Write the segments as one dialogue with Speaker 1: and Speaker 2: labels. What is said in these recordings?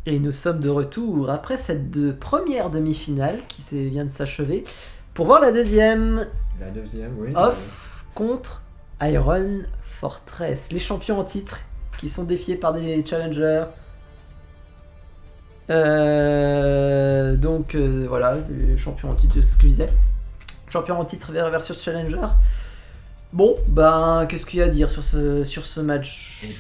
Speaker 1: Et nous sommes de retour après cette première demi-finale qui vient de s'achever pour voir la deuxième.
Speaker 2: La deuxième, oui.
Speaker 1: Off contre Iron Fortress, les champions en titre qui sont défiés par des challengers. Voilà, les champions en titre, c'est ce que je disais. Champion en titre versus challenger. Bon, ben, qu'est-ce qu'il y a à dire sur ce match?
Speaker 2: Et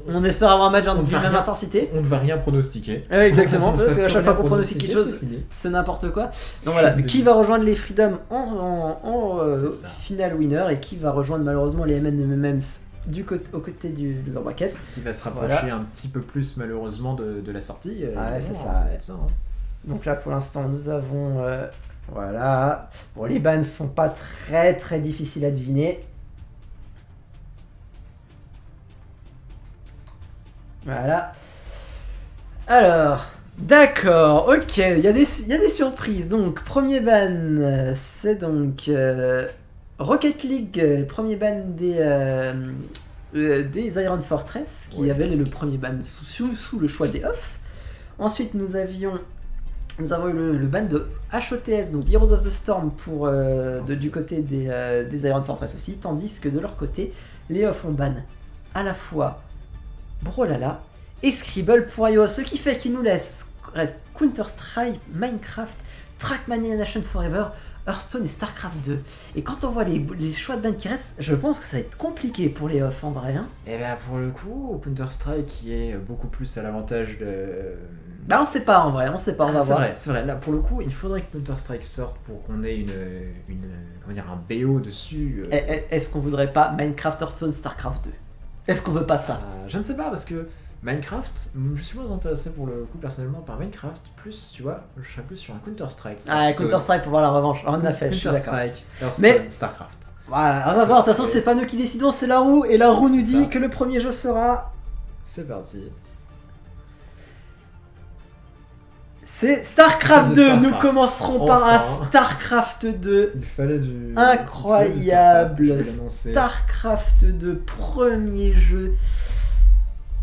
Speaker 1: on espère avoir un match de
Speaker 2: va
Speaker 1: même
Speaker 2: rien-
Speaker 1: intensité.
Speaker 2: on ne va rien pronostiquer.
Speaker 1: Exactement, parce qu'à
Speaker 2: va
Speaker 1: chaque fois
Speaker 2: rien
Speaker 1: qu'on pronostique quelque chose,
Speaker 2: c'est fini.
Speaker 1: c'est n'importe quoi. Donc voilà,
Speaker 2: Je
Speaker 1: qui va rejoindre les Freedom en
Speaker 2: C'est ça.
Speaker 1: finale winner et qui va rejoindre malheureusement les MNMMs aux côtés du loser bracket.
Speaker 2: Qui va se rapprocher un petit peu plus malheureusement de la sortie.
Speaker 1: Ouais, c'est ça,
Speaker 2: Ça va
Speaker 1: ouais.
Speaker 2: être ça. Hein.
Speaker 1: Donc là pour l'instant nous avons voilà. Bon, les bans sont pas très très difficiles à deviner. Voilà. Alors, d'accord, ok, il y a des surprises. Donc, premier ban, c'est donc Rocket League, premier ban des Iron Fortress, qui avait le premier ban sous le choix des off. Ensuite, nous avons eu le ban de HOTS, donc Heroes of the Storm, du côté des Iron Fortress aussi, tandis que de leur côté, les off ont ban à la fois Brawlhalla et Scribble pour iOS, ce qui fait qu'il nous reste Counter-Strike, Minecraft, Trackmania Nation Forever, Hearthstone et Starcraft 2. Et quand on voit les choix de ban qui restent, je pense que ça va être compliqué pour les off en vrai. Hein.
Speaker 2: Et bien pour le coup, Counter-Strike qui est beaucoup plus à l'avantage de...
Speaker 1: Bah on sait pas en vrai, on sait pas, on va voir.
Speaker 2: C'est vrai, là pour le coup, il faudrait que Counter-Strike sorte pour qu'on ait comment dire, un BO dessus.
Speaker 1: Est-ce qu'on voudrait pas Minecraft, Hearthstone, Starcraft 2 ? Est-ce qu'on veut pas ça ?
Speaker 2: Je ne sais pas, parce que Minecraft, je suis moins intéressé pour le coup personnellement par Minecraft, plus, tu vois, je serais plus sur un Counter-Strike.
Speaker 1: Ah, Counter-Strike pour voir la revanche, on a fait, je suis d'accord.
Speaker 2: Counter-Strike, Hearthstone,
Speaker 1: Mais-
Speaker 2: Starcraft.
Speaker 1: Voilà, on va voir, de toute façon c'est pas nous qui décidons, c'est la roue, et la roue nous
Speaker 2: C'est
Speaker 1: dit
Speaker 2: ça.
Speaker 1: que le premier jeu sera...
Speaker 2: C'est parti.
Speaker 1: C'est Starcraft
Speaker 2: C'est
Speaker 1: 2,
Speaker 2: Starcraft.
Speaker 1: nous commencerons par un
Speaker 2: Enfin.
Speaker 1: Starcraft 2.
Speaker 2: Il fallait du...
Speaker 1: Incroyable.
Speaker 2: Je vais l'annoncer.
Speaker 1: Starcraft 2, premier jeu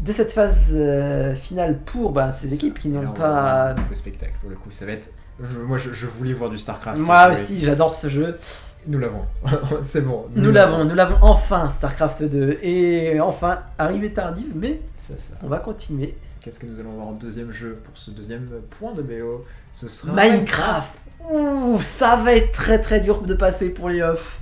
Speaker 1: de cette phase finale pour ces équipes qui
Speaker 2: Et là,
Speaker 1: n'ont
Speaker 2: on va
Speaker 1: pas...
Speaker 2: avoir le spectacle, pour le coup, ça va être... Moi, je voulais voir du Starcraft.
Speaker 1: Moi
Speaker 2: jouer.
Speaker 1: aussi, j'adore ce jeu.
Speaker 2: Nous l'avons. C'est bon.
Speaker 1: Nous l'avons enfin, Starcraft 2. Et enfin, arrivée tardive, mais
Speaker 2: C'est ça.
Speaker 1: on va continuer.
Speaker 2: Qu'est-ce que nous allons voir en deuxième jeu pour ce deuxième point de BO? Ce sera
Speaker 1: Minecraft. Ouh, ça va être très très dur de passer pour les off.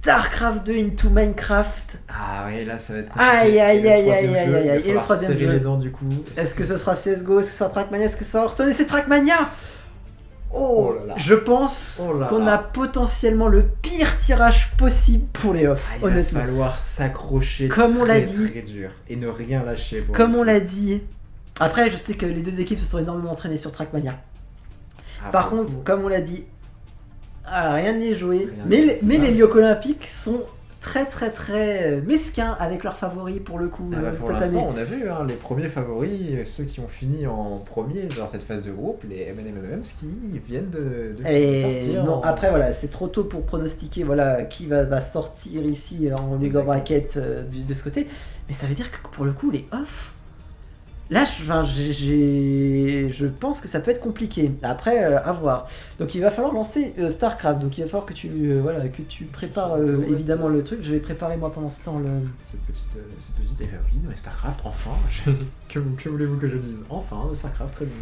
Speaker 1: Starcraft 2 into Minecraft.
Speaker 2: Ah oui, là ça va être compliqué.
Speaker 1: Aïe, aïe,
Speaker 2: Et le
Speaker 1: aïe,
Speaker 2: troisième
Speaker 1: aïe,
Speaker 2: jeu,
Speaker 1: aïe,
Speaker 2: il va
Speaker 1: aïe. Et le
Speaker 2: falloir
Speaker 1: troisième
Speaker 2: serrer
Speaker 1: jeu.
Speaker 2: les dents du coup.
Speaker 1: Est-ce que ce sera CSGO? Est-ce que ce sera Trackmania? Est-ce que ce sera Hearthstone? Et c'est Trackmania. Oh,
Speaker 2: Oh là là.
Speaker 1: je pense
Speaker 2: Oh là
Speaker 1: qu'on
Speaker 2: là.
Speaker 1: a potentiellement le pire tirage possible pour les off,
Speaker 2: Ah, il
Speaker 1: honnêtement.
Speaker 2: va falloir s'accrocher
Speaker 1: Comme on l'a dit.
Speaker 2: très dur et ne rien lâcher. Pour
Speaker 1: Comme
Speaker 2: le
Speaker 1: on
Speaker 2: coup.
Speaker 1: l'a dit. Après, je sais que les deux équipes se sont énormément entraînées sur Trackmania.
Speaker 2: Ah,
Speaker 1: Par
Speaker 2: pour le
Speaker 1: contre,
Speaker 2: coup,
Speaker 1: comme on l'a dit, rien n'est joué.
Speaker 2: Rien
Speaker 1: Mais,
Speaker 2: n'est
Speaker 1: mais
Speaker 2: ça.
Speaker 1: les Lyok Olympiques sont très très très mesquins avec leurs favoris pour le coup
Speaker 2: ah bah, pour
Speaker 1: cette
Speaker 2: l'instant,
Speaker 1: année.
Speaker 2: on a vu les premiers favoris, ceux qui ont fini en premier dans cette phase de groupe, les MNMMs qui viennent de
Speaker 1: Et
Speaker 2: partir.
Speaker 1: non, après voilà, c'est trop tôt pour pronostiquer voilà qui va sortir ici en loser
Speaker 2: Exactement.
Speaker 1: bracket de ce côté. Mais ça veut dire que pour le coup les off, là je pense que ça peut être compliqué. Après à voir. Donc il va falloir lancer Starcraft. Donc il va falloir que tu prépares évidemment le truc. Je vais préparer moi pendant ce temps le.
Speaker 2: Cette petite eh ben oui, mais Starcraft, enfin, que voulez-vous que je dise? Enfin, Starcraft, très bon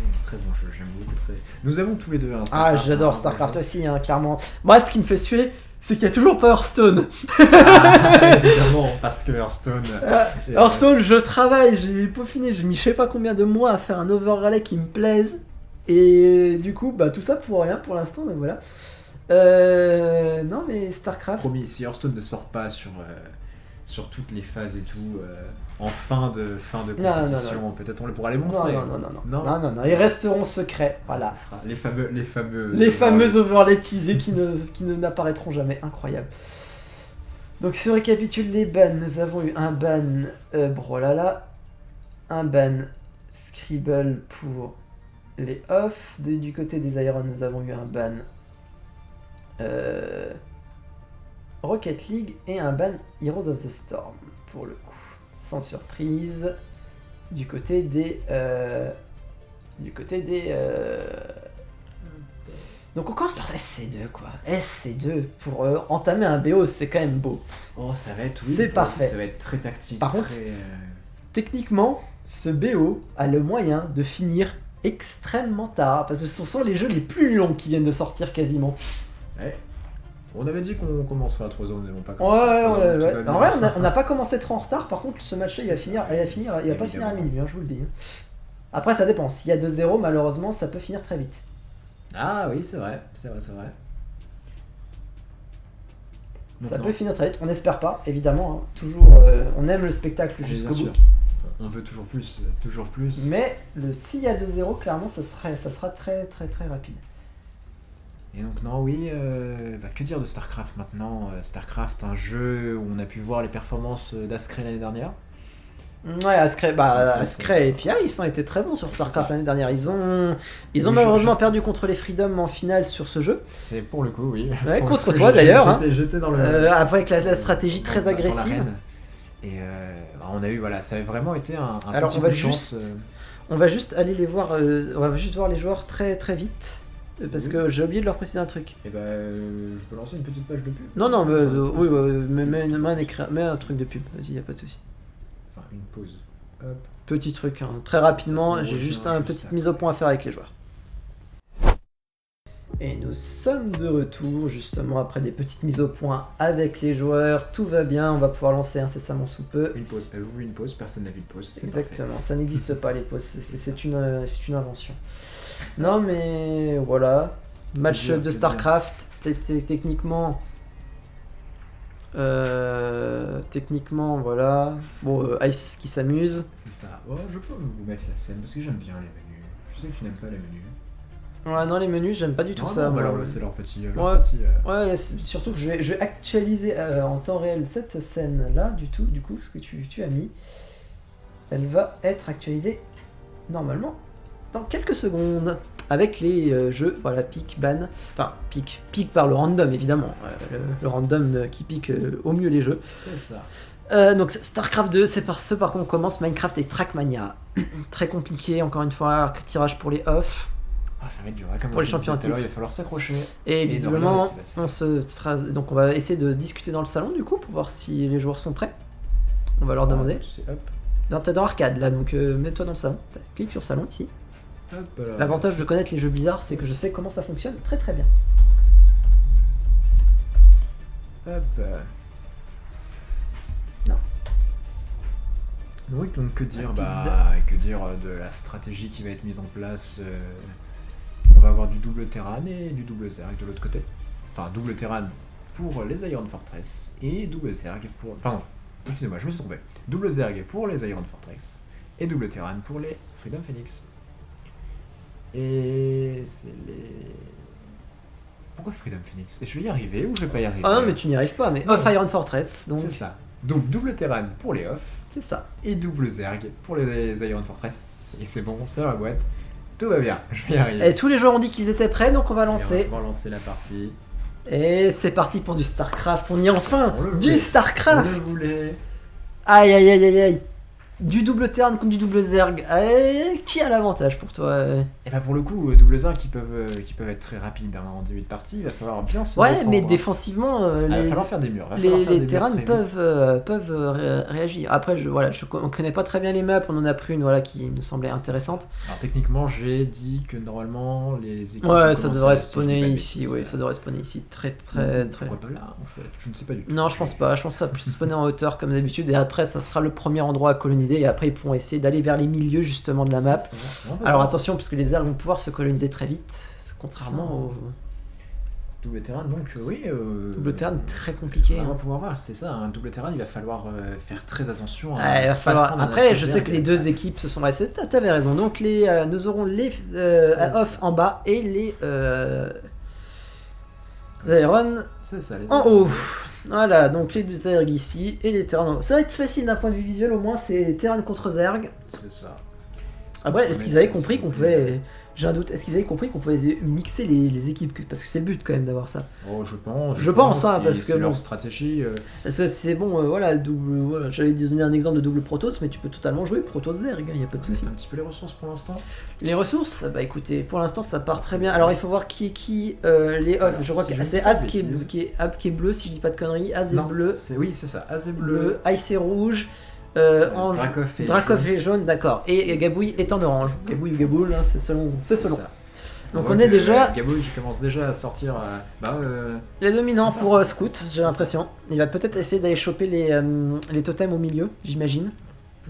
Speaker 2: jeu, j'aime beaucoup, très... Nous avons tous les deux un
Speaker 1: Ah,
Speaker 2: Starcraft.
Speaker 1: j'adore Starcraft aussi, hein, clairement. Moi, ce qui me fait suer, c'est qu'il y a toujours pas Hearthstone.
Speaker 2: Ah, évidemment, parce que Hearthstone...
Speaker 1: Hearthstone, je travaille, j'ai peaufiné, j'ai mis je sais pas combien de mois à faire un overlay qui me plaise. Et du coup, tout ça pour rien pour l'instant, mais voilà. Non, mais Starcraft.
Speaker 2: Promis, si Hearthstone ne sort pas sur toutes les phases et tout, en fin de
Speaker 1: Non,
Speaker 2: compétition, peut-être on pourra les
Speaker 1: Non,
Speaker 2: montrer.
Speaker 1: non, ils resteront secrets. Voilà.
Speaker 2: Ce sera les
Speaker 1: Les fameux overlays teasés qui n'apparaîtront jamais. Incroyable. Donc, si on récapitule les bans, nous avons eu un ban Brawlhalla, un ban Scribble pour les off. Du côté des Iron, nous avons eu un ban Rocket League et un ban Heroes of the Storm pour le coup. Sans surprise. du côté des... Donc on commence par SC2 quoi. SC2 pour entamer un BO, c'est quand même beau.
Speaker 2: Oh, ça va être,
Speaker 1: C'est parfait.
Speaker 2: Ça va être très tactique.
Speaker 1: Par contre, techniquement, ce BO a le moyen de finir extrêmement tard, parce que ce sont les jeux les plus longs qui viennent de sortir quasiment.
Speaker 2: Ouais. On avait dit qu'on commencerait à 3 zones, mais on pas
Speaker 1: Ouais,
Speaker 2: commencé à 3 zones,
Speaker 1: ouais. En vrai, on n'a pas commencé trop en retard, par contre, ce match-là, il va pas finir à minuit, hein, je vous le dis. Après, ça dépend. S'il y a 2-0, malheureusement, ça peut finir très vite.
Speaker 2: Ah oui, c'est vrai. Donc,
Speaker 1: Ça
Speaker 2: non.
Speaker 1: peut finir très vite, on n'espère pas, évidemment. Hein. Toujours, on aime le spectacle jusqu'au bout.
Speaker 2: On veut toujours plus.
Speaker 1: Mais s'il y a 2-0, clairement, ça sera très très très rapide.
Speaker 2: Et donc non, oui, que dire de StarCraft maintenant StarCraft, un jeu où on a pu voir les performances d'Ascray l'année dernière.
Speaker 1: Ouais, Ascray et Pierre, ils ont été très bons sur StarCraft l'année dernière. Ils ont malheureusement perdu contre les Freedom en finale sur ce jeu.
Speaker 2: C'est pour le coup, oui.
Speaker 1: Ouais, contre toi d'ailleurs. Hein.
Speaker 2: J'étais dans le...
Speaker 1: avec la stratégie très agressive.
Speaker 2: Et on a eu, voilà, ça a vraiment été un
Speaker 1: Alors,
Speaker 2: petit coup de chance.
Speaker 1: On va juste aller les voir, on va juste voir les joueurs très très vite. Parce que j'ai oublié de leur préciser un truc.
Speaker 2: Et je peux lancer une petite page de pub.
Speaker 1: Non, oui, mets un truc de pub, vas-y, y a pas de souci.
Speaker 2: Enfin, une pause. Hop.
Speaker 1: Petit truc, hein. Très rapidement, j'ai juste une petite mise au point à faire avec les joueurs. Et nous sommes de retour, justement, après des petites mises au point avec les joueurs. Tout va bien, on va pouvoir lancer incessamment sous peu.
Speaker 2: Une pause, avez-vous vu une pause? Personne n'a vu de pause.
Speaker 1: Exactement, ça n'existe pas les pauses, c'est une invention. Non mais voilà, match de StarCraft, techniquement, voilà. Bon, Ice qui s'amuse.
Speaker 2: C'est ça. Ouais, je peux vous mettre la scène parce que j'aime bien les menus. Je sais que tu n'aimes pas les menus.
Speaker 1: Ouais, non, les menus, j'aime pas du tout ça.
Speaker 2: Non, alors c'est leur petit.
Speaker 1: Ouais, surtout que je vais actualiser en temps réel cette scène-là, du coup, ce que tu as mis. Elle va être actualisée normalement dans quelques secondes. Avec les jeux, voilà, pick, ban. Enfin, pick par le random, évidemment. Le random qui pique au mieux les jeux.
Speaker 2: C'est ça.
Speaker 1: Donc StarCraft 2, c'est par contre on commence. Minecraft et Trackmania. Très compliqué, encore une fois, tirage pour les off.
Speaker 2: Ah, ça va être dur, hein, comme
Speaker 1: pour les champions titres.
Speaker 2: Il va falloir s'accrocher.
Speaker 1: Et visiblement, donc on va essayer de discuter dans le salon du coup pour voir si les joueurs sont prêts. On va leur demander. T'es dans arcade là, donc mets-toi dans le salon. Clique sur salon ici. L'avantage de connaître les jeux bizarres, c'est que je sais comment ça fonctionne très très bien.
Speaker 2: Hop.
Speaker 1: Non.
Speaker 2: Oui, donc que dire de la stratégie qui va être mise en place. On va avoir du double Terran et du double Zerg de l'autre côté. Enfin, double Terran pour les Iron Fortress et double Zerg pour... Pardon, excusez-moi, je me suis trompé. Double Zerg pour les Iron Fortress et double Terran pour les Freedom Phoenix. Et c'est les... Pourquoi Freedom Phoenix? Et je vais y arriver ou je vais pas y arriver?
Speaker 1: Ah non, mais tu n'y arrives pas, mais Off Iron Fortress, donc...
Speaker 2: C'est ça. Donc double Terran pour les Off.
Speaker 1: C'est ça.
Speaker 2: Et double Zerg pour les Iron Fortress. Et c'est bon, c'est dans la boîte. Tout va bien, je vais y arriver.
Speaker 1: Et tous les joueurs ont dit qu'ils étaient prêts, donc on va lancer.
Speaker 2: On va lancer la partie.
Speaker 1: Et c'est parti pour du StarCraft, on y est enfin. Du StarCraft.
Speaker 2: On le voulait.
Speaker 1: Aïe aïe aïe aïe aïe. Du double Terran contre du double Zerg. Qui a l'avantage pour toi?
Speaker 2: Et bah pour le coup, double Zerg qui peuvent être très rapides en début de partie, il va falloir bien se défendre.
Speaker 1: Ouais, mais défensivement,
Speaker 2: il va falloir faire des murs.
Speaker 1: Les Terrans peuvent réagir. Après, on connaît pas très bien les maps, on en a pris une qui nous semblait intéressante.
Speaker 2: Alors techniquement, j'ai dit que normalement les équipes...
Speaker 1: Ouais, ça devrait spawner ici, ça devrait spawner ici très.
Speaker 2: Pourquoi pas là en fait? Je ne sais pas du tout.
Speaker 1: Non, je pense pas. Je pense que ça va plus spawner en hauteur comme d'habitude, et après, ça sera le premier endroit à coloniser. Et après ils pourront essayer d'aller vers les milieux justement de la map. Alors attention parce que les Zergs vont pouvoir se coloniser très vite, contrairement au...
Speaker 2: Double Terran donc oui...
Speaker 1: Double Terran très compliqué.
Speaker 2: On va pouvoir voir, c'est ça, un double Terran il va falloir faire très attention.
Speaker 1: Il va falloir... Après je sais que les deux équipes se sont... T'avais raison, donc nous aurons les off en bas et les Iron en haut. Voilà, donc les deux Zerg ici et les Terran. Ça va être facile d'un point de vue visuel, au moins c'est Terran contre Zerg.
Speaker 2: C'est ça.
Speaker 1: Après, est-ce qu'ils avaient compris qu'on pouvait J'ai un doute, est-ce qu'ils avaient compris qu'on pouvait mixer les équipes? Parce que c'est le but quand même d'avoir ça.
Speaker 2: Oh, je pense.
Speaker 1: Je pense, ça, parce que
Speaker 2: c'est leur
Speaker 1: bon.
Speaker 2: stratégie.
Speaker 1: Parce que c'est bon, voilà, voilà, j'allais donner un exemple de double Protoss, mais tu peux totalement jouer Protoss Zerg, il n'y a pas de souci.
Speaker 2: C'est un petit peu les ressources pour l'instant.
Speaker 1: Les ressources, bah écoutez, pour l'instant ça part très bien. Alors il faut voir qui est qui, les off. Je crois
Speaker 2: si
Speaker 1: que
Speaker 2: je
Speaker 1: c'est
Speaker 2: dis pas
Speaker 1: Az
Speaker 2: de
Speaker 1: qui
Speaker 2: bêtises.
Speaker 1: est bleu, si je dis pas de conneries. Az est
Speaker 2: Non,
Speaker 1: bleu,
Speaker 2: oui, c'est ça. Az est
Speaker 1: bleu,
Speaker 2: bleu.
Speaker 1: Ice est rouge,
Speaker 2: Drakov est
Speaker 1: est jaune, d'accord. Et Gabouille est en orange. Gabouille ou Gaboul, hein, c'est selon. C'est selon.
Speaker 2: ça.
Speaker 1: Donc
Speaker 2: voit
Speaker 1: on est
Speaker 2: que
Speaker 1: déjà
Speaker 2: Gabouille qui commence déjà à sortir.
Speaker 1: les dominants
Speaker 2: c'est
Speaker 1: pour
Speaker 2: ça,
Speaker 1: Scout,
Speaker 2: c'est
Speaker 1: j'ai
Speaker 2: ça.
Speaker 1: l'impression. Il va peut-être essayer d'aller choper les totems au milieu, j'imagine.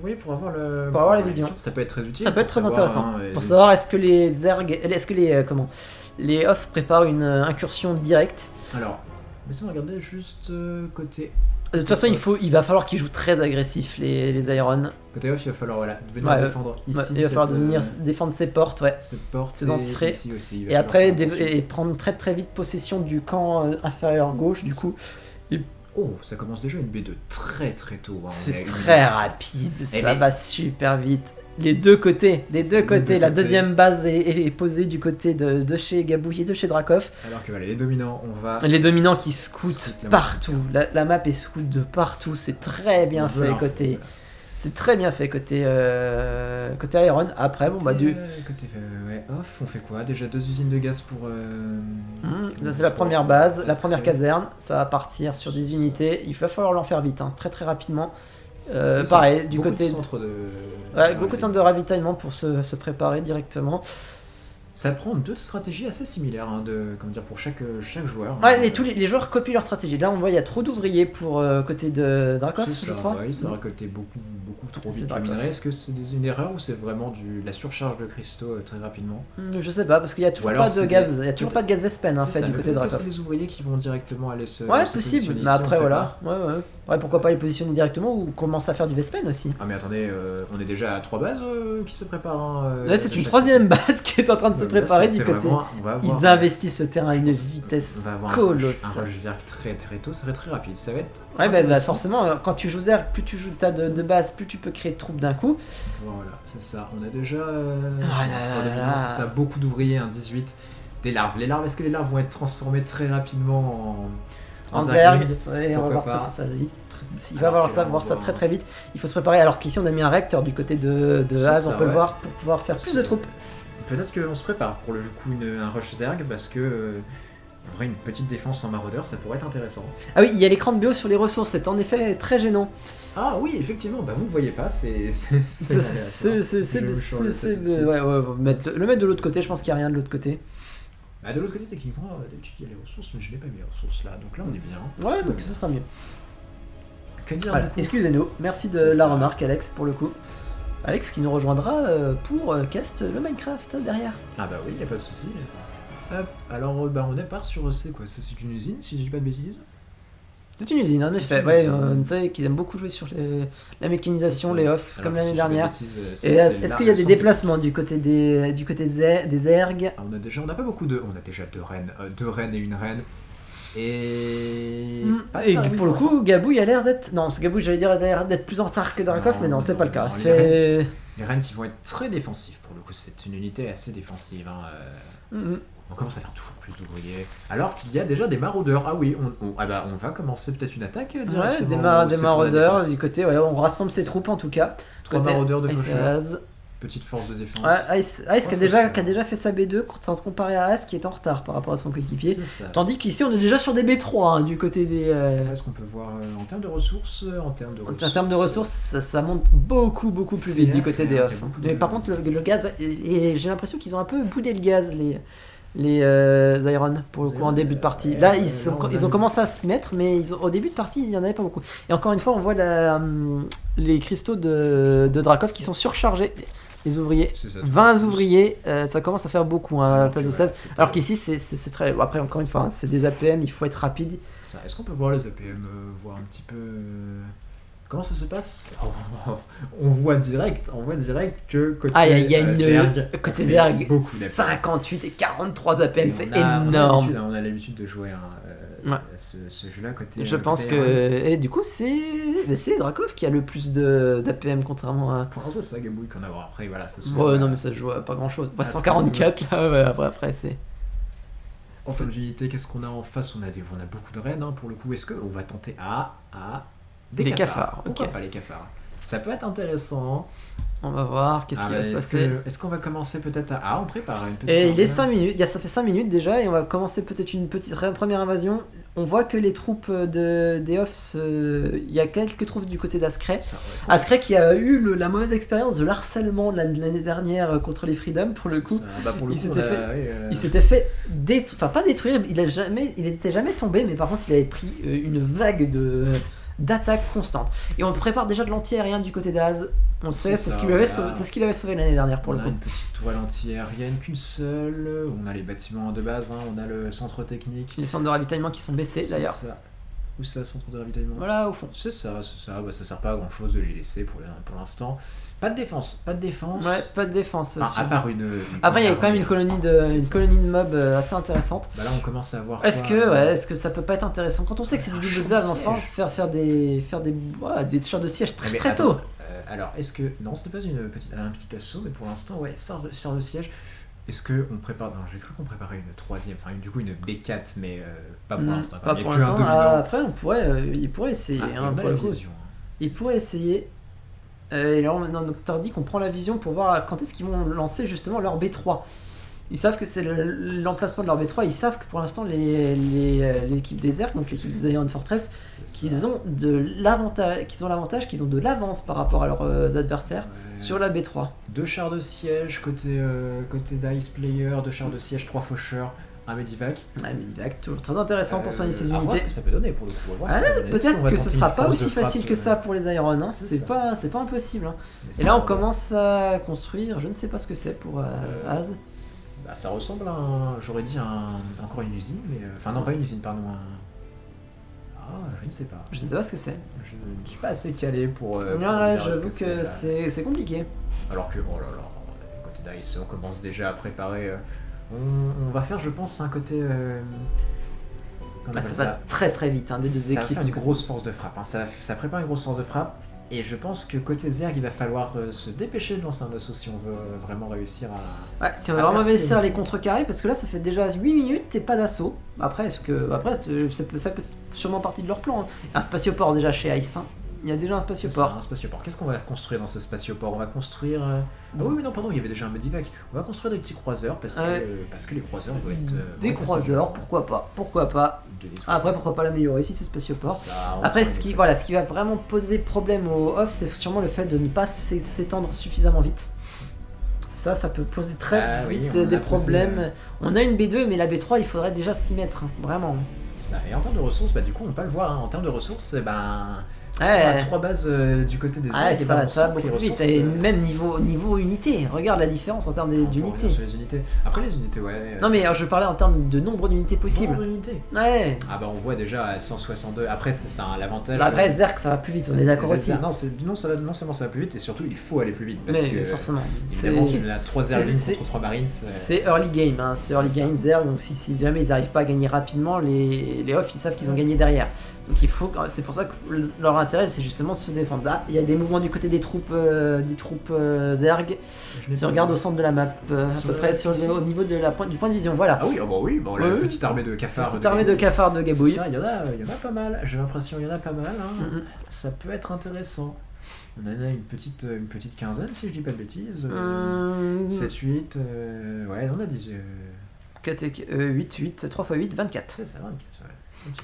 Speaker 2: Oui, pour avoir le.
Speaker 1: Pour avoir la vision.
Speaker 2: Ça peut être très utile.
Speaker 1: Ça peut être très
Speaker 2: pour savoir,
Speaker 1: intéressant.
Speaker 2: hein,
Speaker 1: Pour savoir est-ce que les Zerg, est-ce que les off préparent une incursion directe.
Speaker 2: Alors, laissez-moi regarder juste côté.
Speaker 1: De toute façon, il va falloir qu'ils jouent très agressif, les Iron.
Speaker 2: Côté off, il va falloir venir
Speaker 1: Ouais,
Speaker 2: défendre ici.
Speaker 1: il va falloir venir défendre ses portes, ouais.
Speaker 2: Cette porte,
Speaker 1: ses entrées.
Speaker 2: ici aussi. Il va
Speaker 1: Et
Speaker 2: falloir
Speaker 1: après,
Speaker 2: faire attention.
Speaker 1: et prendre très très vite possession du camp inférieur gauche, du coup.
Speaker 2: Oh, ça commence déjà une B2 très très tôt. Hein. On
Speaker 1: C'est
Speaker 2: est à
Speaker 1: très
Speaker 2: 1 minute.
Speaker 1: rapide,
Speaker 2: Eh
Speaker 1: ça
Speaker 2: mais-
Speaker 1: va super vite. Les deux côtés,
Speaker 2: C'est ça, les deux
Speaker 1: La
Speaker 2: côtés.
Speaker 1: deuxième base est posée du côté de chez Gabouille et de chez Drakov.
Speaker 2: Alors que voilà, les dominants, on va.
Speaker 1: Les dominants qui scoutent
Speaker 2: Scout la
Speaker 1: partout. La map est scout de partout. C'est très bien
Speaker 2: on veut
Speaker 1: fait
Speaker 2: l'info,
Speaker 1: côté.
Speaker 2: voilà.
Speaker 1: C'est très bien fait côté Iron. Après, bon bah du.
Speaker 2: Côté ouais, off, on fait quoi? Déjà 2 usines de gaz pour.
Speaker 1: Ça, c'est la première base, la première
Speaker 2: caserne.
Speaker 1: caserne. Ça va partir sur des unités. Il va falloir l'en faire vite, hein, très très rapidement.
Speaker 2: C'est
Speaker 1: Pareil, du
Speaker 2: beaucoup
Speaker 1: côté.
Speaker 2: de centres de.
Speaker 1: Ouais, beaucoup de temps de ravitaillement pour se préparer directement.
Speaker 2: Ça prend 2 stratégies assez similaires, hein, comment dire, pour chaque joueur.
Speaker 1: Ouais,
Speaker 2: hein.
Speaker 1: tous les joueurs copient leur stratégie. Là, on voit il y a trop d'ouvriers pour côté de Drakov,
Speaker 2: C'est
Speaker 1: je
Speaker 2: ça,
Speaker 1: crois.
Speaker 2: ouais, ça va récolter beaucoup trop
Speaker 1: C'est
Speaker 2: vite le
Speaker 1: Drakov.
Speaker 2: minerai. Est-ce que c'est une erreur ou c'est vraiment la surcharge de cristaux très rapidement?
Speaker 1: Je sais pas, parce qu'il y a toujours
Speaker 2: alors
Speaker 1: pas de
Speaker 2: c'est
Speaker 1: gaz.
Speaker 2: des-
Speaker 1: Il y a toujours pas de gaz Vespen en
Speaker 2: C'est
Speaker 1: fait
Speaker 2: ça,
Speaker 1: du
Speaker 2: mais
Speaker 1: côté de
Speaker 2: peut-être que
Speaker 1: Drakov.
Speaker 2: c'est les ouvriers qui vont directement aller se.
Speaker 1: Ouais,
Speaker 2: se
Speaker 1: possible.
Speaker 2: positionner
Speaker 1: Mais
Speaker 2: ici,
Speaker 1: après
Speaker 2: on
Speaker 1: voilà.
Speaker 2: prépare.
Speaker 1: Ouais, pourquoi pas les positionner directement ou commencer à faire du Vespen aussi.
Speaker 2: Ah mais attendez, on est déjà à 3 bases qui se préparent. Hein,
Speaker 1: Là, c'est
Speaker 2: de
Speaker 1: une
Speaker 2: chaque
Speaker 1: troisième base qui est en train de se
Speaker 2: côté. Là,
Speaker 1: préparer
Speaker 2: c'est
Speaker 1: du côté.
Speaker 2: vraiment- on va avoir-
Speaker 1: Ils investissent le terrain à une
Speaker 2: on
Speaker 1: vitesse
Speaker 2: va avoir un
Speaker 1: colossale.
Speaker 2: rush Zerg très très tôt, ça va être très rapide. Ça va être.
Speaker 1: Ouais, bah,
Speaker 2: intéressant.
Speaker 1: forcément, quand tu joues Zerg, plus tu joues tas de bases, plus tu peux créer de troupes d'un coup.
Speaker 2: Voilà, c'est ça. On a déjà.
Speaker 1: Ah là
Speaker 2: trois
Speaker 1: là
Speaker 2: dominants,
Speaker 1: là.
Speaker 2: c'est ça, beaucoup d'ouvriers, 18. Des larves. Les larves, est-ce que les larves vont être transformées très rapidement
Speaker 1: En Zerg, on va
Speaker 2: Pourquoi
Speaker 1: voir
Speaker 2: pas.
Speaker 1: ça vite. Il va
Speaker 2: Alors
Speaker 1: voir
Speaker 2: que
Speaker 1: ça,
Speaker 2: là, on
Speaker 1: voir ça
Speaker 2: voit
Speaker 1: très
Speaker 2: un-
Speaker 1: très vite. Il faut se préparer. Alors qu'ici, on a mis un réacteur du côté de
Speaker 2: C'est
Speaker 1: Az,
Speaker 2: ça,
Speaker 1: on peut le
Speaker 2: ouais.
Speaker 1: voir, pour pouvoir faire plus de
Speaker 2: C'est-
Speaker 1: troupes.
Speaker 2: Peut-être qu'on se prépare pour le coup un rush Zerg parce que. En vrai, une petite défense en maraudeur, ça pourrait être intéressant.
Speaker 1: Ah oui, il y a l'écran de bio sur les ressources, c'est en effet très gênant.
Speaker 2: Ah oui, effectivement, bah vous le voyez pas, c'est.
Speaker 1: C'est ouais, le mettre de l'autre côté, je pense qu'il n'y a rien de l'autre côté.
Speaker 2: Bah, de l'autre côté, techniquement, d'habitude il y a les ressources, mais je n'ai pas mis les ressources là, donc là on est bien.
Speaker 1: Ouais, donc ça sera mieux.
Speaker 2: Que dire
Speaker 1: Voilà,
Speaker 2: du coup
Speaker 1: excusez-nous, merci de
Speaker 2: C'est
Speaker 1: la
Speaker 2: ça.
Speaker 1: remarque Alex pour le coup. Alex qui nous rejoindra pour cast le Minecraft derrière.
Speaker 2: Ah bah oui, y a pas de souci. Hop, alors bah on est part sur c'est quoi? Ça c'est une usine, si je dis pas de bêtises.
Speaker 1: C'est une usine en effet,
Speaker 2: une
Speaker 1: ouais,
Speaker 2: usine.
Speaker 1: on sait qu'ils aiment beaucoup jouer sur la mécanisation,
Speaker 2: C'est ça.
Speaker 1: les offs,
Speaker 2: Alors
Speaker 1: comme
Speaker 2: que
Speaker 1: l'année
Speaker 2: si je dis pas de
Speaker 1: dernière.
Speaker 2: bêtises,
Speaker 1: Et est-ce qu'il y a des déplacements du côté des Zerg?
Speaker 2: Ah, on n'a pas beaucoup de. On a déjà 2 reines et une reine. Et. pas de
Speaker 1: Et
Speaker 2: service
Speaker 1: pour le
Speaker 2: l'instant.
Speaker 1: coup, Gabouille a l'air d'être. Non, ce Gabouille, j'allais dire, a l'air d'être plus en retard que Drakov,
Speaker 2: Non,
Speaker 1: mais non, c'est
Speaker 2: non,
Speaker 1: pas le cas.
Speaker 2: non, les
Speaker 1: C'est.
Speaker 2: Les reines qui vont être très défensives pour le coup, c'est une unité assez défensive. Hein.
Speaker 1: Mhm.
Speaker 2: On commence à faire toujours plus d'ouvriers. Alors qu'il y a déjà des maraudeurs. Ah oui, on va commencer peut-être une attaque directement.
Speaker 1: Ouais, des
Speaker 2: C'est pour la
Speaker 1: maraudeurs
Speaker 2: défense.
Speaker 1: du côté, ouais, on rassemble ses troupes en tout cas.
Speaker 2: 3
Speaker 1: Côté
Speaker 2: maraudeurs de
Speaker 1: Ice
Speaker 2: faucheurs.
Speaker 1: Az.
Speaker 2: Petite force de défense.
Speaker 1: Ouais, Ice qui,
Speaker 2: faucheurs.
Speaker 1: a déjà fait sa B2 sans se comparer à As qui est en retard par rapport à son coéquipier.
Speaker 2: C'est ça.
Speaker 1: Tandis qu'ici on est déjà sur des B3 hein, du côté des.
Speaker 2: Est-ce qu'on peut voir en termes de ressources En termes de ressources,
Speaker 1: En termes de ressources, ça monte beaucoup plus vite
Speaker 2: C'est
Speaker 1: du côté des
Speaker 2: assez-
Speaker 1: off.
Speaker 2: il y a beaucoup
Speaker 1: Mais
Speaker 2: de-
Speaker 1: par contre, le gaz, ouais, et j'ai l'impression qu'ils ont un peu boudé le gaz, les Iron, pour le coup, en début de partie.
Speaker 2: ouais,
Speaker 1: Là,
Speaker 2: ouais,
Speaker 1: ils ont commencé à se mettre, mais au début de partie, il n'y en avait pas beaucoup. Et encore une fois, on voit les cristaux de Drakov qui sont surchargés. Les ouvriers,
Speaker 2: C'est ça.
Speaker 1: 20 ouvriers, ça commence à faire beaucoup hein, à la
Speaker 2: Alors
Speaker 1: place
Speaker 2: que
Speaker 1: de
Speaker 2: voilà,
Speaker 1: 16.
Speaker 2: c'est
Speaker 1: Alors
Speaker 2: très-
Speaker 1: qu'ici, c'est très. Après, encore une fois, hein, c'est des APM, il faut être rapide.
Speaker 2: Ça, est-ce qu'on peut voir les APM, voir un petit peu comment ça se passe? On voit direct que côté
Speaker 1: Ah, il y a une.
Speaker 2: Zerg,
Speaker 1: Côté
Speaker 2: on fait
Speaker 1: Zerg,
Speaker 2: beaucoup d'APM.
Speaker 1: 58 et 43 APM,
Speaker 2: Et
Speaker 1: c'est
Speaker 2: on a
Speaker 1: énorme.
Speaker 2: l'habitude de jouer
Speaker 1: Ouais.
Speaker 2: ce jeu-là côté.
Speaker 1: Je pense
Speaker 2: côté
Speaker 1: que.
Speaker 2: Iron.
Speaker 1: Et du coup, c'est c'est Drakov qui a le plus d'APM contrairement à.
Speaker 2: Pour l'instant, c'est ça, Gabouille qu'on a. Après, voilà, ça se
Speaker 1: Ouais, non, mais ça se joue à pas grand chose. Après, 144 là, ouais, après c'est.
Speaker 2: En termes d'unité, qu'est-ce qu'on a en face? On a beaucoup de reines, hein, pour le coup. Est-ce qu'on va tenter des cafards? Pourquoi pas les cafards? Ça peut être intéressant.
Speaker 1: On va voir qu'est-ce qui va se passer.
Speaker 2: Est-ce qu'on va commencer peut-être à... on prépare une petite...
Speaker 1: Et il est 5 minutes, ça fait 5 minutes déjà, et on va commencer peut-être une petite première invasion. On voit que les troupes des Offs, il y a quelques troupes du côté d'Askray. Askray qui a eu la mauvaise expérience de l'harcèlement l'année dernière contre les Freedom, pour le coup. Il s'était fait pas détruire, il était jamais tombé, mais par contre il avait pris une vague d'attaques constantes. Et on prépare déjà de l'anti-aérien du côté d'Az. On sait, c'est ce qu'il avait sauvé l'année dernière pour le coup.
Speaker 2: On a une petite tourelle anti-aérienne qu'une seule. On a les bâtiments de base, hein. On a le centre technique.
Speaker 1: Les centres de ravitaillement qui sont baissés d'ailleurs.
Speaker 2: Où c'est le centre de ravitaillement? Voilà, au fond. C'est ça. Bah, ça sert pas à grand chose de les laisser pour l'instant. Pas de défense.
Speaker 1: Ouais, pas de défense.
Speaker 2: À part une
Speaker 1: Après, il y a quand même une colonie de mobs assez intéressante.
Speaker 2: Bah là, on commence à voir.
Speaker 1: Est-ce que ça peut pas être intéressant quand on sait que c'est du double zaz en France, faire des chars de siège très tôt.
Speaker 2: Alors, est-ce que non, c'était pas un petit assaut, mais pour l'instant, ouais, chars de siège. Est-ce que on prépare? Non, j'ai cru qu'on préparait une troisième, du coup une B4, mais pas pour l'instant.
Speaker 1: Pas pour l'instant. Après, il pourrait essayer. Il pourrait essayer. Et alors maintenant, Docteur dit qu'on prend la vision pour voir quand est-ce qu'ils vont lancer justement leur B3. Ils savent que c'est l'emplacement de leur B3, ils savent que pour l'instant l'équipe des Zerg, donc l'équipe des Iron Fortress, qu'ils ont l'avantage, qu'ils ont de l'avance par rapport à leurs adversaires sur la B3.
Speaker 2: 2 chars de siège côté Dice Player, 2 chars de siège, 3 faucheurs, un Medivac.
Speaker 1: Un Medivac, toujours très intéressant pour soigner ses unités.
Speaker 2: On va voir ce que ça peut donner pour le coup.
Speaker 1: Peut-être que ce sera pas aussi facile que ça pour les Iron, hein. C'est pas impossible. Hein. Et là on commence à construire, je ne sais pas ce que c'est pour Az.
Speaker 2: Bah, ça ressemble à j'aurais dit encore une usine, mais enfin non, pas une usine, pardon. Je ne sais pas.
Speaker 1: Je ne sais pas ce que c'est.
Speaker 2: Je ne suis pas assez calé pour.
Speaker 1: J'avoue que c'est compliqué.
Speaker 2: Alors que côté Dice, on commence déjà à préparer. On va faire, je pense, un côté.
Speaker 1: Ça va très très vite, des deux équipes.
Speaker 2: Ça va faire une grosse force de frappe. Ça prépare une grosse force de frappe. Et je pense que côté Zerg, il va falloir se dépêcher de lancer un assaut si on veut vraiment réussir à.
Speaker 1: Ouais, si on veut vraiment réussir à les contrecarrer, parce que là ça fait déjà 8 minutes et pas d'assaut. Après, ça fait sûrement partie de leur plan. Hein. Un spatioport déjà chez Ice. Il y a déjà un spatioport.
Speaker 2: Qu'est-ce qu'on va construire dans ce spatioport? On va construire. Oui, mais non, pardon, il y avait déjà un Medivac. On va construire des petits croiseurs parce que les croiseurs doivent être.
Speaker 1: Des croiseurs, pourquoi pas. Après, pourquoi pas l'améliorer si ce spatioport. Après, ce qui va vraiment poser problème au off, c'est sûrement le fait de ne pas s'étendre suffisamment vite. Ça peut poser très vite des problèmes. On a une B2, mais la B3, il faudrait déjà s'y mettre, vraiment.
Speaker 2: Et en termes de ressources, du coup, on peut le voir. En termes de ressources, on a 3 bases du côté des Zerg,
Speaker 1: ça va beaucoup plus vite. Et même niveau unité, regarde la différence en termes d'unités.
Speaker 2: Sur les unités. Après les unités,
Speaker 1: non mais je parlais en termes de nombre d'unités possibles.
Speaker 2: Nombre d'unités.
Speaker 1: Ouais.
Speaker 2: On voit déjà à 162. Après c'est l'avantage.
Speaker 1: Après Zerg ça va plus vite, on est d'accord aussi.
Speaker 2: Non seulement ça va plus vite et surtout il faut aller plus vite
Speaker 1: parce que forcément.
Speaker 2: Évidemment tu as 3 Zerglings contre 3 Marines.
Speaker 1: C'est early game, c'est early game Zerg, donc si jamais ils n'arrivent pas à gagner rapidement, les off ils savent qu'ils ont gagné derrière. Donc c'est pour ça que leur intérêt c'est justement de se défendre. Là, il y a des mouvements du côté des troupes Zerg. Si on regarde au centre de la map, à peu près au niveau du point de vision, voilà.
Speaker 2: Ah oui, la petite armée de cafards.
Speaker 1: Petite armée de cafards de Gabouille.
Speaker 2: Il y en a pas mal. J'ai l'impression il y en a pas mal. Hein. Ça peut être intéressant. On en a une petite quinzaine si je dis pas de bêtises. 7, 8, on a 10.
Speaker 1: 8, 3 x 8, 24.
Speaker 2: C'est ça, 24.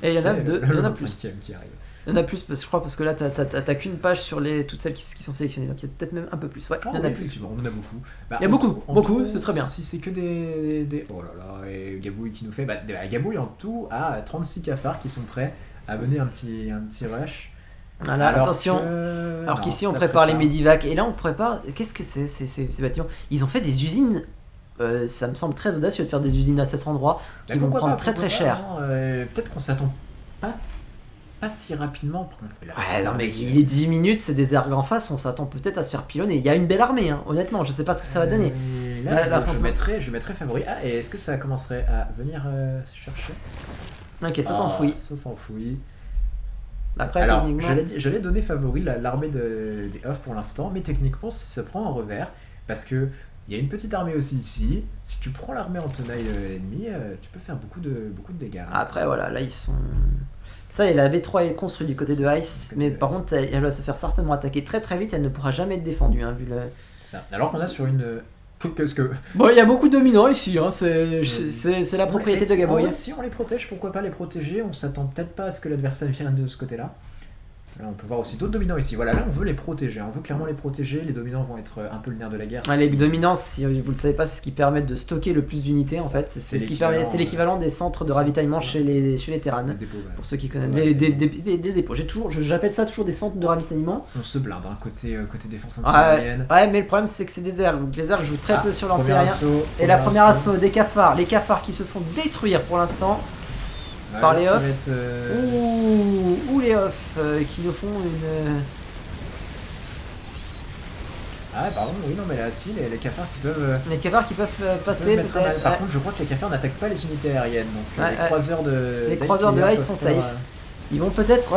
Speaker 1: Et il y en a plus.
Speaker 2: Qui arrive.
Speaker 1: Il y en a plus, je crois, parce que là, t'as qu'une page sur toutes celles qui sont sélectionnées, donc il y a peut-être même un peu plus. Ouais, il y en a plus.
Speaker 2: On en a beaucoup.
Speaker 1: Il y a beaucoup, ce serait bien.
Speaker 2: Si c'est que des. Oh là là, et Gabouille qui nous fait. Gabouille en tout a 36 cafards qui sont prêts à mener un petit rush.
Speaker 1: Voilà, attention. Alors qu'ici, on prépare les Medivac, et là, on prépare. Qu'est-ce que c'est ces bâtiments? Ils ont fait des usines. Ça me semble très audacieux de faire des usines à cet endroit qui vont prendre très cher.
Speaker 2: Peut-être qu'on s'attend pas si rapidement.
Speaker 1: Non mais il est 10 minutes, c'est des Zerg en face, on s'attend peut-être à se faire pilonner. Il y a une belle armée, honnêtement, je sais pas ce que ça va donner.
Speaker 2: Là, je mettrais favori. Et est-ce que ça commencerait à venir chercher?
Speaker 1: Ok, ça s'enfouit.
Speaker 2: Ça s'enfouit.
Speaker 1: Après,
Speaker 2: Alors,
Speaker 1: techniquement...
Speaker 2: j'allais donner favori l'armée des Hoff pour l'instant, mais techniquement, si ça prend un revers, parce que il y a une petite armée aussi ici. Si tu prends l'armée en tenaille ennemie, tu peux faire beaucoup de dégâts.
Speaker 1: Après, voilà, là, ils sont... Ça, et la B3 est construite du côté de Ice, mais par contre, elle va se faire certainement attaquer très très vite, elle ne pourra jamais être défendue, hein, vu le...
Speaker 2: Ça. Alors qu'on a sur une... Qu'est-ce que...
Speaker 1: Bon, il y a beaucoup de dominants ici, hein, c'est la propriété de Gaboui.
Speaker 2: Si on les protège, pourquoi pas les protéger? On s'attend peut-être pas à ce que l'adversaire vienne de ce côté-là. Là, on peut voir aussi d'autres dominants ici. Voilà, là on veut les protéger, on veut clairement les protéger. Les dominants vont être un peu le nerf de la guerre.
Speaker 1: Ouais, les dominants, si vous le savez pas, c'est ce qui permet de stocker le plus d'unités en fait. C'est l'équivalent des centres de ravitaillement chez les terranes. Pour ceux qui connaissent. Des dépôts. J'appelle ça toujours des centres de ravitaillement.
Speaker 2: On se blinde, hein, côté défense anti-aérienne.
Speaker 1: Ouais, mais le problème c'est que c'est des airs. Donc les airs jouent très peu sur l'anti-aérien. Et la première assaut des cafards. Les cafards qui se font détruire pour l'instant.
Speaker 2: Ouais,
Speaker 1: par les Hoff
Speaker 2: ou
Speaker 1: les Hoff qui nous font une...
Speaker 2: Ah pardon, oui non mais là si les cafards qui peuvent...
Speaker 1: Les cafards qui peuvent passer peut-être...
Speaker 2: Par contre je crois que les cafards n'attaquent pas les unités aériennes, donc les croiseurs
Speaker 1: de Ice sont safe. Ils vont peut-être,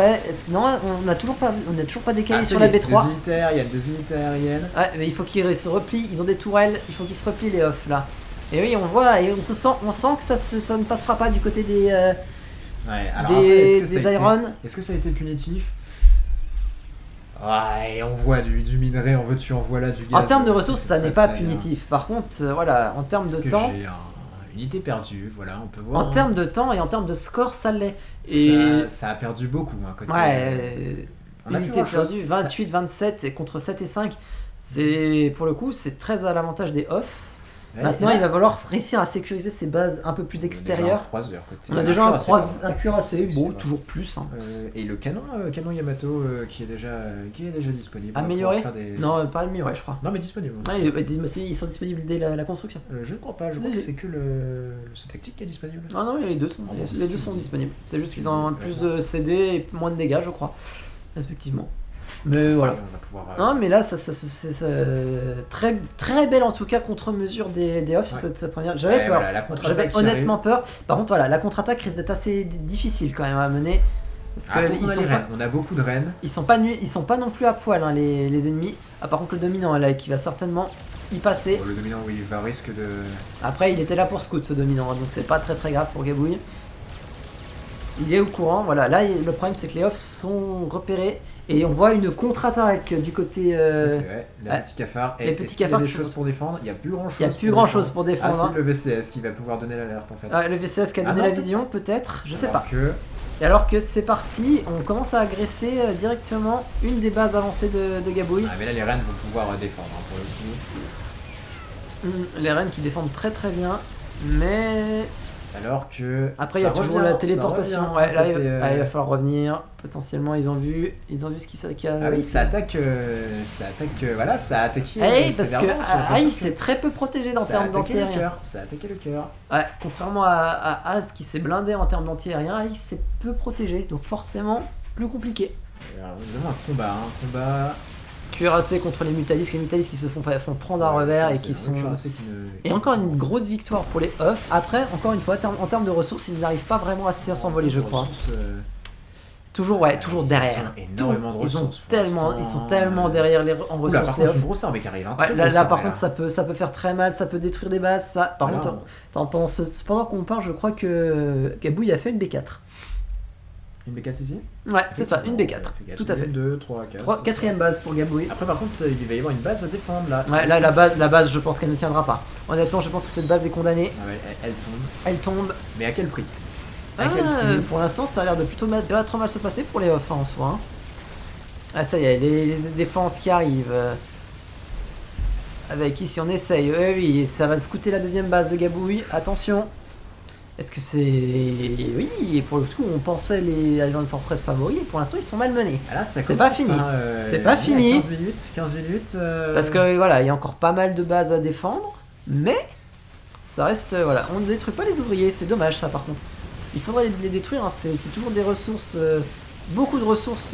Speaker 1: non, on n'a toujours pas décalé sur la B3.
Speaker 2: Des unités aériennes.
Speaker 1: Ouais, mais il faut qu'ils se replient, ils ont des tourelles, il faut qu'ils se replient les Hoff là. Et oui, on voit, et on sent que ça ne passera pas du côté des... des Iron.
Speaker 2: Est-ce que ça a été punitif? Ouais, on voit du minerai, en veux-tu, en voilà du gaz.
Speaker 1: En termes de ressources, ça n'est pas punitif. Par contre, voilà, en termes de temps...
Speaker 2: J'ai une unité perdue, voilà, on peut voir.
Speaker 1: En termes de temps et en termes de score, ça l'est.
Speaker 2: Et ça a perdu beaucoup, hein, côté...
Speaker 1: Ouais, unité perdue, 28, 27 et contre 7 et 5. Pour le coup, c'est très à l'avantage des Hoff. Maintenant, il va falloir réussir à sécuriser ses bases un peu plus extérieures.
Speaker 2: On a déjà
Speaker 1: un cuirassé, bon, toujours plus. Hein.
Speaker 2: Et le canon Yamato qui est déjà disponible.
Speaker 1: Amélioré Non, pas amélioré, je crois.
Speaker 2: Non, mais disponible.
Speaker 1: Ah, ils sont disponibles dès la construction.
Speaker 2: Je ne crois pas, je crois que c'est que le tactique qui est disponible.
Speaker 1: Ah non, les deux sont disponibles. C'est juste qu'ils ont plus de CD et moins de dégâts, je crois, respectivement. Mais voilà. Non, mais là, c'est très, très belle en tout cas contre-mesure des Hoff sur cette première. J'avais peur. J'avais honnêtement peur. Par contre, voilà, la contre-attaque risque d'être assez difficile quand même à mener. Parce que
Speaker 2: on a beaucoup de reines.
Speaker 1: Ils sont pas non plus à poil, hein, les ennemis. Ah, par contre, le dominant là, qui va certainement y passer.
Speaker 2: Le dominant, oui, il va risque de.
Speaker 1: Après, il était là pour scout ce dominant, donc c'est pas très très grave pour Gabouille. Il est au courant, voilà. Là, le problème c'est que les Hoff sont repérés et on voit une contre-attaque du côté.
Speaker 2: Les petits cafards.
Speaker 1: Les petits cafards.
Speaker 2: Il y a des choses pour défendre. Il n'y a plus grand chose.
Speaker 1: Il n'y a plus grand chose pour défendre.
Speaker 2: Ah, c'est le VCS qui va pouvoir donner l'alerte en fait.
Speaker 1: Le VCS qui a donné la vision, peut-être. Je sais pas.
Speaker 2: Que...
Speaker 1: Et alors que c'est parti, on commence à agresser directement une des bases avancées de Gabouille.
Speaker 2: Ah, mais là, les reines vont pouvoir défendre hein, pour le
Speaker 1: coup. Les reines qui défendent très très bien, mais.
Speaker 2: Alors que.
Speaker 1: Après, il y a toujours la téléportation. Ouais, là, il va falloir revenir. Potentiellement, ils ont vu ce qui a.
Speaker 2: Ah oui, ça attaque. Voilà, ça a attaqué.
Speaker 1: Parce que Ice est très peu protégé en termes d'anti-aérien.
Speaker 2: Ça a attaqué le cœur.
Speaker 1: Ouais, contrairement à Az qui s'est blindé en termes d'anti-aérien, Ice est peu protégé. Donc, forcément, plus compliqué.
Speaker 2: Alors, évidemment, un combat.
Speaker 1: Cuirassé contre les Mutalisques qui se font prendre à revers et qui sont... Et encore une grosse victoire pour les Hoff. Après, encore une fois, en termes de ressources, ils n'arrivent pas vraiment assez à s'envoler, je crois. Toujours derrière.
Speaker 2: Énormément de ressources.
Speaker 1: Ils sont tellement derrière en ressources.
Speaker 2: Par contre, une grosse armée qui arrive.
Speaker 1: Là, par contre, ça peut faire très mal, ça peut détruire des bases. Par contre, pendant qu'on parle, je crois que Gabouille a fait une B4.
Speaker 2: Une B4 ici?
Speaker 1: Ouais, c'est ça, une B4. Tout à fait.
Speaker 2: 2, 3, 4.
Speaker 1: Quatrième base pour Gabouille.
Speaker 2: Après, par contre, il va y avoir une base à défendre là.
Speaker 1: Ouais, là, la base, je pense qu'elle ne tiendra pas. Honnêtement, je pense que cette base est condamnée.
Speaker 2: Ah ouais,
Speaker 1: elle tombe.
Speaker 2: Mais à quel prix?
Speaker 1: Pour l'instant, ça a l'air de plutôt pas trop mal se passer pour les Hoff en soi. Ah, ça y est, les défenses qui arrivent. Avec ici, on essaye. Oui, ça va scouter la deuxième base de Gabouille. Attention. Est-ce que c'est... Oui, et pour le coup, on pensait les Iron Fortress favoris, et pour l'instant, ils sont malmenés. C'est pas fini. C'est pas fini.
Speaker 2: 15 minutes.
Speaker 1: Parce que voilà, il y a encore pas mal de bases à défendre, mais ça reste... Voilà, on ne détruit pas les ouvriers, c'est dommage ça par contre. Il faudrait les détruire, hein. C'est toujours des ressources... beaucoup de ressources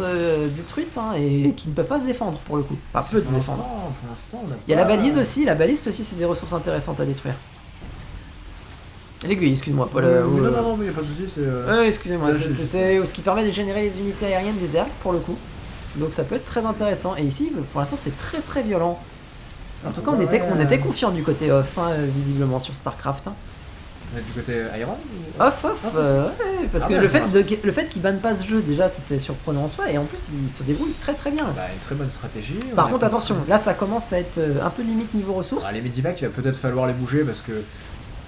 Speaker 1: détruites hein, et qui ne peuvent pas se défendre pour le coup. Enfin, peu se défendre.
Speaker 2: Pour l'instant,
Speaker 1: il y a la balise aussi, c'est des ressources intéressantes à détruire. L'aiguille, excuse-moi. Pas
Speaker 2: non, mais y a pas de soucis, c'est...
Speaker 1: excusez-moi, c'est ce qui permet de générer les unités aériennes des airs, pour le coup. Donc ça peut être très intéressant. Et ici, pour l'instant, c'est très très violent. En tout cas, on était confiant du côté off, hein, visiblement, sur StarCraft. Hein.
Speaker 2: Du côté Iron
Speaker 1: Off, ouais, parce que le fait qu'ils bannent pas ce jeu, déjà, c'était surprenant en soi, et en plus, ils se débrouillent très très bien.
Speaker 2: Bah, une très bonne stratégie.
Speaker 1: Par contre, attention, là, ça commence à être un peu limite niveau ressources.
Speaker 2: Les Medivac, il va peut-être falloir les bouger, parce que...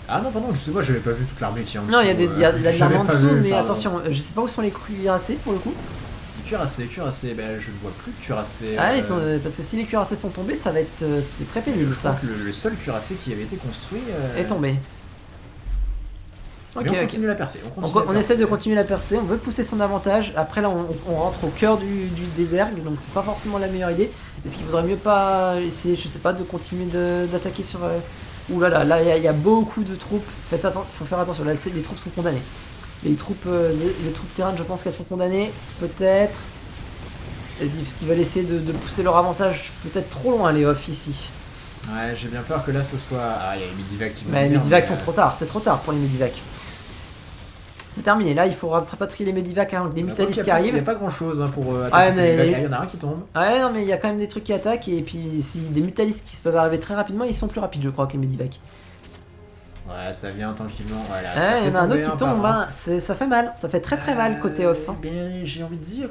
Speaker 2: Ah non, pardon, excuse-moi, j'avais pas vu toute l'armée qui est en dessous.
Speaker 1: Non, il y a de l'armée en dessous, mais attention, je sais pas où sont les cuirassés, pour le coup.
Speaker 2: Cuirassés, ben je ne vois plus de cuirassés.
Speaker 1: Ah, parce que si les cuirassés sont tombés, ça va être... c'est très pénible, ça.
Speaker 2: Le seul cuirassé qui avait été construit...
Speaker 1: est tombé.
Speaker 2: Mais on continue la percée.
Speaker 1: On essaie de continuer la percée, on veut pousser son avantage. Après là on rentre au cœur du désert, donc c'est pas forcément la meilleure idée. Est-ce qu'il vaudrait mieux pas essayer, je sais pas, de continuer d'attaquer sur... Ouh là il y a beaucoup de troupes. Faut faire attention, là les troupes sont condamnées. Les troupes terrain, je pense qu'elles sont condamnées, peut-être. Vas-y, parce qu'ils veulent essayer de pousser leur avantage peut-être trop loin les off ici.
Speaker 2: Ouais, j'ai bien peur que là ce soit... Ah, il y a les Medivac qui vont
Speaker 1: venir. Les Medivac sont trop tard, c'est trop tard pour les Medivac. C'est terminé, là il faut rapatrier les Medivac avec des Mutalis qui arrivent.
Speaker 2: Il n'y a pas grand chose pour attaquer ces Medivac, il y en a un qui tombe.
Speaker 1: Ouais, non mais il y a quand même des trucs qui attaquent, et puis si des Mutalis qui peuvent arriver très rapidement, ils sont plus rapides je crois que les Medivac.
Speaker 2: Ouais, ça vient tranquillement, voilà.
Speaker 1: Ouais, il y en a un autre qui tombe, hein. Ça fait mal, ça fait très très mal côté off. Hein.
Speaker 2: Bien, j'ai envie de dire...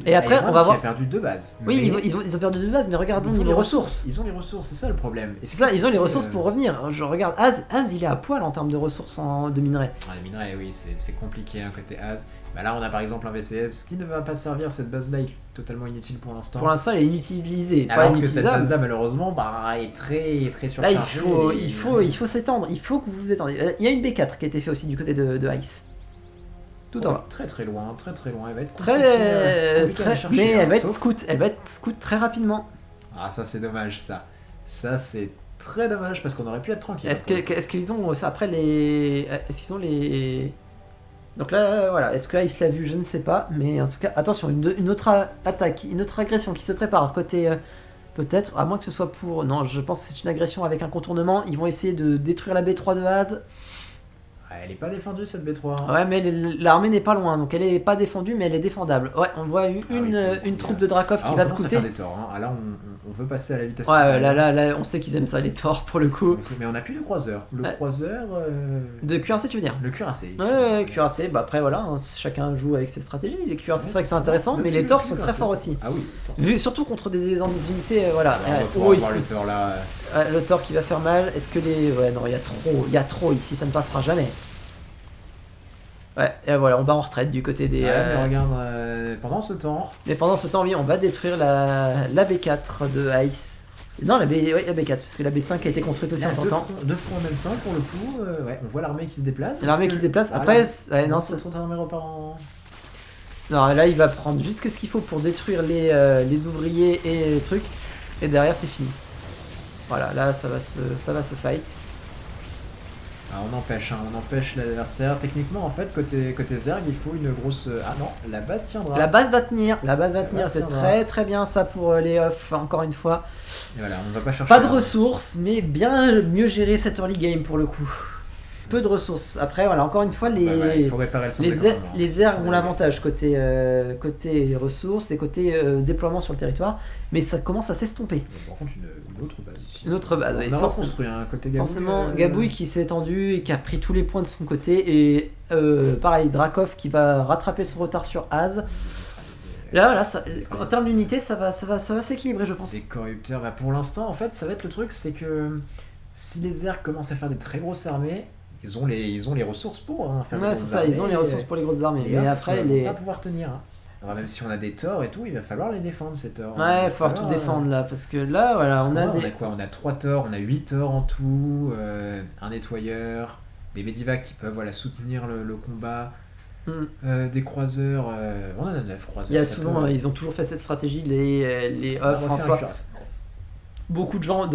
Speaker 1: Et après, on va voir...
Speaker 2: Qui a perdu 2 bases.
Speaker 1: Oui, ils ont perdu 2 bases, mais regardons les ressources.
Speaker 2: Ils ont les ressources, c'est ça le problème.
Speaker 1: C'est ça, ils ont les ressources pour revenir. Je regarde, Az il est à poil en termes de ressources de minerais.
Speaker 2: Ah, les minerais, oui, c'est compliqué, hein, côté Az. Bah là, on a par exemple un VCS qui ne va pas servir, cette base-là est totalement inutile pour l'instant.
Speaker 1: Pour l'instant, elle est inutilisée.
Speaker 2: Alors que cette base-là, malheureusement, est très très surchargée.
Speaker 1: Là, il faut s'étendre, il faut que vous vous étendiez. Il y a une B4 qui a été faite aussi du côté de Ice. Tout en bas.
Speaker 2: Très très loin, elle va être
Speaker 1: très, mais elle va être scout très rapidement.
Speaker 2: Ah, ça c'est dommage, ça c'est très dommage parce qu'on aurait pu être tranquille.
Speaker 1: Est-ce qu'ils ont après les... Est-ce qu'ils ont les... Donc là, voilà, est-ce que Ice l'a vu? Je ne sais pas, mais en tout cas, attention, une autre attaque, une autre agression qui se prépare côté... peut-être, à moins que ce soit pour... Non, je pense que c'est une agression avec un contournement. Ils vont essayer de détruire la B3 de Az.
Speaker 2: Elle est pas défendue cette B3.
Speaker 1: Ouais, mais l'armée n'est pas loin, donc elle est pas défendue, mais elle est défendable. Ouais, on voit une troupe de Drakov qui va scouter.
Speaker 2: Des torts, hein. Là, on veut passer à la vitesse.
Speaker 1: Ouais, là, on sait qu'ils aiment ça, les torts, pour le coup.
Speaker 2: Mais on a plus de croiseur. Croiseur...
Speaker 1: De cuirassé, tu veux dire?
Speaker 2: Le cuirassé.
Speaker 1: Ouais, cuirassé, bah après, voilà, hein, chacun joue avec ses stratégies. Les cuirassés, c'est vrai que c'est intéressant, mais les torts sont très forts aussi.
Speaker 2: Ah oui.
Speaker 1: Surtout contre des unités, voilà.
Speaker 2: On va voir le tort, là.
Speaker 1: Le tort qui va faire mal. Est-ce que les... Ouais, non, il y a trop ici, ça ne passera jamais. Ouais, et voilà, on bat en retraite du côté des...
Speaker 2: mais regarde, pendant ce temps...
Speaker 1: Mais pendant ce temps, oui, on va détruire la B4 de Ice. Non, la B4, parce que la B5 a été construite aussi en temps.
Speaker 2: Deux fronts en même temps, pour le coup, ouais, on voit l'armée qui se déplace.
Speaker 1: L'armée qui se déplace, après...
Speaker 2: non, c'est... armée repart en...
Speaker 1: Non, là, il va prendre juste ce qu'il faut pour détruire les ouvriers et les trucs, et derrière, c'est fini. Voilà, là, ça va se fight.
Speaker 2: On empêche l'adversaire. Techniquement, en fait, côté Zerg, il faut une grosse... Ah non, la base tiendra. La base va tenir, c'est très très bien ça pour les off, encore une fois. Et voilà, on va pas chercher...
Speaker 1: Pas de ressources, mais bien mieux gérer cette early game pour le coup. Peu de ressources. Après, voilà, encore une fois,
Speaker 2: il faut réparer le
Speaker 1: les Zerg ont l'avantage côté ressources et côté déploiement sur le territoire, mais ça commence à s'estomper.
Speaker 2: Par contre, une autre base ici.
Speaker 1: Une autre base, oui.
Speaker 2: On a reconstruit un côté Gabouille.
Speaker 1: Forcément, Gabouille qui s'est étendu et qui a pris tous les points de son côté, et pareil, Drakov qui va rattraper son retard sur Az. Là, voilà, en termes d'unité, ça va s'équilibrer, je pense.
Speaker 2: Les corrupteurs, pour l'instant, en fait, ça va être le truc, c'est que si les Zerg commencent à faire des très grosses armées, ils ont les ressources pour faire des grosses
Speaker 1: c'est ça,
Speaker 2: armées,
Speaker 1: ils ont les ressources pour les grosses armées. Mais après,
Speaker 2: ils vont pas pouvoir tenir. Alors même si on a des torts et tout, il va falloir les défendre ces torts.
Speaker 1: Ouais, il va falloir tout défendre là, parce que là, voilà, on a
Speaker 2: quoi? On a 3 torts, on a 8 torts en tout, un nettoyeur, des Medivac qui peuvent soutenir le combat, des croiseurs, on en a 9 croiseurs.
Speaker 1: Il y a souvent, ils ont toujours fait cette stratégie, les off, François. beaucoup de gens,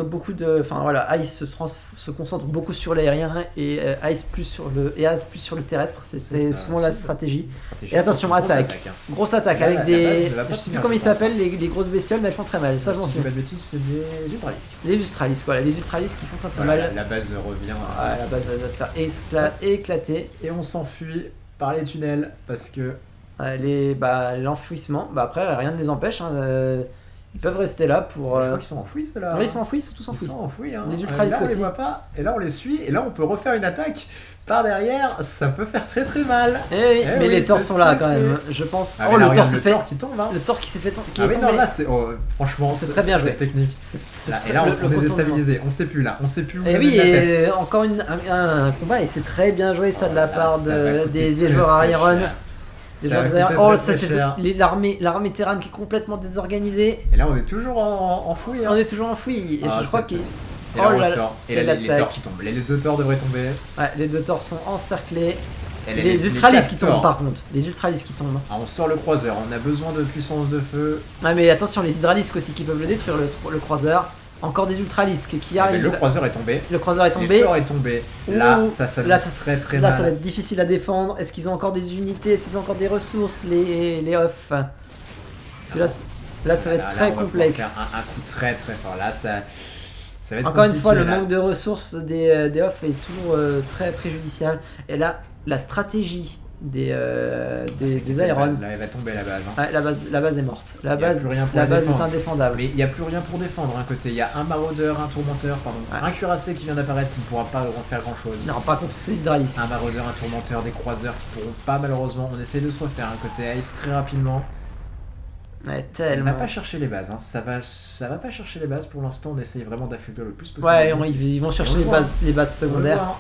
Speaker 1: enfin voilà, Ice se concentre beaucoup sur l'aérien et Ice plus sur le terrestre. C'était souvent la stratégie. Et attention, attaque. Grosse attaque avec des. Je sais plus comment ils s'appellent, les grosses bestioles, mais elles font très mal. Ça, j'en suis.
Speaker 2: Si je dis pas de bêtises, c'est des Ultralisks.
Speaker 1: Les Ultralisks, voilà, les Ultralisks qui font très mal.
Speaker 2: La base revient.
Speaker 1: La base va se faire éclater.
Speaker 2: Et on s'enfuit par les tunnels parce que.
Speaker 1: L'enfouissement, après rien ne les empêche. Ils peuvent rester là pour.
Speaker 2: Je crois qu'ils sont enfouis, ceux-là.
Speaker 1: Oui, ils sont enfouis, ils sont tous enfouis.
Speaker 2: Ils sont enfouis, hein.
Speaker 1: Les Ultralisks aussi.
Speaker 2: On les voit pas, et là on les suit, et là on peut refaire une attaque par derrière, ça peut faire très très mal.
Speaker 1: Mais les torts sont là quand même, je pense.
Speaker 2: Ah, le Thor se fait. Qui tombe, hein.
Speaker 1: Le Thor qui s'est fait tomber.
Speaker 2: Non, là c'est. Franchement,
Speaker 1: c'est très bien joué.
Speaker 2: Cette technique. Et là on est déstabilisé, on sait plus là, on sait plus où.
Speaker 1: Et oui, et encore un combat, et c'est très bien joué ça de la part des joueurs Iron. L'armée Terran qui est complètement désorganisée.
Speaker 2: Et là on est toujours enfoui.
Speaker 1: On est toujours enfoui. Et je crois qu'il.
Speaker 2: Et là on le sort. Et là les Thors qui tombent. Les deux Thors devraient tomber.
Speaker 1: Ouais, les deux Thors sont encerclés. Et les Ultralisks qui tombent par contre. Les Ultralisks qui tombent.
Speaker 2: On sort le croiseur. On a besoin de puissance de feu.
Speaker 1: Ah mais attention, les Hydralisks aussi qui peuvent le détruire, le croiseur. Encore des Ultralisks qui arrivent.
Speaker 2: Le croiseur est tombé.
Speaker 1: Le croiseur est tombé.
Speaker 2: Le Thor est tombé. Là, ça très mal.
Speaker 1: Là, ça va être difficile à défendre. Est-ce qu'ils ont encore des unités? Est-ce qu'ils ont encore des ressources, les off? Là, ça va être très complexe.
Speaker 2: Faire un coup très très fort. Là, ça va être
Speaker 1: encore une fois, le manque de ressources des off est toujours très préjudiciable. Et là, la stratégie des Iron.
Speaker 2: Là, elle va tomber la base.
Speaker 1: Ouais, la base est morte. La base est indéfendable.
Speaker 2: Mais il n'y a plus rien pour défendre un côté. Il y a un maraudeur, un tourmenteur, un cuirassé qui vient d'apparaître qui ne pourra pas faire grand chose.
Speaker 1: Non, pas contre ces Hydralisks.
Speaker 2: Un maraudeur, un tourmenteur, des croiseurs qui pourront pas malheureusement. On essaie de se refaire un côté Ice très rapidement.
Speaker 1: Ouais, tellement.
Speaker 2: Ça va pas chercher les bases, ça va pas chercher les bases pour l'instant. On essaye vraiment d'affaiblir le plus possible.
Speaker 1: Ouais, ils vont chercher les bases secondaires.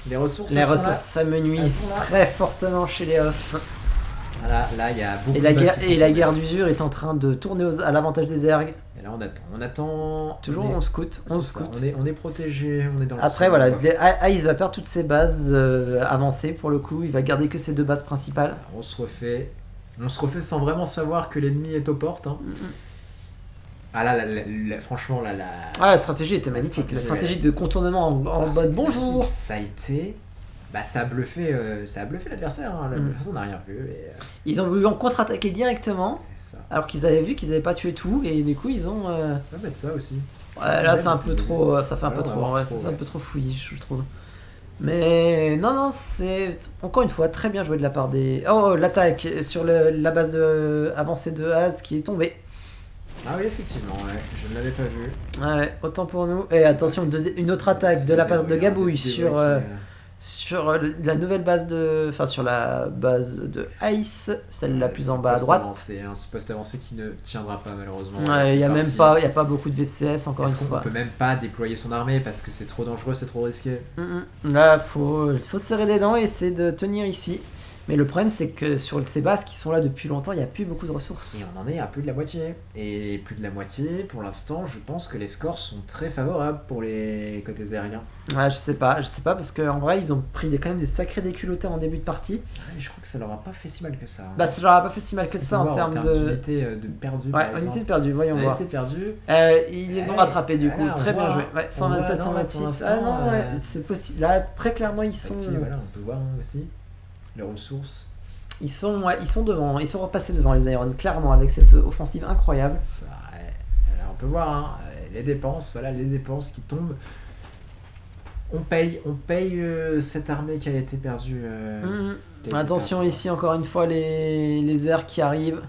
Speaker 2: Les ressources
Speaker 1: s'amenuisent très fortement chez les off.
Speaker 2: Voilà, là il y a beaucoup
Speaker 1: la guerre d'usure est en train de tourner à l'avantage des ergs.
Speaker 2: Et là on attend.
Speaker 1: Toujours on scout.
Speaker 2: On est protégé, on est dans le
Speaker 1: Après voilà, Ice va perdre toutes ses bases avancées pour le coup, il va garder que ses deux bases principales.
Speaker 2: On se refait sans vraiment savoir que l'ennemi est aux portes. Hein. Ah là, franchement,
Speaker 1: la stratégie était magnifique. La stratégie de contournement en mode bonjour.
Speaker 2: Ça a été. Ça a bluffé l'adversaire. Hein. L'adversaire n'a rien vu.
Speaker 1: Ils ont voulu en contre-attaquer directement. Alors qu'ils avaient vu qu'ils n'avaient pas tué tout. Et du coup, ils ont.
Speaker 2: On va mettre ça aussi.
Speaker 1: Ouais, là, c'est un peu trop. Ça fait un peu trop. Ouais, ça fait un peu trop fouillis, je trouve. Mais non, c'est encore une fois très bien joué de la part des. Oh, l'attaque sur la base avancée de Az qui est tombée.
Speaker 2: Ah oui, effectivement, ouais. Je ne l'avais pas vu.
Speaker 1: Ouais, autant pour nous. Et attention, une autre attaque de la base de Gabouille sur la nouvelle base sur la base de Ice, celle la plus en bas à droite.
Speaker 2: C'est un poste avancé qui ne tiendra pas malheureusement.
Speaker 1: Ouais, il n'y a pas beaucoup de VCS encore une fois.
Speaker 2: On peut même pas déployer son armée parce que c'est trop dangereux, c'est trop risqué.
Speaker 1: Là, faut serrer les dents et essayer de tenir ici. Mais le problème, c'est que sur ces bases qui sont là depuis longtemps, il n'y a plus beaucoup de ressources.
Speaker 2: Et on en est à plus de la moitié. Et plus de la moitié, pour l'instant, je pense que les scores sont très favorables pour les côtés aériens.
Speaker 1: Ouais, je sais pas, parce qu'en vrai, ils ont pris quand même des sacrés déculottés en début de partie.
Speaker 2: Ouais, je crois que ça leur a pas fait si mal que ça.
Speaker 1: Ça leur a pas fait si mal que ça en termes
Speaker 2: d'unité de perdu.
Speaker 1: Ouais, unité de perdu, voyons voir.
Speaker 2: Unité perdue.
Speaker 1: Ils les ont rattrapés du coup, très bien joué. Ouais, 127, 126. Ah non, ouais, c'est possible. Là, très clairement, ils sont.
Speaker 2: Voilà, on peut voir aussi les ressources.
Speaker 1: Ils sont devant, ils sont repassés devant les Iron, clairement, avec cette offensive incroyable.
Speaker 2: Là, on peut voir les dépenses qui tombent. On paye cette armée qui a été perdue.
Speaker 1: Attention ici, encore une fois, les airs qui arrivent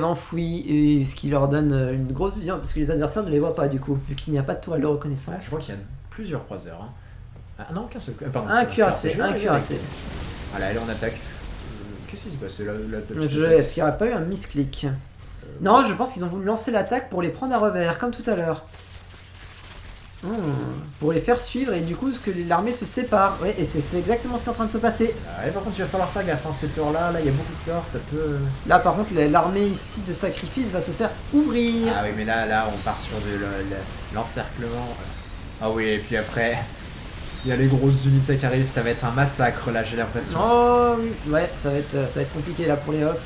Speaker 1: enfouis, et ce qui leur donne une grosse vision, parce que les adversaires ne les voient pas du coup, vu qu'il n'y a pas de toile de reconnaissance.
Speaker 2: Je crois qu'il y a plusieurs croiseurs. Hein. Ah non, qu'un seul.
Speaker 1: Un cuirassé.
Speaker 2: Voilà, elle est en attaque. Qu'est-ce qui se passe là
Speaker 1: Est-ce qu'il n'y aurait pas eu un misclick? Non, je pense qu'ils ont voulu lancer l'attaque pour les prendre à revers, comme tout à l'heure. Pour les faire suivre, et du coup, que l'armée se sépare. Ouais, et c'est exactement ce qui est en train de se passer.
Speaker 2: Par contre, il va falloir faire gaffe. Ces torts-là, il y a beaucoup de torts, ça peut.
Speaker 1: Là, par contre, l'armée ici de sacrifice va se faire ouvrir.
Speaker 2: Ah oui, mais là, on part sur l'encerclement. Ah oui, et puis après. Il y a les grosses unités qui arrivent, ça va être un massacre là, j'ai l'impression.
Speaker 1: Oh ouais, ça va être compliqué là pour les off.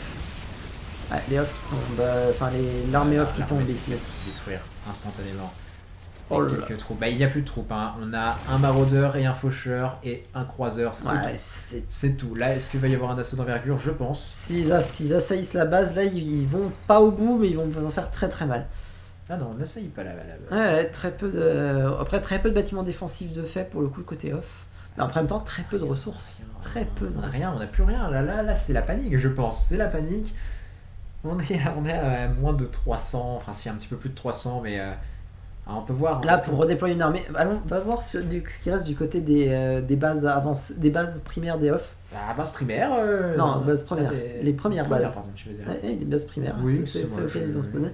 Speaker 1: Ouais, les off qui tombent, enfin l'armée off qui tombe ici.
Speaker 2: Détruire instantanément.
Speaker 1: Oh là
Speaker 2: Quelques troupes. Bah, il n'y a plus de troupes. Hein. On a un maraudeur et un faucheur et un croiseur. C'est tout. Là, est-ce qu'il va y avoir un assaut d'envergure? Je pense.
Speaker 1: S'ils assaillissent la base, là, ils vont pas au bout, mais ils vont faire très très mal.
Speaker 2: Ah non, on n'assaillit pas la base.
Speaker 1: Ouais, très peu de bâtiments défensifs de fait pour le coup, le côté off. Mais en même temps, très peu de ressources. Très peu de ressources.
Speaker 2: On n'a plus rien. Là, c'est la panique, je pense. C'est la panique. On est à moins de 300. Enfin, si, un petit peu plus de 300, mais... on peut voir.
Speaker 1: Là, pour redéployer une armée, allons, va voir ce qui reste du côté des bases avancées, des bases primaires des off.
Speaker 2: La base primaire
Speaker 1: Non, base première. Les premières bases.
Speaker 2: Pardon, tu veux dire.
Speaker 1: Les bases primaires.
Speaker 2: Oui,
Speaker 1: c'est auquel ils ont spawnés.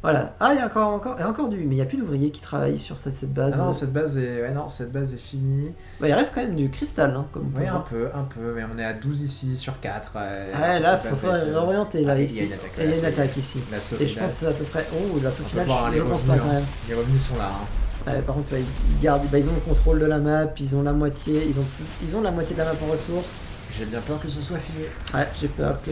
Speaker 1: Voilà. Ah, il y a encore mais il n'y a plus d'ouvriers qui travaillent sur cette base.
Speaker 2: Ah non, cette base est finie.
Speaker 1: Bah, il reste quand même du cristal, hein, comme
Speaker 2: oui, un peu, mais on est à 12 ici sur 4.
Speaker 1: Là, il faut réorienter, là, ici. Il y a une attaque ici. Et je pense que c'est à peu près... Oh, l'assaut final, je pense pas quand même.
Speaker 2: Les revenus sont là.
Speaker 1: Par contre, ils gardent, ils ont le contrôle de la map, ils ont la moitié, ils ont la moitié de la map en ressources.
Speaker 2: J'ai bien peur que ce soit fini.
Speaker 1: Ouais, j'ai peur que...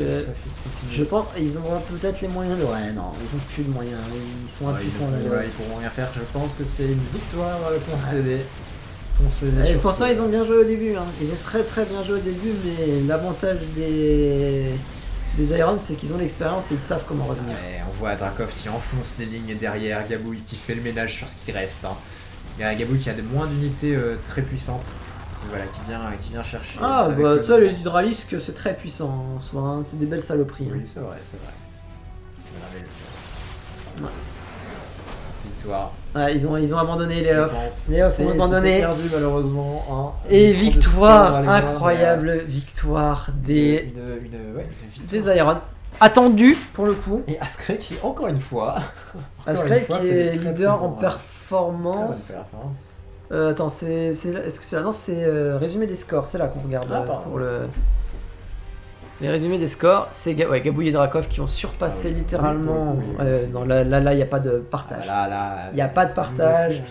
Speaker 1: Je pense ils ont peut-être les moyens de... Ouais, non, ils ont plus de moyens, ils sont impuissants là.
Speaker 2: Ils pourront rien faire, je pense que c'est une victoire concédée.
Speaker 1: Et pourtant ils ont bien joué au début, hein. Ils ont très très bien joué au début, mais l'avantage des Irons, c'est qu'ils ont l'expérience et ils savent comment revenir.
Speaker 2: Ouais, on voit Drakov qui enfonce les lignes derrière, Gabouille qui fait le ménage sur ce qui reste. Hein. Il y a Gabouille qui a moins d'unités très puissantes. Voilà, qui vient chercher.
Speaker 1: Ah, bah, tu sais, les hydralisques, c'est très puissant en soi, hein. C'est des belles saloperies.
Speaker 2: Oui,
Speaker 1: hein.
Speaker 2: c'est vrai. Ouais. Victoire.
Speaker 1: Ouais, ils ont abandonné les off. Les off ont abandonné.
Speaker 2: Perdu malheureusement. Hein.
Speaker 1: Et victoire, incroyable victoire des Irons. Attendu pour le coup.
Speaker 2: Et Askray qui, encore une fois.
Speaker 1: Askray qui est leader en performance.
Speaker 2: Très bonne perf, hein.
Speaker 1: Attends, est-ce que c'est là? Non, c'est résumé des scores, c'est là qu'on regarde pour les résumés des scores. C'est Gabouille et Drakov qui ont surpassé littéralement. Là, il n'y a pas de partage. Il n'y a pas de partage.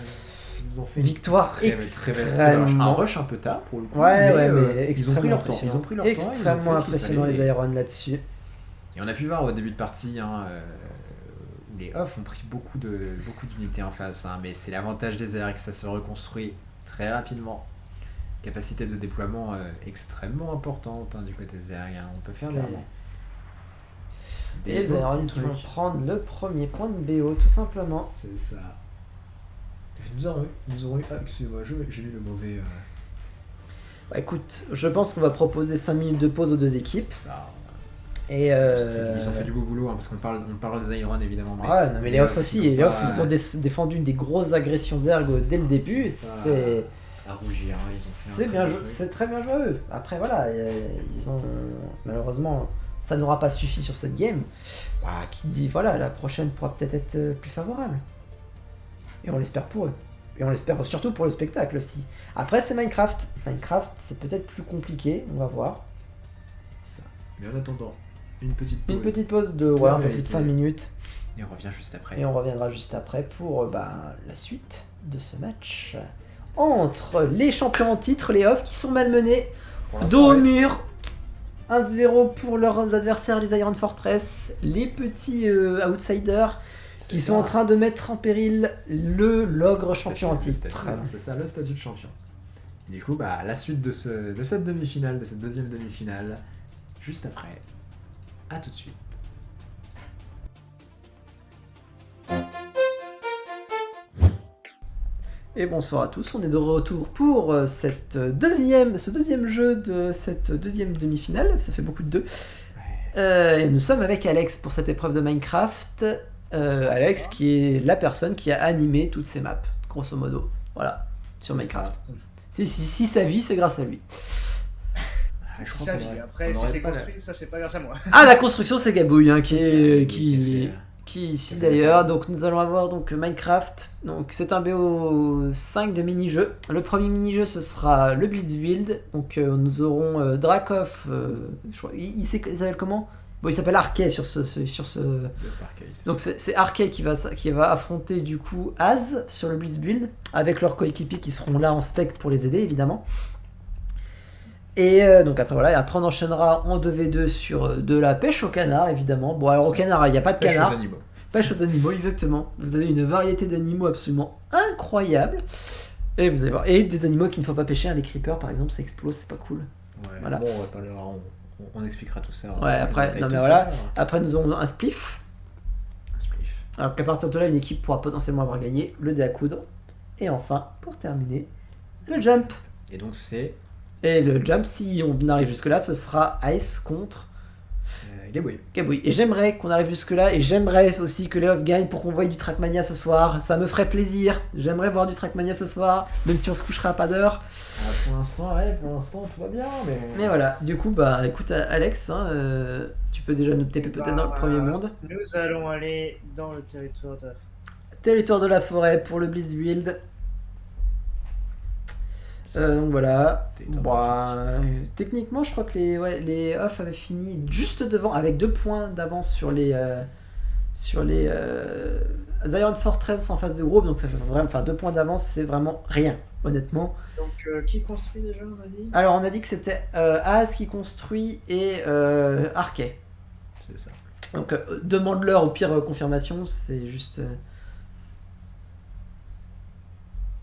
Speaker 2: Ils ont fait
Speaker 1: victoire extrêmement.
Speaker 2: Un rush un peu tard pour le coup.
Speaker 1: Mais
Speaker 2: ils ont pris leur temps.
Speaker 1: Extrêmement impressionnant les Irons là-dessus.
Speaker 2: Et on a pu voir au début de partie. Où les off ont pris beaucoup d'unités en face, hein, mais c'est l'avantage des airs que ça se reconstruit très rapidement. Capacité de déploiement extrêmement importante du côté des aériens. On peut faire
Speaker 1: les aériens qui vont prendre le premier point de BO tout simplement.
Speaker 2: C'est ça. Ils auront eu. Ah, excusez-moi, j'ai lu le mauvais.
Speaker 1: Bah écoute, je pense qu'on va proposer 5 minutes de pause aux deux équipes.
Speaker 2: C'est ça.
Speaker 1: Et
Speaker 2: ils ont fait du beau boulot, hein, parce qu'on parle des Irons évidemment.
Speaker 1: Mais les off aussi. Les off, ils ont défendu des grosses agressions Zerg dès le début. C'est
Speaker 2: à rougir, hein, ils ont fait
Speaker 1: c'est très bien joué à eux. Après voilà, ils ont malheureusement ça n'aura pas suffi sur cette game. Voilà, qui dit voilà, la prochaine pourra peut-être être plus favorable. Et on l'espère pour eux. Et on l'espère surtout pour le spectacle aussi. Après c'est Minecraft. Minecraft c'est peut-être plus compliqué, on va voir.
Speaker 2: Mais en attendant, une petite pause
Speaker 1: de un peu plus de 5 minutes.
Speaker 2: Et on revient juste après.
Speaker 1: Et on reviendra juste après pour la suite de ce match entre les champions en titre, les off, qui sont malmenés, dos au mur, 1-0 pour leurs adversaires, les Iron Fortress, les petits outsiders qui sont en train de mettre en péril l'ogre champion en titre.
Speaker 2: C'est ça, le statut de champion. Du coup, la suite de cette demi-finale, de cette deuxième demi-finale, juste après. À tout de suite.
Speaker 1: Et bonsoir à tous, on est de retour pour ce deuxième jeu de cette deuxième demi-finale, ça fait beaucoup de deux. Et nous sommes avec Alex pour cette épreuve de Minecraft. Alex qui est la personne qui a animé toutes ces maps, grosso modo, voilà, sur Minecraft. Si sa vie, c'est grâce à lui.
Speaker 3: C'est sa vie, après si c'est construit, ça c'est pas grâce à moi.
Speaker 1: Ah, la construction c'est Gabouille, hein, qui ici d'ailleurs. Donc nous allons avoir donc Minecraft. Donc c'est un BO5 de mini-jeu. Le premier mini-jeu ce sera le Blitz Build. Donc nous aurons Drakov. Il s'appelle comment? Bon, il s'appelle Arkay sur ce. Donc c'est Arkay qui va affronter du coup Az sur le Blitz Build avec leurs coéquipiers qui seront là en spec pour les aider évidemment. Et donc après voilà, et après on enchaînera en 2v2 sur de la pêche au canard évidemment. Bon alors au canard il n'y a pas de canard. Pêche aux animaux, exactement. Vous avez une variété d'animaux absolument incroyable. Et vous allez voir. Et des animaux qu'il ne faut pas pêcher, hein, les creepers par exemple, ça explose, c'est pas cool.
Speaker 2: Ouais,
Speaker 1: voilà.
Speaker 2: Bon, on expliquera tout ça.
Speaker 1: Ouais, après, non mais voilà. Après nous aurons un spliff. Alors qu'à partir de là, une équipe pourra potentiellement avoir gagné le dé à coudre. Et enfin, pour terminer, le jump.
Speaker 2: Et donc c'est...
Speaker 1: Et le jump, si on arrive jusque-là, ce sera Ice contre...
Speaker 2: Gabouille.
Speaker 1: Et j'aimerais qu'on arrive jusque-là, et j'aimerais aussi que les off gagnent pour qu'on voie du Trackmania ce soir. Ça me ferait plaisir. J'aimerais voir du Trackmania ce soir, même si on se couchera à pas d'heure.
Speaker 2: Pour l'instant, tout va bien,
Speaker 1: mais voilà, du coup, bah écoute Alex, hein, tu peux déjà nous TP peut-être dans le premier monde.
Speaker 3: Nous allons aller dans le territoire de la forêt.
Speaker 1: Territoire de la forêt pour le Blitz Build. Donc voilà. Techniquement, je crois que les off avaient fini juste devant, avec 2 points d'avance sur les Iron Fortress en face de groupe. Donc ça fait vraiment, 2 points d'avance, c'est vraiment rien, honnêtement.
Speaker 3: Donc qui construit déjà, on a dit?
Speaker 1: Alors on a dit que c'était Az qui construit et Arkay.
Speaker 2: C'est ça.
Speaker 1: Donc demande-leur au pire confirmation, c'est juste.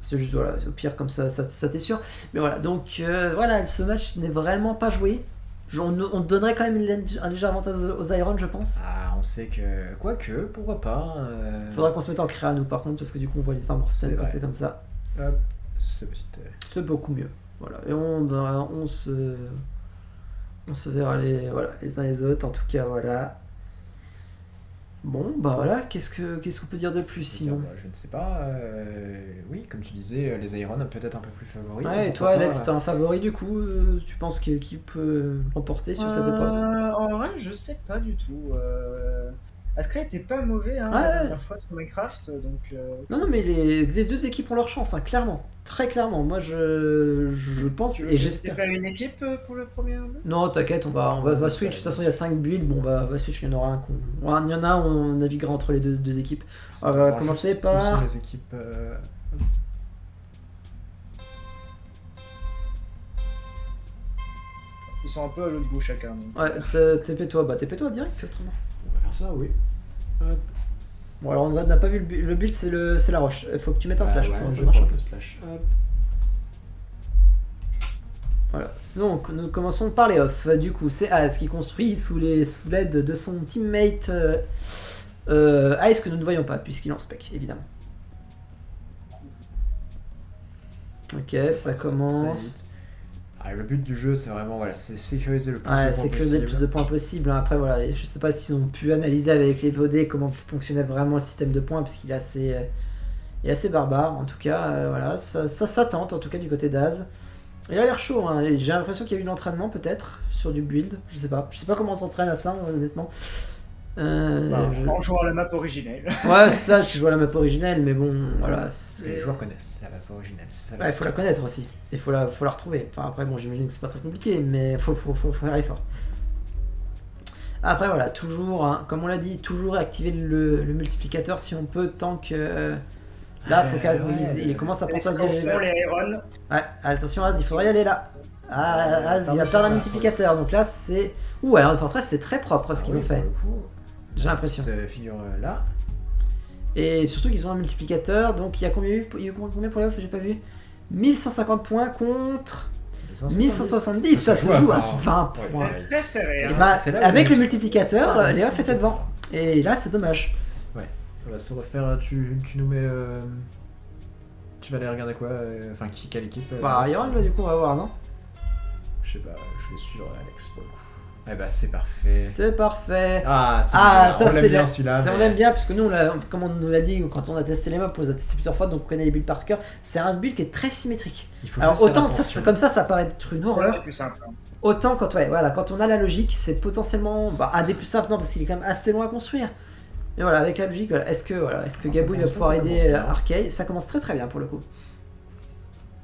Speaker 1: C'est juste, voilà, au pire, comme ça t'es sûr. Mais voilà, donc voilà, ce match n'est vraiment pas joué. On donnerait quand même un léger avantage aux Iron, je pense.
Speaker 2: Ah, on sait que... Quoique, pourquoi pas.
Speaker 1: Faudra qu'on se mette en créa, nous, par contre, parce que du coup, on voit les armes mortelles quand c'est comme ça.
Speaker 2: Hop, c'est
Speaker 1: beaucoup mieux. Voilà, et on se verra les uns les autres, en tout cas, voilà. Bon, bah voilà, qu'est-ce qu'on peut dire de plus sinon?
Speaker 2: Je ne sais pas. Oui, comme tu disais, les Iron peut-être un peu plus favoris.
Speaker 1: Ouais, et toi, Alex, t'es un favori du coup? Tu penses qui peut l'emporter sur cette épreuve?
Speaker 3: En vrai, je sais pas du tout. Askray était pas mauvais la dernière fois sur Minecraft, donc...
Speaker 1: Non, mais les 2 équipes ont leur chance, hein, clairement. Très clairement. Moi, je pense et j'espère...
Speaker 3: Tu veux pas une équipe pour le premier build?
Speaker 1: Non, t'inquiète, on va switch. De toute façon, il y a 5 builds. Bon, va switch, il y en aura un. Il y en a un où on naviguera entre les deux équipes. On va commencer par...
Speaker 2: les équipes...
Speaker 3: Ils sont un peu à l'autre bout chacun. Donc.
Speaker 1: Ouais, TP-toi direct, autrement.
Speaker 2: On va faire ça, oui. Hop.
Speaker 1: Bon, alors on n'a pas vu le build, c'est la roche. Il faut que tu mettes un slash.
Speaker 2: Ouais,
Speaker 1: ça marche un peu.
Speaker 2: Slash. Hop.
Speaker 1: Voilà. Donc nous commençons par les off. Du coup, c'est Az qui construit sous l'aide de son teammate Ice que nous ne voyons pas puisqu'il est en spec, évidemment. Ok, ça commence.
Speaker 2: Le but du jeu, c'est vraiment c'est sécuriser le plus
Speaker 1: de points possible. Sécuriser le plus de points possible. Après, voilà, je sais pas s'ils ont pu analyser avec les VOD comment fonctionnait vraiment le système de points, parce qu'il est assez barbare. En tout cas, voilà, ça tente, en tout cas, du côté d'Az. Il a l'air chaud, hein. J'ai l'impression qu'il y a eu de l'entraînement, peut-être, sur du build. Je sais pas comment on s'entraîne à ça, honnêtement.
Speaker 3: En jouant à la map originelle.
Speaker 1: Ouais, ça, tu joues à la map originelle, mais bon, voilà.
Speaker 2: Les joueurs connaissent la map originelle.
Speaker 1: Ouais, il faut la connaître aussi. Il faut la retrouver. Enfin, après, bon, j'imagine que c'est pas très compliqué, mais faut faire effort. Après, voilà, toujours, hein, comme on l'a dit, toujours activer le multiplicateur si on peut, tant que. Là, faut qu'Az il commence à penser à diriger. Ouais, attention, Az, il faudrait y aller là. Az, il va perdre un multiplicateur. Donc là, c'est. Ouh, Iron Fortress, c'est très propre ce qu'ils ont fait. J'ai l'impression.
Speaker 2: Cette figure là.
Speaker 1: Et surtout qu'ils ont un multiplicateur. Donc il y a combien pour les off? J'ai pas vu. 1150 points contre 1170. Ça se joue à 20 points.
Speaker 3: C'est très serré.
Speaker 1: Avec le multiplicateur, les off étaient devant. Et là, c'est dommage.
Speaker 2: Ouais. On va se refaire. Tu nous mets. Tu vas aller regarder quoi? Enfin, quelle équipe?
Speaker 1: Iron, là, du coup, on va voir, non?
Speaker 2: Je sais pas, je vais suivre Alex pour le coup. Eh bah c'est parfait.
Speaker 1: C'est parfait.
Speaker 2: Ça c'est bien celui-là.
Speaker 1: On l'aime bien parce que nous, comme on nous l'a dit quand on a testé les maps, on les a testés plusieurs fois, donc on connaît les builds par cœur. C'est un build qui est très symétrique. Alors autant comme ça paraît être une horreur. Autant quand on a la logique, c'est potentiellement un des plus simples, non, parce qu'il est quand même assez loin à construire. Mais voilà, avec la logique, est-ce que Gabouille va pouvoir aider Arkay? Ça commence très très bien pour le coup.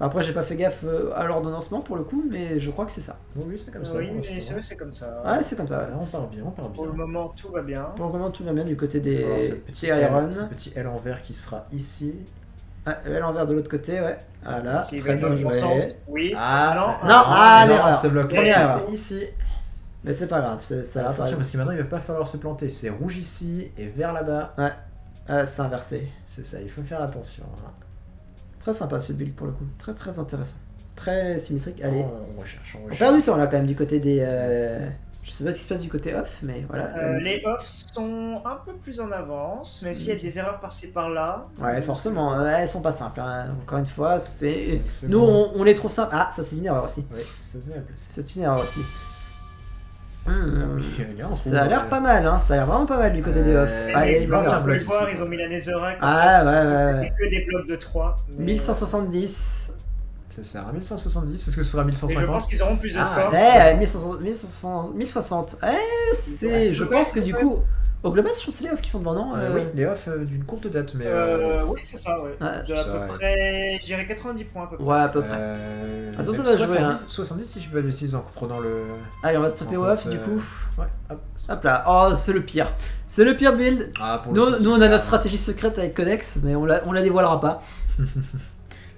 Speaker 1: Après, j'ai pas fait gaffe à l'ordonnancement pour le coup, mais je crois que c'est ça.
Speaker 2: Oui, c'est comme ça.
Speaker 3: Oui, c'est comme ça.
Speaker 1: Ouais, c'est comme ça.
Speaker 2: Ouais. On part bien.
Speaker 3: Pour le moment, tout va bien.
Speaker 1: Du côté des Iron.
Speaker 2: Ce petit L en vert qui sera ici.
Speaker 1: Et l'envers de l'autre côté, ouais. Voilà,
Speaker 3: S'ils
Speaker 1: très
Speaker 3: veulent
Speaker 1: bien
Speaker 3: dans le sens.
Speaker 1: joué.
Speaker 3: Oui,
Speaker 2: Ah,
Speaker 1: Non,
Speaker 2: non,
Speaker 1: l'erreur.
Speaker 2: ce bloc
Speaker 1: Première erreur.
Speaker 2: ici.
Speaker 1: Mais c'est pas grave, ça va
Speaker 2: Attention
Speaker 1: pas.
Speaker 2: parce que maintenant il va pas falloir se planter. C'est rouge ici et vert là-bas.
Speaker 1: C'est inversé.
Speaker 2: C'est ça, il faut faire attention. Hein.
Speaker 1: Très sympa ce build pour le coup. Très très intéressant. Très symétrique. Allez.
Speaker 2: On recherche.
Speaker 1: On perd du temps là quand même du côté des. Je sais pas ce qui se passe du côté off, mais voilà.
Speaker 3: Les offs sont un peu plus en avance, même s'il y a des erreurs par-ci par-là.
Speaker 1: Ouais, forcément, elles sont pas simples. Hein. Encore une fois, c'est.
Speaker 2: C'est
Speaker 1: Nous,
Speaker 2: bon.
Speaker 1: on les trouve simples. Ah, ça c'est une erreur aussi.
Speaker 2: Oui, ça se met à plus.
Speaker 1: C'est une erreur aussi.
Speaker 2: Ça
Speaker 1: Ça a l'air pas mal, hein. Ça a l'air vraiment pas mal du côté des off.
Speaker 2: Et
Speaker 3: Les
Speaker 2: il
Speaker 3: blocs,
Speaker 2: manque un
Speaker 3: on peut
Speaker 2: bloc
Speaker 3: le voir,
Speaker 2: ici.
Speaker 3: ils ont mis la Netherrack.
Speaker 1: Ah, ouais.
Speaker 3: C'est que des blocs de 3.
Speaker 1: 1170.
Speaker 2: Ça sert à 1170, est-ce que ce sera
Speaker 3: Et je pense
Speaker 2: 1150?
Speaker 3: qu'ils auront plus de
Speaker 2: Ah,
Speaker 3: score.
Speaker 1: Eh, 1060. C'est. Je pense que du coup, au global, je trouve que c'est les off qui sont devant, non
Speaker 2: Oui, les off d'une courte date, mais.
Speaker 3: Oui, c'est ça, ouais.
Speaker 1: Ouais.
Speaker 3: De à
Speaker 2: Ça,
Speaker 3: peu
Speaker 2: ouais.
Speaker 3: près, je dirais 90 points à peu près.
Speaker 1: Ouais, à peu près. Attention, ça va jouer,
Speaker 2: 70,
Speaker 1: hein.
Speaker 2: 70 si je dis pas de bêtises en prenant le.
Speaker 1: Allez, on va stopper au off du coup.
Speaker 2: Ouais, hop.
Speaker 1: Hop là. Oh, c'est le pire. C'est le pire build.
Speaker 2: Ah, pour
Speaker 1: Nous,
Speaker 2: le coup,
Speaker 1: nous on
Speaker 2: c'est
Speaker 1: a
Speaker 2: pas-
Speaker 1: notre stratégie secrète avec Codex, mais on la dévoilera pas.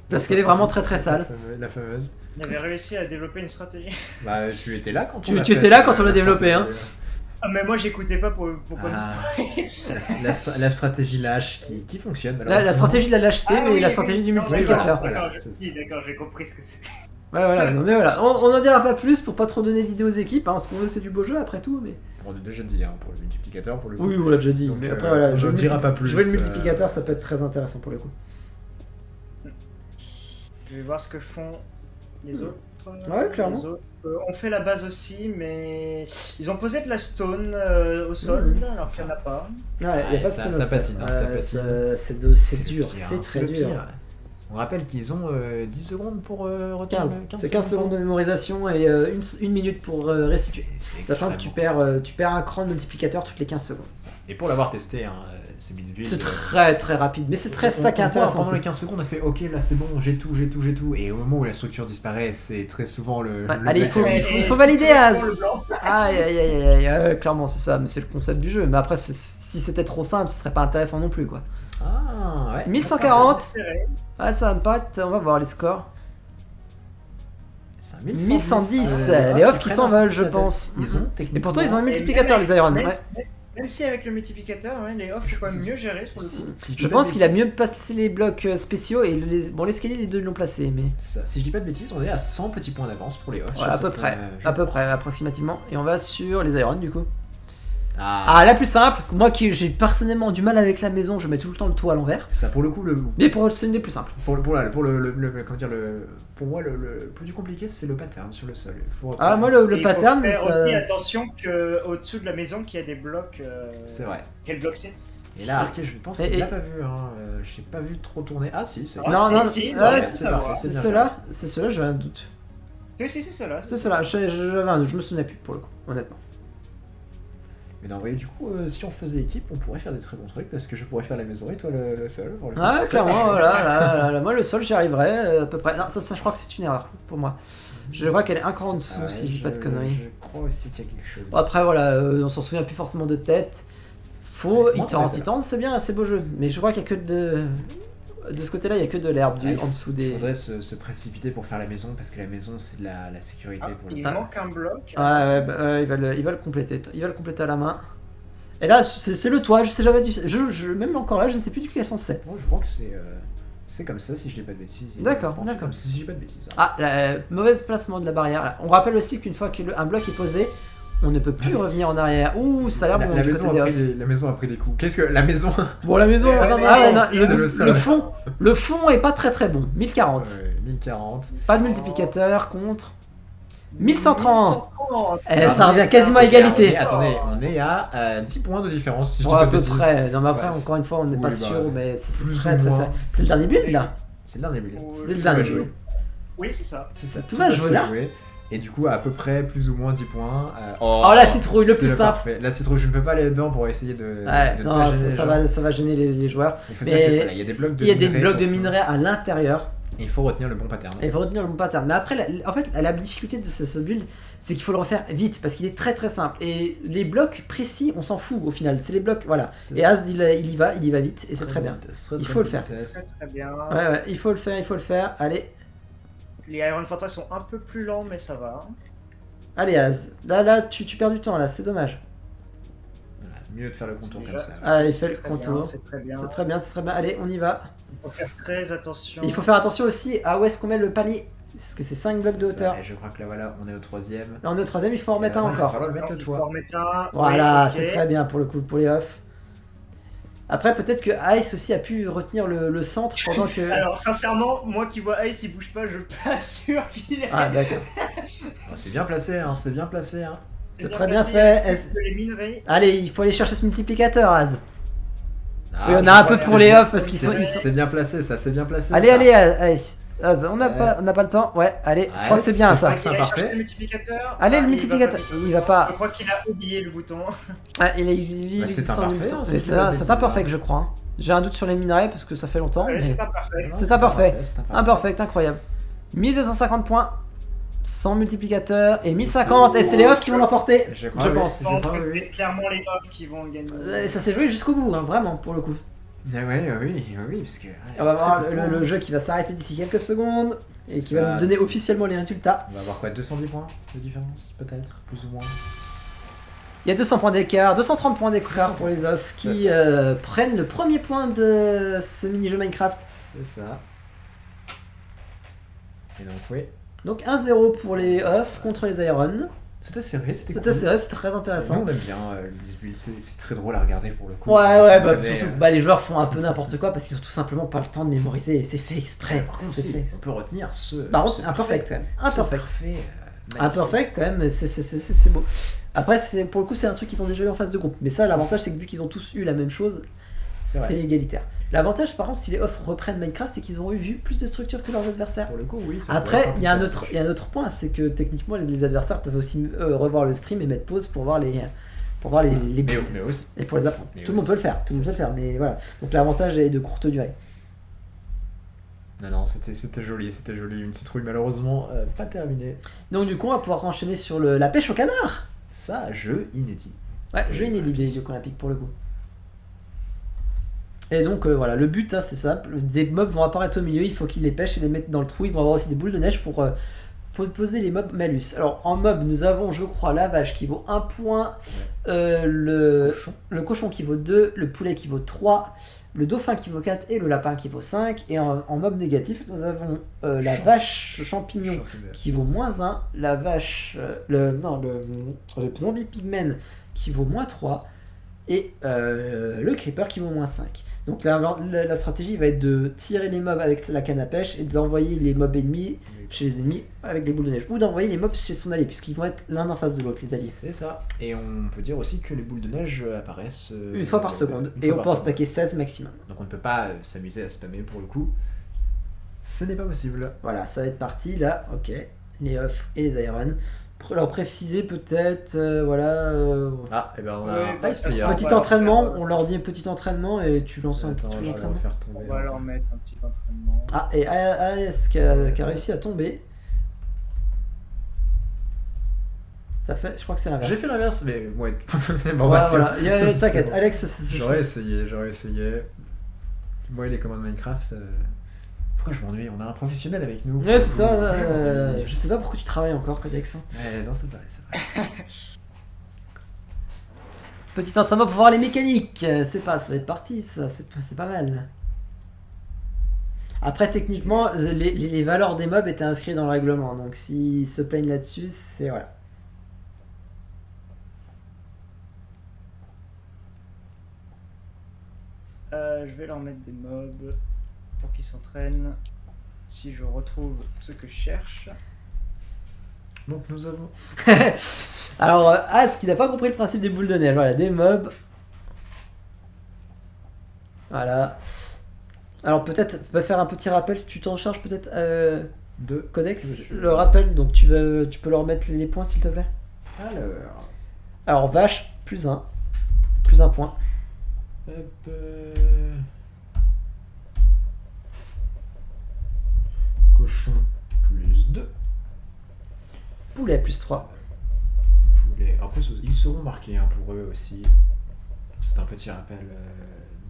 Speaker 1: Parce qu'elle est vraiment très très sale.
Speaker 2: La fameuse.
Speaker 3: On avait réussi à développer une stratégie.
Speaker 2: Bah, tu étais là quand on
Speaker 1: Tu
Speaker 2: l'a
Speaker 1: étais
Speaker 2: fait,
Speaker 1: là quand on l'a
Speaker 2: la
Speaker 1: développé,
Speaker 2: stratégie.
Speaker 3: Ah, mais moi j'écoutais pas pour pas
Speaker 2: Ah, la stratégie lâche qui fonctionne.
Speaker 1: La
Speaker 2: malheureusement.
Speaker 1: stratégie de la lâcheté,
Speaker 3: Ah
Speaker 1: mais
Speaker 3: oui,
Speaker 1: la
Speaker 3: oui,
Speaker 1: stratégie du
Speaker 3: non,
Speaker 1: multiplicateur.
Speaker 2: Voilà,
Speaker 3: D'accord,
Speaker 2: c'est ça.
Speaker 3: d'accord, j'ai compris ce que c'était.
Speaker 1: Ouais, voilà, non, mais voilà. On en dira pas plus pour pas trop donner d'idées aux équipes, hein, parce qu'on veut c'est du beau jeu après tout. Mais...
Speaker 2: Pour déjà dit, hein, pour le multiplicateur, pour le coup.
Speaker 1: Oui, on l'a déjà dit.
Speaker 2: Donc,
Speaker 1: mais après, voilà,
Speaker 2: on
Speaker 1: jouer
Speaker 2: ne
Speaker 1: le
Speaker 2: dira pas plus.
Speaker 1: jouer le multiplicateur, ça peut être très intéressant pour le coup.
Speaker 3: Je vais voir ce que font les autres.
Speaker 1: Ouais, clairement.
Speaker 3: Les autres, on fait la base aussi, mais ils ont posé de la stone au sol, alors qu'il n'y en a pas.
Speaker 1: Ouais, y a
Speaker 2: Ouais,
Speaker 1: pas de
Speaker 2: ça
Speaker 1: stone au sol.
Speaker 2: patine, hein, ça patine.
Speaker 1: C'est dur,
Speaker 2: pire,
Speaker 1: c'est
Speaker 2: hein,
Speaker 1: très
Speaker 2: le
Speaker 1: dur.
Speaker 2: pire. On rappelle qu'ils ont 10 secondes pour retourner.
Speaker 1: 15. C'est 15 secondes de mémorisation et une minute pour restituer. Sachant que tu perds un cran de multiplicateur toutes les 15 secondes.
Speaker 2: Et pour l'avoir testé, hein, c'est build.
Speaker 1: C'est très très rapide, mais c'est très ça qui est intéressant.
Speaker 2: Pendant
Speaker 1: aussi.
Speaker 2: les 15 secondes, on a fait ok, là c'est bon, j'ai tout. Et au moment où la structure disparaît, c'est très souvent le.
Speaker 1: Ouais,
Speaker 2: le
Speaker 1: allez,
Speaker 2: black
Speaker 1: il faut valider Az.
Speaker 3: Le blanc.
Speaker 1: Aïe, clairement c'est ça, mais c'est le concept du jeu. Mais après, si c'était trop simple, ce serait pas intéressant non plus quoi.
Speaker 2: Ah ouais.
Speaker 1: 1140.
Speaker 3: C'est serré.
Speaker 1: Ah, ça va me paraître, on va voir les scores.
Speaker 2: C'est un
Speaker 1: 1110,
Speaker 2: les
Speaker 1: les
Speaker 2: off
Speaker 1: offs qui s'envolent, je pense.
Speaker 2: Ils ont
Speaker 1: Et pourtant, ils ont un
Speaker 3: Et
Speaker 1: multiplicateur,
Speaker 3: même
Speaker 1: les Iron.
Speaker 3: avec-
Speaker 1: Ouais.
Speaker 3: Même si avec le multiplicateur, ouais, les offs, je crois mieux gérer pour le
Speaker 1: Si-
Speaker 3: coup.
Speaker 2: Si
Speaker 1: Je pense qu'il a mieux placé les blocs spéciaux et bon, l'escalier, les deux l'ont placé, mais
Speaker 2: Ça. Si je dis pas de bêtises, on est à 100 petits points d'avance pour les offs.
Speaker 1: ouais, à peu près, approximativement. Et on va sur les Iron du coup. Ah, la plus simple, moi qui j'ai personnellement du mal avec la maison, je mets tout le temps le toit à l'envers.
Speaker 2: Ça pour le coup
Speaker 1: Mais c'est une des plus simples.
Speaker 2: pour moi le plus compliqué c'est le pattern sur le sol.
Speaker 1: Ah, moi
Speaker 3: Et
Speaker 1: le
Speaker 3: il
Speaker 1: pattern,
Speaker 3: faut faire
Speaker 1: ça-
Speaker 3: aussi attention qu'au-dessous de la maison, qu'il y a des blocs.
Speaker 2: C'est vrai.
Speaker 3: Quel bloc c'est?
Speaker 2: Et là Arké, je pense
Speaker 1: Et-
Speaker 2: qu'il
Speaker 1: et-
Speaker 2: l'a pas vu. Hein. J'ai pas vu trop tourner. Ah si, c'est
Speaker 3: Ah,
Speaker 1: non,
Speaker 3: si,
Speaker 1: non,
Speaker 3: si,
Speaker 1: ouais,
Speaker 3: ça va,
Speaker 1: c'est
Speaker 3: ça va.
Speaker 2: c'est bien
Speaker 1: ceux-là, j'ai un doute.
Speaker 3: Oui, si, c'est cela.
Speaker 1: C'est ceux-là, j'avais un doute, je me souvenais plus pour le coup, honnêtement.
Speaker 2: Mais non, oui, du coup, si on faisait équipe, on pourrait faire des très bons trucs parce que je pourrais faire la maison et toi le sol. pour le coup,
Speaker 1: Ah,
Speaker 2: ça serait
Speaker 1: clairement,
Speaker 2: parfait.
Speaker 1: voilà, moi le sol, j'y arriverai à peu près. Non, ça, je crois que c'est une erreur pour moi. Je crois qu'elle est un cran en dessous,
Speaker 2: Ah ouais,
Speaker 1: si je dis pas de conneries.
Speaker 2: Je crois aussi qu'il y a quelque chose.
Speaker 1: Bon, après, voilà, on s'en souvient plus forcément de tête.
Speaker 2: Ouais,
Speaker 1: Il tente, c'est bien, c'est beau jeu. Mais je crois qu'il y a que de ce côté-là, il y a que de l'herbe
Speaker 2: Ouais,
Speaker 1: en dessous des.
Speaker 2: Il faudrait se précipiter pour faire la maison parce que la maison c'est de la sécurité
Speaker 3: Ah,
Speaker 2: pour le
Speaker 3: il
Speaker 2: coup.
Speaker 3: manque un bloc.
Speaker 1: Ouais, il va le compléter. Il va le compléter à la main. Et là, c'est le toit, je sais jamais du. Même encore là, je ne sais plus du quel sens c'est.
Speaker 2: Moi je crois que c'est comme ça si je dis pas de bêtises.
Speaker 1: D'accord,
Speaker 2: Comme
Speaker 1: d'accord.
Speaker 2: si je dis pas de bêtises. hein.
Speaker 1: Ah, mauvais placement de la barrière. Là. On rappelle aussi qu'une fois qu'un bloc est posé, on ne peut plus revenir en arrière. Ouh, ça a l'air bon
Speaker 2: la,
Speaker 1: du
Speaker 2: maison
Speaker 1: côté
Speaker 2: a
Speaker 1: des
Speaker 2: pris
Speaker 1: off.
Speaker 2: la maison a pris des coups. Qu'est-ce que la maison
Speaker 1: Bon, la maison.
Speaker 3: Ah, non, non,
Speaker 1: Ah ouais,
Speaker 3: non,
Speaker 1: non,
Speaker 2: c'est le sol.
Speaker 1: le fond est pas très très bon. 1040.
Speaker 2: Ouais, 1040.
Speaker 1: Pas de multiplicateur contre. 1130.
Speaker 3: 1130.
Speaker 1: Eh, ça revient quasiment à égalité.
Speaker 2: Attendez, on est à 10 points de différence si je dis
Speaker 1: Ouais,
Speaker 2: pas
Speaker 1: à
Speaker 2: de
Speaker 1: peu
Speaker 2: bêtises.
Speaker 1: près. Non, mais après,
Speaker 2: Ouais,
Speaker 1: encore une fois, on n'est
Speaker 2: oui,
Speaker 1: pas
Speaker 2: bah,
Speaker 1: sûr, mais c'est
Speaker 2: plus
Speaker 1: très
Speaker 2: ou
Speaker 1: très
Speaker 2: moins.
Speaker 1: ça. C'est le dernier build là.
Speaker 2: C'est le dernier build.
Speaker 1: C'est le dernier build.
Speaker 3: Oui, c'est ça.
Speaker 2: C'est ça,
Speaker 1: Tout va
Speaker 2: se
Speaker 1: jouer là.
Speaker 2: Et du coup, à peu près plus ou moins 10 points.
Speaker 1: Oh, la citrouille, le
Speaker 2: c'est
Speaker 1: plus simple.
Speaker 2: parfait. La citrouille, je ne peux pas aller dedans pour essayer de.
Speaker 1: Ouais,
Speaker 2: ne pas
Speaker 1: non,
Speaker 2: gêner les
Speaker 1: ça
Speaker 2: gens.
Speaker 1: va gêner les joueurs.
Speaker 2: Il faut
Speaker 1: Mais
Speaker 2: savoir que, voilà, il y a des blocs de
Speaker 1: Il y a des
Speaker 2: minerais
Speaker 1: blocs de
Speaker 2: au fond.
Speaker 1: minerais à l'intérieur.
Speaker 2: Et il faut retenir le bon pattern.
Speaker 1: Et il faut retenir le bon pattern. Mais après, en fait, la difficulté de ce build, c'est qu'il faut le refaire vite parce qu'il est très très simple. Et les blocs précis, on s'en fout au final. C'est les blocs, voilà. Et Az, il y va vite et c'est très bien. Il faut le faire.
Speaker 3: Très très bien.
Speaker 1: Ouais, il faut le faire. Allez.
Speaker 3: Les Iron Fortress sont un peu plus lents, mais ça va.
Speaker 1: Allez, Az. Là, tu perds du temps, là, c'est dommage.
Speaker 2: Voilà, mieux de faire le contour comme ça.
Speaker 1: Allez, fais le contour.
Speaker 3: C'est très bien.
Speaker 1: C'est très bien. Allez, on y va.
Speaker 3: Il faut faire très attention.
Speaker 1: Il faut faire attention aussi à où est-ce qu'on met le palier. Parce que c'est 5 blocs de hauteur.
Speaker 2: Et je crois que là, voilà, on est au 3ème.
Speaker 1: Là, on est au 3ème, il faut en remettre un encore.
Speaker 2: Il faut remettre le toit.
Speaker 1: Voilà,
Speaker 3: oui, okay.
Speaker 1: c'est très bien pour le coup, pour les off. Après, peut-être que Ice aussi a pu retenir le centre pendant que.
Speaker 3: Alors, sincèrement, moi qui vois Ice, il bouge pas, je suis pas sûr qu'il est.
Speaker 1: Ah, d'accord.
Speaker 2: C'est bien placé, hein, c'est bien placé. Hein.
Speaker 1: C'est très bien fait.
Speaker 3: Les minerais.
Speaker 1: Allez, il faut aller chercher ce multiplicateur, Az.
Speaker 2: Ah,
Speaker 1: oui, on a un peu pour les off parce qu'ils sont.
Speaker 2: C'est bien placé, ça, c'est bien placé.
Speaker 1: Allez,
Speaker 2: ça.
Speaker 1: allez, Az, on n'a pas le temps. Ouais, allez, je crois que c'est bien ça.
Speaker 2: C'est parfait.
Speaker 1: Allez, le multiplicateur. Il va pas.
Speaker 3: Je crois qu'il a oublié le bouton.
Speaker 1: Ah, il a exilé.
Speaker 2: C'est imparfait.
Speaker 1: C'est imparfait, je crois. J'ai un doute sur les minerais parce que ça fait longtemps.
Speaker 3: Ouais,
Speaker 1: Mais...
Speaker 3: c'est imparfait.
Speaker 1: C'est imparfait. Imparfait, incroyable. 1250 points. 100 multiplicateurs et 1050. Et c'est les off qui vont l'emporter, je pense.
Speaker 3: Je pense que c'est clairement les off qui vont gagner.
Speaker 1: Ça s'est joué jusqu'au bout, hein, vraiment, pour le coup.
Speaker 2: Ah ouais, oui, parce que...
Speaker 1: On va voir le jeu qui va s'arrêter d'ici quelques secondes et qui va nous donner officiellement les résultats.
Speaker 2: On va avoir quoi, 210 points de différence, peut-être, plus ou moins.
Speaker 1: Il y a 200 points d'écart, 230 points d'écart pour les off qui prennent le premier point de ce mini-jeu Minecraft.
Speaker 2: C'est ça. Et donc, oui.
Speaker 1: Donc 1-0 pour les off contre les Iron.
Speaker 2: C'était serré, c'était cool.
Speaker 1: C'était serré, c'était très intéressant.
Speaker 2: On aime bien les builds, c'est très drôle à regarder pour le coup.
Speaker 1: Ouais, bah, surtout les joueurs font un peu n'importe quoi parce qu'ils ont tout simplement pas le temps de mémoriser et c'est fait exprès.
Speaker 2: Par contre, on peut retenir ce.
Speaker 1: Par contre, imperfect quand même.
Speaker 2: Imperfect.
Speaker 1: Imperfect quand même, c'est beau. Après, pour le coup, c'est un truc qu'ils ont déjà eu en phase de groupe. Mais ça, l'avantage, c'est que vu qu'ils ont tous eu la même chose, c'est égalitaire. L'avantage, par contre, si les off reprennent Minecraft, c'est qu'ils auront vu plus de structures que leurs adversaires.
Speaker 2: Pour le coup, oui.
Speaker 1: Après, il y a un autre point, c'est que techniquement, les adversaires peuvent aussi revoir le stream et mettre pause pour voir les builds.
Speaker 2: Mais aussi.
Speaker 1: Et pour les apprendre. Tout le monde peut le faire. Mais voilà. Donc l'avantage est de courte durée.
Speaker 2: Non, c'était joli. Une citrouille, malheureusement, pas terminée.
Speaker 1: Donc du coup, on va pouvoir enchaîner sur la pêche au canard.
Speaker 2: Ça, jeu inédit.
Speaker 1: Ouais, jeu inédit des Jeux Olympiques pour le coup. Et donc voilà, le but c'est simple, des mobs vont apparaître au milieu, il faut qu'ils les pêchent et les mettent dans le trou, ils vont avoir aussi des boules de neige pour poser les mobs malus. Alors en mob, nous avons je crois la vache qui vaut 1 point, le cochon qui vaut 2, le poulet qui vaut 3, le dauphin qui vaut 4 et le lapin qui vaut 5. Et en mob négatif, nous avons la vache champignon qui vaut -1, la vache, le zombie pigman qui vaut -3 et le creeper qui vaut -5. Donc la stratégie va être de tirer les mobs avec la canne à pêche et d'envoyer les mobs ennemis chez les ennemis avec des boules de neige. Ou d'envoyer les mobs chez son allié, puisqu'ils vont être l'un en face de l'autre, les alliés.
Speaker 2: C'est ça. Et on peut dire aussi que les boules de neige apparaissent...
Speaker 1: une fois par seconde. Et on peut en stacker 16 maximum.
Speaker 2: Donc on ne peut pas s'amuser à spammer pour le coup. Ce n'est pas possible.
Speaker 1: Voilà, ça va être parti là. Ok. Les off et les iron. Pour leur préciser peut-être, voilà.
Speaker 2: Ah, et ben on a
Speaker 1: petit entraînement, on leur dit petit entraînement et tu lances un petit truc d'entraînement.
Speaker 3: On va leur mettre un petit entraînement.
Speaker 1: Ah, et AS qui a réussi à tomber. T'as fait, je crois que c'est l'inverse.
Speaker 2: J'ai fait l'inverse, mais ouais.
Speaker 1: Bon, voilà, t'inquiète, Alex.
Speaker 2: J'aurais essayé. Moi, les commandes Minecraft. Pourquoi je m'ennuie? On a un professionnel avec nous.
Speaker 1: Ouais, c'est ça. Je sais pas pourquoi tu travailles encore, Codex. Hein.
Speaker 2: Ouais, non, c'est vrai.
Speaker 1: Petit entraînement pour voir les mécaniques. Ça va être parti, ça. C'est pas mal. Après, techniquement, les valeurs des mobs étaient inscrites dans le règlement. Donc, s'ils se plaignent là-dessus, c'est voilà.
Speaker 3: Je vais leur mettre des mobs pour qu'ils s'entraînent. Si je retrouve ce que je cherche.
Speaker 2: Donc nous avons...
Speaker 1: Alors, As qui n'a pas compris le principe des boules de neige. Voilà, des mobs. Voilà. Alors peut-être, va faire un petit rappel si tu t'en charges peut-être
Speaker 2: de
Speaker 1: Codex. Le rappel, donc tu peux leur mettre les points s'il te plaît. Alors vache, +1. +1 point. poulet plus 3.
Speaker 2: Poulet. Après, ils seront marqués hein, pour eux aussi. C'est un petit rappel.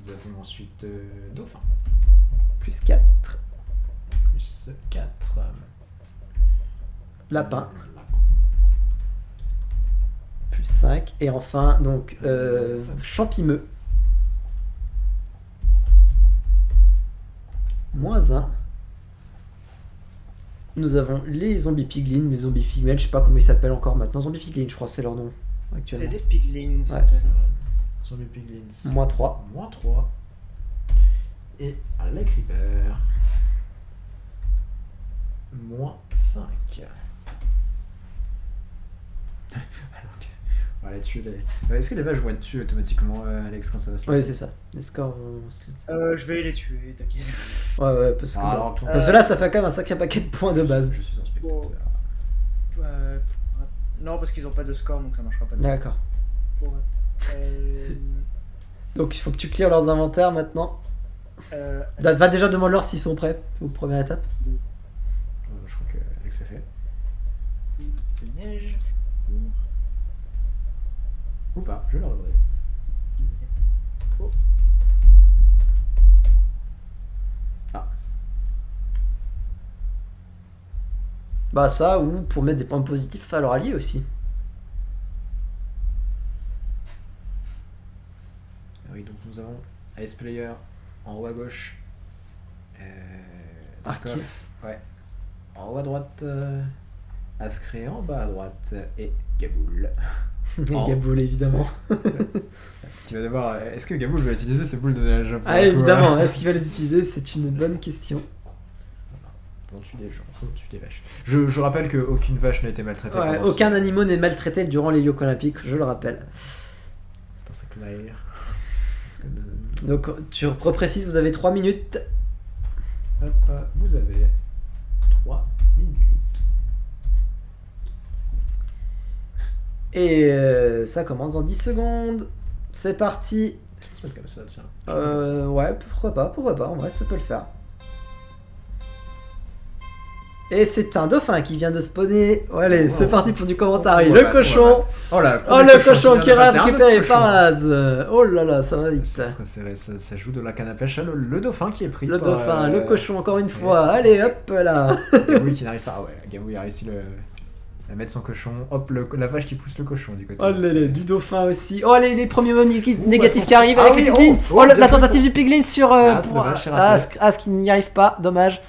Speaker 2: Nous avons ensuite dauphin.
Speaker 1: Plus 4.
Speaker 2: Plus 4.
Speaker 1: Lapin. Plus 5. Et enfin, donc, champimeux. Moins 1. Nous avons les zombies piglins, les zombies pigments, je sais pas comment ils s'appellent encore maintenant. Zombies piglins, je crois que c'est leur nom
Speaker 3: C'est
Speaker 1: actuellement.
Speaker 3: des piglins.
Speaker 1: Ouais.
Speaker 2: Zombie piglins.
Speaker 1: Moins 3.
Speaker 2: Moins 3. Et les creepers. Moins 5. On va tuer les... Est-ce que les vaches vont être tuées automatiquement, Alex, quand ça va se
Speaker 1: Oui,
Speaker 2: lancer?
Speaker 1: c'est ça. Les scores vont...
Speaker 3: Je vais les tuer, t'inquiète.
Speaker 1: Ouais, parce que...
Speaker 2: Ah, alors,
Speaker 1: Parce que là, ça fait quand même un sacré paquet de points de base.
Speaker 2: Je suis un spectateur.
Speaker 3: Non, parce qu'ils ont pas de score, donc ça marchera pas.
Speaker 1: D'accord.
Speaker 3: Pour,
Speaker 1: Donc il faut que tu clears leurs inventaires maintenant. Va déjà demande-leur s'ils sont prêts. C'est votre première étape.
Speaker 2: Je crois que Alex l'a fait.
Speaker 3: de neige.
Speaker 2: Ou pas, je leur donnerai.
Speaker 3: Oh.
Speaker 1: Bah ça, ou pour mettre des points positifs à leur allié aussi.
Speaker 2: Oui, donc nous avons Ice Player en haut à gauche.
Speaker 1: Arquet.
Speaker 2: Darkoff, ouais. En haut à droite. Ascré en bas à droite. Et Gaboul. Oh.
Speaker 1: Gaboul évidemment.
Speaker 2: Qui va devoir. Est-ce que Gaboul va utiliser ses boules de neige pour
Speaker 1: Ah
Speaker 2: le coup,
Speaker 1: évidemment, est-ce qu'il va les utiliser? C'est une bonne question.
Speaker 2: On tue les gens, on tue les vaches. Je rappelle qu'aucune vache n'a été maltraitée.
Speaker 1: Ouais,
Speaker 2: pendant
Speaker 1: aucun
Speaker 2: ce-
Speaker 1: animal n'est maltraité durant les Jeux olympiques, je le rappelle.
Speaker 2: C'est un sac clair. Parce que
Speaker 1: Donc tu reprécises, vous avez 3 minutes.
Speaker 2: hop, vous avez 3 minutes.
Speaker 1: Et ça commence dans 10 secondes. C'est parti.
Speaker 2: On se met comme ça, tiens.
Speaker 1: Ouais, pourquoi pas, en vrai ça peut le faire. Et c'est un dauphin qui vient de spawner. Allez, c'est parti pour du commentaire.
Speaker 2: Oh,
Speaker 1: Le
Speaker 2: ouais,
Speaker 1: cochon.
Speaker 2: Oh là,
Speaker 1: Oh le cochon qui
Speaker 2: vient de passer, un
Speaker 1: récupéré
Speaker 2: autre
Speaker 1: par
Speaker 2: cochon.
Speaker 1: Az. Oh là là, ça va vite.
Speaker 2: C'est très serré, ça joue de la canne à pêche. Le dauphin qui est pris
Speaker 1: Le
Speaker 2: par,
Speaker 1: dauphin, le cochon encore une fois. Allez, hop là.
Speaker 2: Gaboui qui n'arrive pas. Ah ouais, Gaboui a réussi à mettre son cochon. Hop, la vache qui pousse le cochon du côté.
Speaker 1: Oh là, du dauphin aussi. Oh les premiers mots négatifs qui
Speaker 2: attention.
Speaker 1: arrivent
Speaker 2: Ah
Speaker 1: avec
Speaker 2: oui,
Speaker 1: les piglins.
Speaker 2: oh,
Speaker 1: La
Speaker 2: bien
Speaker 1: tentative
Speaker 2: fait.
Speaker 1: du piglin sur
Speaker 2: Ah, c'est
Speaker 1: pour
Speaker 2: dommage, c'est raté.
Speaker 1: As qui n'y arrive pas, dommage.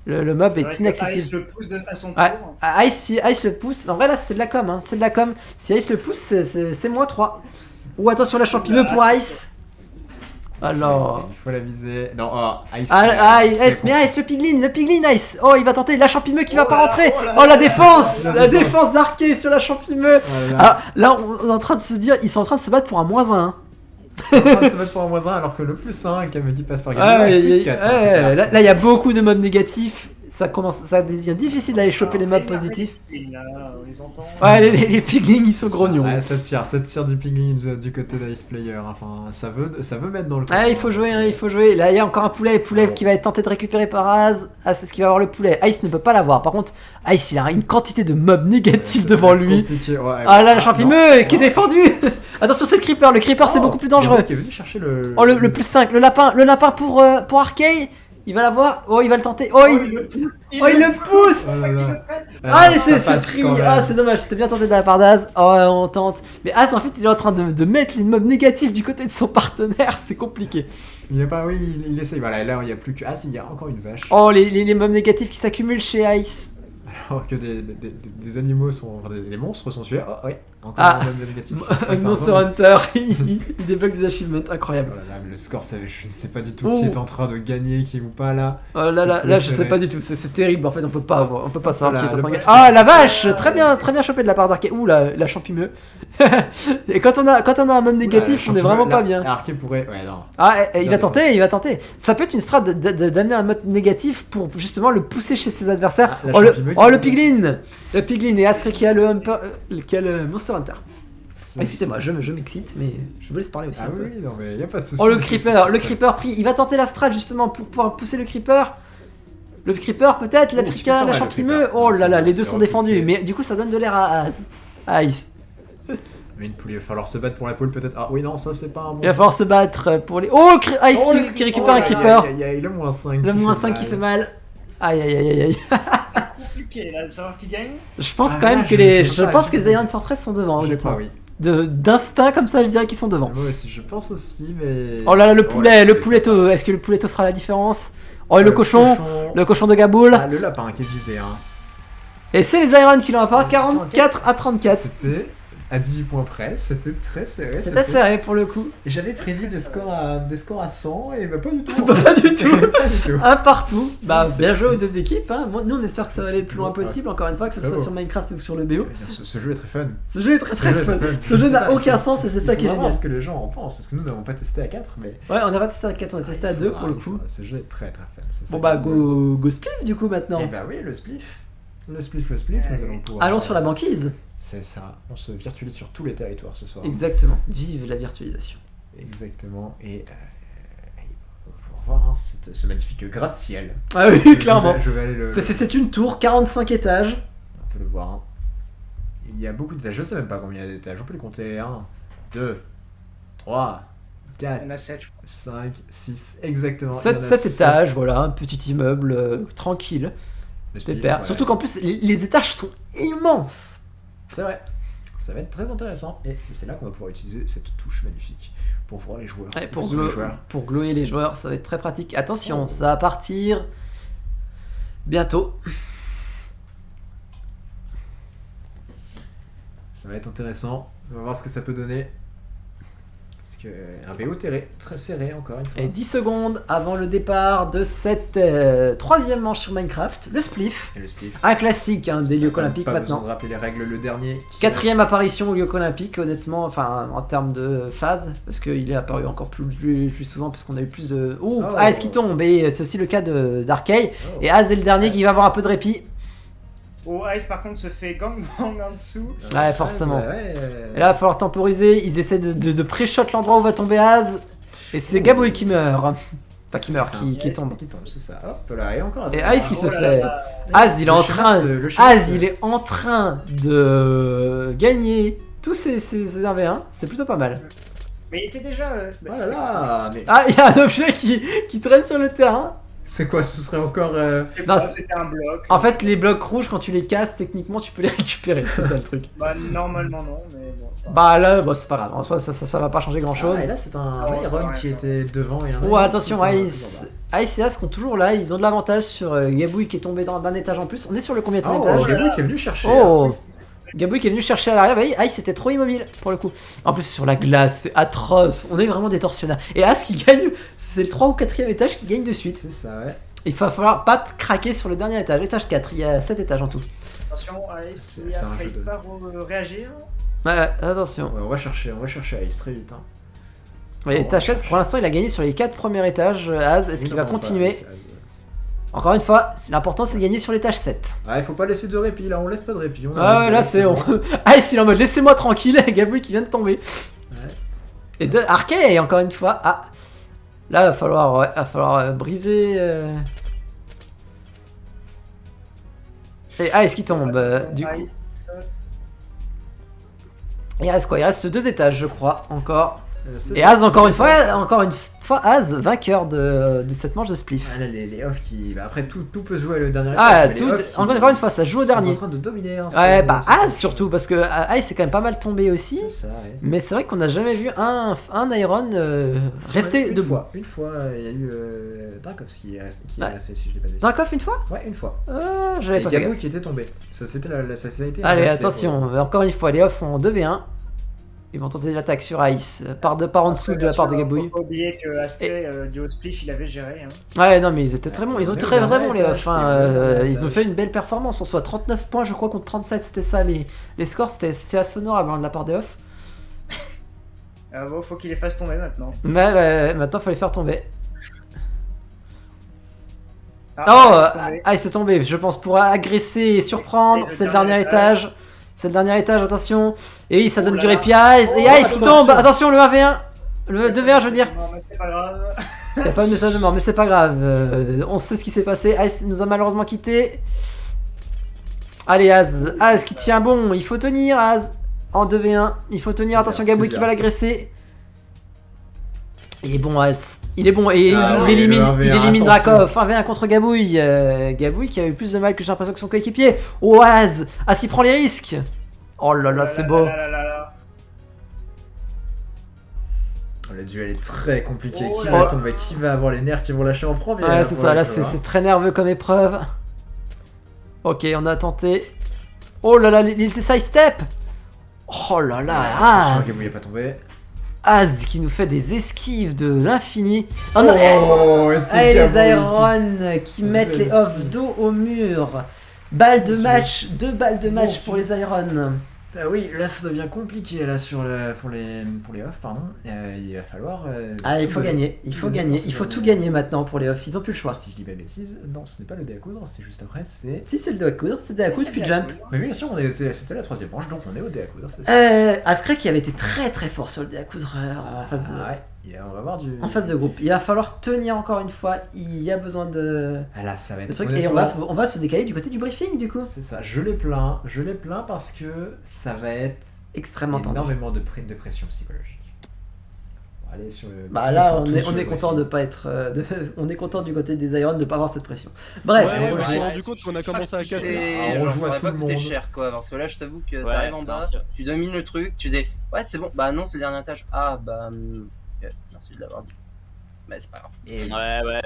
Speaker 1: Le mob est
Speaker 3: Ice
Speaker 1: inaccessible.
Speaker 3: le pousse à son tour.
Speaker 1: Ouais, Ice le pousse. En vrai là c'est de la com, hein. C'est de la com. Si Ice le pousse, c'est moins 3. Ou attention la champimeux pour Ice. Alors.
Speaker 2: Il faut la viser. Non, Ice.
Speaker 1: Ice, mais Ice, le piglin Ice. Oh, il va tenter la champimeux qui va
Speaker 3: Oh
Speaker 1: pas
Speaker 3: là,
Speaker 1: rentrer.
Speaker 3: oh là
Speaker 1: Oh, la
Speaker 3: là,
Speaker 1: défense.
Speaker 2: la
Speaker 1: La
Speaker 2: défense.
Speaker 1: défense d'Arquet sur la champimeux. Alors là, on est en train de se dire, ils sont en train de se battre pour un moins 1.
Speaker 2: C'est en train de se mettre pour un moins 1 alors que le plus 1 Kamedi passe par Gaboui.
Speaker 1: Ah,
Speaker 2: plus 4.
Speaker 1: là, il y a beaucoup de mobs négatifs. Ça devient difficile d'aller choper les mobs positifs.
Speaker 3: On les entend.
Speaker 1: Ouais, les piglins, ils sont grognons.
Speaker 2: Ouais, ça tire du pingling du côté d'Ice Player. Enfin, ça veut mettre dans le.
Speaker 1: Ah, il faut jouer, hein, il faut jouer. Là, il y a encore un poulet qui va être tenté de récupérer par Az. Ah, c'est ce qui va avoir le poulet. Ice ne peut pas l'avoir. Par contre, Ice, il a une quantité de mobs négatifs devant lui. Ah là, le champimeux qui est défendu. Attention, c'est le creeper. Le creeper, c'est beaucoup plus dangereux.
Speaker 2: Qui est venu chercher le.
Speaker 1: Oh, le plus 5, le lapin pour Arcade. Il va l'avoir. Oh, il va le tenter. Oh, il le pousse.
Speaker 2: Oh là là.
Speaker 1: Ah,
Speaker 2: ça
Speaker 1: c'est
Speaker 2: passe
Speaker 1: pris.
Speaker 2: quand même.
Speaker 1: Ah, c'est dommage. C'était bien tenté de la part d'Az. Oh, on tente. Mais Az, en fait, il est en train de mettre les mobs négatifs du côté de son partenaire. C'est compliqué.
Speaker 2: Il n'est pas, oui, il essaye. Voilà, là, il n'y a plus que. Ah, si, il y a encore une vache.
Speaker 1: Oh, les mobs négatifs qui s'accumulent chez Ice.
Speaker 2: Alors que des animaux sont. Enfin, des monstres sont tués. Oh, ouais, encore
Speaker 1: Ah.
Speaker 2: un homme négatif.
Speaker 1: Monster Hunter, il débloque des achievements incroyables.
Speaker 2: Oh là là, le score, je ne sais pas du tout qui est en train de gagner, qui ou pas là.
Speaker 1: Oh là là,
Speaker 2: C'est
Speaker 1: là
Speaker 2: très
Speaker 1: je sais
Speaker 2: serré.
Speaker 1: pas du tout, c'est terrible. En fait, on peut pas savoir qui est en train de gagner.
Speaker 2: le
Speaker 1: Ah, la vache, très bien chopé de la part d'Arcade. Ouh, la champimeux. Et quand on a un mob négatif, on est vraiment pas bien.
Speaker 2: Arqué pourrait. Ouais, non.
Speaker 1: Ah, il va tenter. Ça peut être une strat d'amener un mode négatif pour justement le pousser chez ses adversaires.
Speaker 2: Ah, la
Speaker 1: Oh,
Speaker 2: champimeux qui
Speaker 1: le
Speaker 2: passe.
Speaker 1: piglin. Le piglin et Asri qui a le Monster Hunter. Excusez-moi, je m'excite, mais je vous laisse parler aussi.
Speaker 2: Ah
Speaker 1: un peu.
Speaker 2: oui, non, mais y a pas de souci.
Speaker 1: Oh, le creeper pris, il va tenter la strat justement pour pouvoir pousser le creeper. Le creeper peut-être,
Speaker 2: Oh, tu peux
Speaker 1: l'Africain,
Speaker 2: faire
Speaker 1: la
Speaker 2: mal, le
Speaker 1: champimeux.
Speaker 2: creeper.
Speaker 1: Oh
Speaker 2: Non,
Speaker 1: là là,
Speaker 2: c'est
Speaker 1: les
Speaker 2: bon,
Speaker 1: deux
Speaker 2: c'est
Speaker 1: sont défendus.
Speaker 2: repoussé.
Speaker 1: Mais du coup, ça donne de l'air à Az. Ice.
Speaker 2: Mais une poule, il va falloir se battre pour la poule peut-être. Ah oui, non, ça c'est pas un bon.
Speaker 1: Il va falloir se battre pour les. Oh, Ice
Speaker 2: Oh,
Speaker 1: qui récupère un creeper.
Speaker 2: Aïe, aïe, aïe, le moins 5.
Speaker 1: Le moins 5 qui fait mal. Aïe aïe aïe aïe aïe.
Speaker 3: C'est compliqué là de savoir qui gagne.
Speaker 1: Je pense
Speaker 2: Ah,
Speaker 1: quand même
Speaker 2: là,
Speaker 1: que
Speaker 2: je
Speaker 1: les.
Speaker 2: sais
Speaker 1: Je
Speaker 2: pas,
Speaker 1: pense
Speaker 2: je
Speaker 1: que les
Speaker 2: sais
Speaker 1: Iron Fortress sont devant,
Speaker 2: Je
Speaker 1: honnêtement.
Speaker 2: crois, oui.
Speaker 1: D'instinct comme ça, je dirais qu'ils sont devant.
Speaker 2: Moi aussi, je pense aussi, mais.
Speaker 1: Oh là là, le
Speaker 2: Ouais,
Speaker 1: poulet, le
Speaker 2: pouletto.
Speaker 1: pouletto. Est-ce que le pouletto fera la différence? Oh, et le cochon. Le cochon de Gaboul.
Speaker 2: Ah, le lapin qui disait, hein.
Speaker 1: Et c'est les Iron qui l'ont apporté 44 à 34.
Speaker 2: C'était à 18 points près, c'était très serré.
Speaker 1: C'était serré pour le coup.
Speaker 2: Et j'avais prédit des scores à 100 et bah pas du tout.
Speaker 1: Pas du tout.
Speaker 2: Pas du tout.
Speaker 1: Un partout. Bah,
Speaker 2: C'est
Speaker 1: bien
Speaker 2: fou.
Speaker 1: joué aux deux équipes. Hein. Nous, on espère que ça va aller le plus loin possible. Encore une fois, que ce soit
Speaker 2: Bravo.
Speaker 1: sur Minecraft ou sur le BO.
Speaker 2: Ce jeu est très fun.
Speaker 1: Ce jeu est très très
Speaker 2: Ce jeu est
Speaker 1: fun.
Speaker 2: très fun.
Speaker 1: Ce jeu n'a aucun sens et c'est ça qui est génial.
Speaker 2: ce que les gens en pensent, parce que nous n'avons pas testé à 4, mais.
Speaker 1: Ouais, on a pas testé à 4, on a testé à 2 pour le coup.
Speaker 2: Ce jeu est très très fun. c'est ça
Speaker 1: Bon
Speaker 2: qui
Speaker 1: bah,
Speaker 2: est cool.
Speaker 1: go spliff du coup maintenant.
Speaker 2: Et bah oui, le spliff. Le spliff, nous allons pouvoir.
Speaker 1: Allons sur la banquise.
Speaker 2: C'est ça, on se virtualise sur tous les territoires ce soir.
Speaker 1: Exactement. Vive la virtualisation.
Speaker 2: Exactement, et pour voir hein, ce magnifique gratte-ciel.
Speaker 1: Ah oui,
Speaker 2: Je
Speaker 1: clairement.
Speaker 2: vais- Je vais aller le.
Speaker 1: C'est une tour, 45 étages.
Speaker 2: On peut le voir. Hein. Il y a beaucoup d'étages, je sais même pas combien il y a d'étages, on peut les compter. 1, 2, 3,
Speaker 3: Il y
Speaker 2: 4,
Speaker 3: en a 7, je crois.
Speaker 2: 5, 6, exactement. Il y en a
Speaker 1: 7
Speaker 2: sept.
Speaker 1: étages, voilà, un petit immeuble tranquille,
Speaker 2: Le spliff,
Speaker 1: pépère.
Speaker 2: ouais.
Speaker 1: Surtout qu'en plus, les étages sont immenses.
Speaker 2: C'est vrai, ça va être très intéressant. Et c'est là qu'on va pouvoir utiliser cette touche magnifique pour voir les joueurs.
Speaker 1: Ouais,
Speaker 2: Pour les joueurs.
Speaker 1: pour glower les joueurs, ça va être très pratique. Attention, ça va partir bientôt.
Speaker 2: Ça va être intéressant. On va voir ce que ça peut donner. Parce que un BO très serré encore une fois.
Speaker 1: Et 10 secondes avant le départ de cette troisième manche sur Minecraft, le spliff.
Speaker 2: Et le spliff.
Speaker 1: Un classique hein, des
Speaker 2: Ça,
Speaker 1: Lyoko Olympiques
Speaker 2: pas besoin
Speaker 1: maintenant.
Speaker 2: de rappeler les règles, le dernier.
Speaker 1: Quatrième apparition au Lyoko Olympique, honnêtement, enfin en termes de phase, parce qu'il est apparu encore plus souvent, parce qu'on a eu plus de. Oh,
Speaker 2: Oh.
Speaker 1: Az qui tombe, et c'est aussi le cas d'Arkay.
Speaker 2: Oh.
Speaker 1: Et Az est le dernier qui va avoir un peu de répit.
Speaker 3: Oh, Ice par contre se fait gangbang en dessous.
Speaker 1: Ouais, forcément.
Speaker 2: bah ouais.
Speaker 1: Et là, il va falloir temporiser. Ils essaient de pré-shot l'endroit où va tomber Az. Et c'est Gaboui qui meurt. Enfin, qui meurt, qui tombe.
Speaker 2: Qui tombe, c'est ça. Hop là, et encore
Speaker 1: Et
Speaker 2: ça.
Speaker 1: Ice qui se
Speaker 3: Oh là
Speaker 1: fait.
Speaker 3: là.
Speaker 1: Az, il est en train.
Speaker 2: Le schéma
Speaker 1: Az, il est en train de gagner tous ses 1v1. C'est plutôt pas mal.
Speaker 3: Mais il était déjà.
Speaker 2: Oh là là, mais
Speaker 1: Ah, il y a un objet qui traîne sur le terrain.
Speaker 2: c'est quoi, ce serait encore.
Speaker 1: Non,
Speaker 3: C'était un bloc.
Speaker 1: En fait, les blocs rouges, quand tu les casses, techniquement, tu peux les récupérer. C'est ça le truc.
Speaker 3: Bah, normalement non, mais bon, c'est pas grave.
Speaker 1: Bah là, bon, c'est pas grave. En soi, ça va pas changer grand chose.
Speaker 2: Ah, et là, c'est un
Speaker 3: Oh,
Speaker 2: Iron
Speaker 3: ouais,
Speaker 2: qui
Speaker 3: ouais.
Speaker 2: était devant et un
Speaker 1: Oh,
Speaker 2: Iron
Speaker 1: attention,
Speaker 2: qui était
Speaker 1: Ice et As sont toujours là. Ils ont de l'avantage sur Gaboui qui est tombé d'un étage en plus. On est sur le combien de
Speaker 2: Oh,
Speaker 1: étage
Speaker 2: Gaboui qui est venu chercher.
Speaker 1: Oh Gaboui qui est venu chercher à l'arrière. Bah, Ice était trop immobile pour le coup. En plus, c'est sur la glace, c'est atroce. On est vraiment des tortionnaires. Et As qui gagne, c'est le 3 ou 4ème étage qui gagne de suite.
Speaker 2: C'est ça, ouais.
Speaker 1: Il va falloir pas craquer sur le dernier étage. Étage 4, il y a 7 étages en tout.
Speaker 3: Attention, Ice, il
Speaker 2: C'est
Speaker 3: a
Speaker 2: un
Speaker 3: failli
Speaker 2: jeu de-
Speaker 3: pas réagir.
Speaker 1: Ouais, attention.
Speaker 2: Ouais, on va chercher Ice très vite. Hein.
Speaker 1: Ouais,
Speaker 2: on
Speaker 1: étage 4,
Speaker 2: cherche.
Speaker 1: pour l'instant, il a gagné sur les 4 premiers étages. Az, est-ce
Speaker 2: Oui,
Speaker 1: qu'il va
Speaker 2: non,
Speaker 1: continuer
Speaker 2: pas,
Speaker 1: Encore une fois, l'important c'est de gagner sur l'étage 7.
Speaker 2: Ah, il faut pas laisser de répit, là, on laisse pas de répit. On
Speaker 1: Ah
Speaker 2: arrive
Speaker 1: ouais, là c'est.
Speaker 2: directement.
Speaker 1: Ah, il est en mode laissez-moi tranquille, Gaboui qui vient de tomber.
Speaker 2: Ouais.
Speaker 1: Et de Arkay, encore une fois. Ah, là va falloir briser. Et Ice qui tombe. Du coup.
Speaker 3: Ice,
Speaker 1: Il reste quoi? Il reste 2 étages, je crois, encore.
Speaker 2: C'est
Speaker 1: Et
Speaker 2: ça,
Speaker 1: Az,
Speaker 2: c'est
Speaker 1: encore une
Speaker 2: ça.
Speaker 1: fois, Az, vainqueur de cette manche de spliff.
Speaker 2: Ah, là, les offs qui. Bah, après, tout peut se jouer le dernier
Speaker 1: Ah,
Speaker 2: étage, mais les offs qui
Speaker 1: encore une fois, ça joue au
Speaker 2: sont
Speaker 1: dernier.
Speaker 2: en train de dominer. Hein,
Speaker 1: Ouais,
Speaker 2: sur-
Speaker 1: bah
Speaker 2: sur-
Speaker 1: Az surtout, parce que Ice est quand même pas mal tombé aussi.
Speaker 2: C'est ça, ouais.
Speaker 1: Mais c'est vrai qu'on n'a jamais vu un Iron rester
Speaker 2: une
Speaker 1: debout.
Speaker 2: fois, il y a eu Drakovski qui est
Speaker 1: Ouais.
Speaker 2: resté, si je l'ai pas dit.
Speaker 1: Dracoff une fois?
Speaker 2: Ouais, une fois.
Speaker 1: J'avais
Speaker 2: Et
Speaker 1: pas fait
Speaker 2: Gabou
Speaker 1: gaffe.
Speaker 2: qui était tombé. Ça, c'était ça a été
Speaker 1: Allez,
Speaker 2: inversé
Speaker 1: attention, encore une fois, les off en 2v1. Ils vont tenter l'attaque sur Ice, par en dessous de la part de Gabouille.
Speaker 3: Faut pas oublier que Aspect du haut spliff, il avait géré. Hein.
Speaker 1: Ouais, non, mais ils étaient très bons, ils ont
Speaker 2: on est
Speaker 1: été
Speaker 2: au
Speaker 1: très
Speaker 2: dernier
Speaker 1: bons les
Speaker 2: étage,
Speaker 1: off. Hein.
Speaker 2: on est au dernier
Speaker 1: Ils ont
Speaker 2: étage.
Speaker 1: fait une belle performance en soi. 39 points, je crois, contre 37, c'était ça les scores, c'était assez honorable hein, de la part des off.
Speaker 3: Bon, faut qu'il les fasse tomber maintenant.
Speaker 1: Mais maintenant, il faut les faire tomber.
Speaker 3: Ah,
Speaker 1: Oh, Ice est tombé, je pense, pour agresser et surprendre.
Speaker 3: Et le
Speaker 1: C'est le
Speaker 3: dernier
Speaker 1: dernier étage. C'est le dernier étage, attention. Et oui, ça
Speaker 3: Oh
Speaker 1: donne
Speaker 3: là
Speaker 1: du
Speaker 3: là.
Speaker 1: répit à Ice. Et
Speaker 3: Oh,
Speaker 1: Ice qui
Speaker 2: attention.
Speaker 1: tombe. Attention, le 1v1. Le 2v1, je veux dire.
Speaker 3: Non, mais c'est pas grave.
Speaker 1: Il n'y a pas de message de mort, mais c'est pas grave. On sait ce qui s'est passé. Ice nous a malheureusement quitté. Allez, Az qui tient bon. Il faut tenir, Az. En 2v1. Il faut tenir. Attention, Gabouille qui va l'agresser. Il est bon, Az. Il est bon. Et il élimine Drakov. 1v1 contre Gabouille. Gabouille qui a eu plus de mal que j'ai l'impression que son coéquipier. Oh, Az qui prend les risques. Oh là là, c'est beau.
Speaker 2: Le duel est très compliqué. Qui va tomber? Qui va avoir les nerfs qui vont lâcher en premier?
Speaker 1: Ouais, c'est ça. Là, c'est très nerveux comme épreuve. Ok, on a tenté. Oh là là, il s'est side step. Oh là là, Az.
Speaker 2: Il est pas tombé.
Speaker 1: Az qui nous fait des esquives de l'infini. Oh
Speaker 2: non,
Speaker 1: et les Aeron qui mettent les off dos au mur. Balle de match, 2 balles de match pour les Aeron.
Speaker 2: Ah oui, là ça devient compliqué là pour les off, pardon. Il va falloir.
Speaker 1: Il faut gagner, il faut tout gagner maintenant pour les off. Ils ont plus le choix.
Speaker 2: Si je dis pas de bêtises, non, ce n'est pas le dé à coudre, c'est juste après, c'est.
Speaker 1: Si, c'est le dé à coudre, c'est le dé à coudre puis jump.
Speaker 2: Mais bien sûr, c'était la 3ème manche, donc on est au dé à coudre.
Speaker 1: Askrek qui avait été très très fort sur le dé à coudre en phase de...
Speaker 2: on va voir
Speaker 1: en phase de groupe. Il va falloir tenir encore une fois. Il y a besoin de.
Speaker 2: Là, ça va être.
Speaker 1: Et on va se décaler du côté du briefing du coup.
Speaker 2: C'est ça. Je l'ai plaint parce que ça va être
Speaker 1: extrêmement tendu.
Speaker 2: Énormément de pression psychologique. On va aller sur le.
Speaker 1: Là, on est content de pas être. On est content du côté des Aeron de pas avoir cette pression. Bref.
Speaker 4: Je me suis rendu compte qu'on a commencé à casser.
Speaker 2: On
Speaker 5: ça
Speaker 2: joue à
Speaker 5: aurait
Speaker 2: tout
Speaker 5: pas
Speaker 2: le
Speaker 5: coûté
Speaker 2: monde.
Speaker 5: cher quoi, parce que là je t'avoue que t'arrives en bas, tu domines le truc, tu dis ouais c'est bon, bah non c'est le dernier étage. Ah bah merci de l'avoir dit. Mais c'est pas grave.
Speaker 4: Ouais.